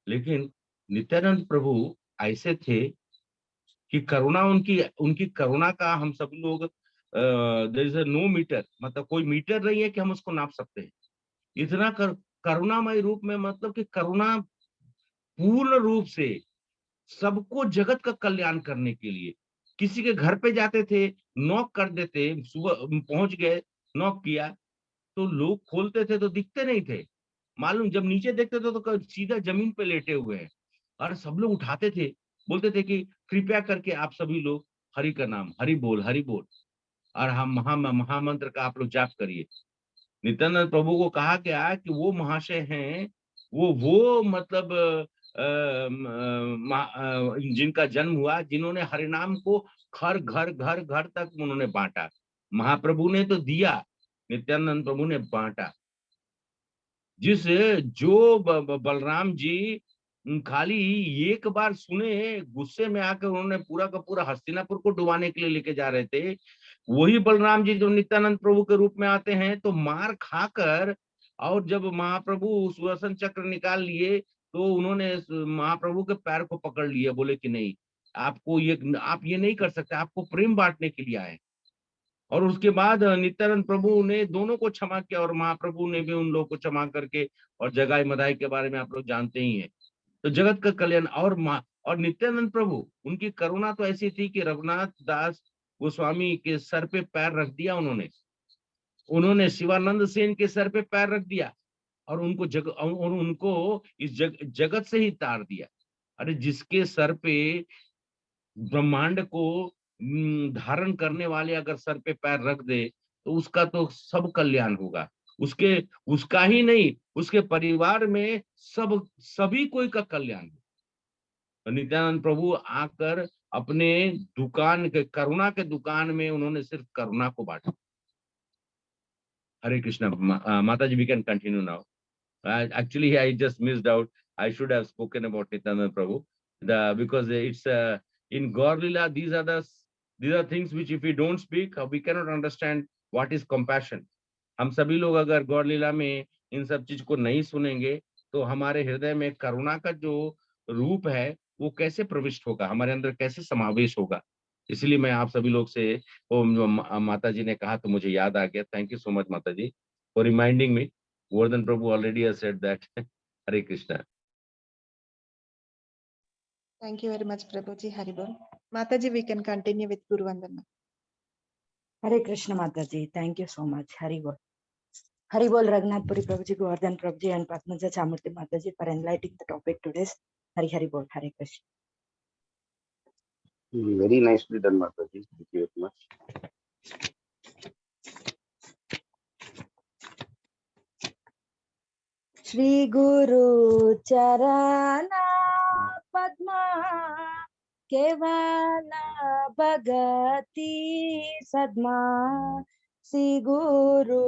लेकिन नित्यानंद प्रभु ऐसे थे कि करुणा उनकी करुणा का हम सब लोग देयर इज नो मीटर, मतलब कोई मीटर नहीं है कि हम उसको नाप सकते हैं। इतना करुणामय रूप में, मतलब कि करुणा पूर्ण रूप से सबको जगत का कल्याण करने के लिए। किसी के घर पे जाते थे, नॉक कर देते, सुबह पहुंच गए नॉक किया तो लोग खोलते थे तो दिखते नहीं थे, मालूम जब नीचे देखते थे तो सीधा जमीन पे लेटे हुए हैं। और सब लोग उठाते थे, बोलते थे कि कृपया करके आप सभी लोग हरि का नाम, हरि बोल और हम महामंत्र का आप लोग जाप करिए। नित्यानंद प्रभु को कहा गया कि वो महाशय हैं, वो मतलब जिनका जन्म हुआ, जिन्होंने हरिनाम को घर घर तक उन्होंने बांटा। महाप्रभु ने तो दिया, नित्यानंद प्रभु ने बांटा। जिस जो बलराम जी खाली एक बार सुने, गुस्से में आकर उन्होंने पूरा का पूरा हस्तिनापुर को डुबाने के लिए लेके जा रहे थे, वही बलराम जी जो नित्यानंद प्रभु के रूप में आते हैं तो मार खाकर, और जब महाप्रभु सुदर्शन चक्र निकाल लिए तो उन्होंने महाप्रभु के पैर को पकड़ लिया, बोले कि नहीं, आपको आप ये नहीं कर सकते, आपको प्रेम बांटने के लिए आए। और उसके बाद नित्यानंद प्रभु ने दोनों को क्षमा किया और महाप्रभु ने भी उन लोगों को क्षमा करके, और जगाई मदाई के बारे में आप लोग जानते ही हैं। तो जगत का कल्याण और नित्यानंद प्रभु, उनकी करुणा तो ऐसी थी कि रघुनाथ दास गोस्वामी के सर पे पैर रख दिया उन्होंने शिवानंद सेन के सर पे पैर रख दिया और उनको इस जगत से ही तार दिया। अरे जिसके सर पे ब्रह्मांड को धारण करने वाले अगर सर पे पैर रख दे तो उसका तो सब कल्याण होगा, उसका ही नहीं, उसके परिवार में सभी कोई का कल्याण हो। तो नित्यानंद प्रभु आकर अपने दुकान के, करुणा के दुकान में उन्होंने सिर्फ करुणा को बांटा। हरे कृष्णा। माता जी, we can continue now. Actually, I just missed out. I should have spoken about Nityanand Prabhu, because it's in Gaur Lila. These are things which if we don't speak, we cannot understand what is compassion. हम सभी लोग अगर गौर लीला में इन सब चीज को नहीं सुनेंगे तो हमारे हृदय में करुणा का जो रूप है वो कैसे प्रविष्ट होगा, हमारे अंदर कैसे समावेश होगा। इसलिए मैं आप सभी लोग से, माता जी ने कहा तो मुझे याद आ गया। थैंक यू सो मच माता जी for reminding me. Govardhan Prabhu already has said that. Hare Krishna. Thank you very much, Prabhuji. Haribol. Mataji, we can continue with Guru Vandana. Hare Krishna Mataji, thank you so much. Haribol. Haribol Raghunath Puri Prabhuji, Govardhan Prabhuji and Padmaja Chamurti Mataji for enlightening the topic today. Haribol. Hare Krishna. Very nicely done, Mataji. Thank you very much. Shri Guru Charana Padma Kevala Bhagati Sadma Shri Guru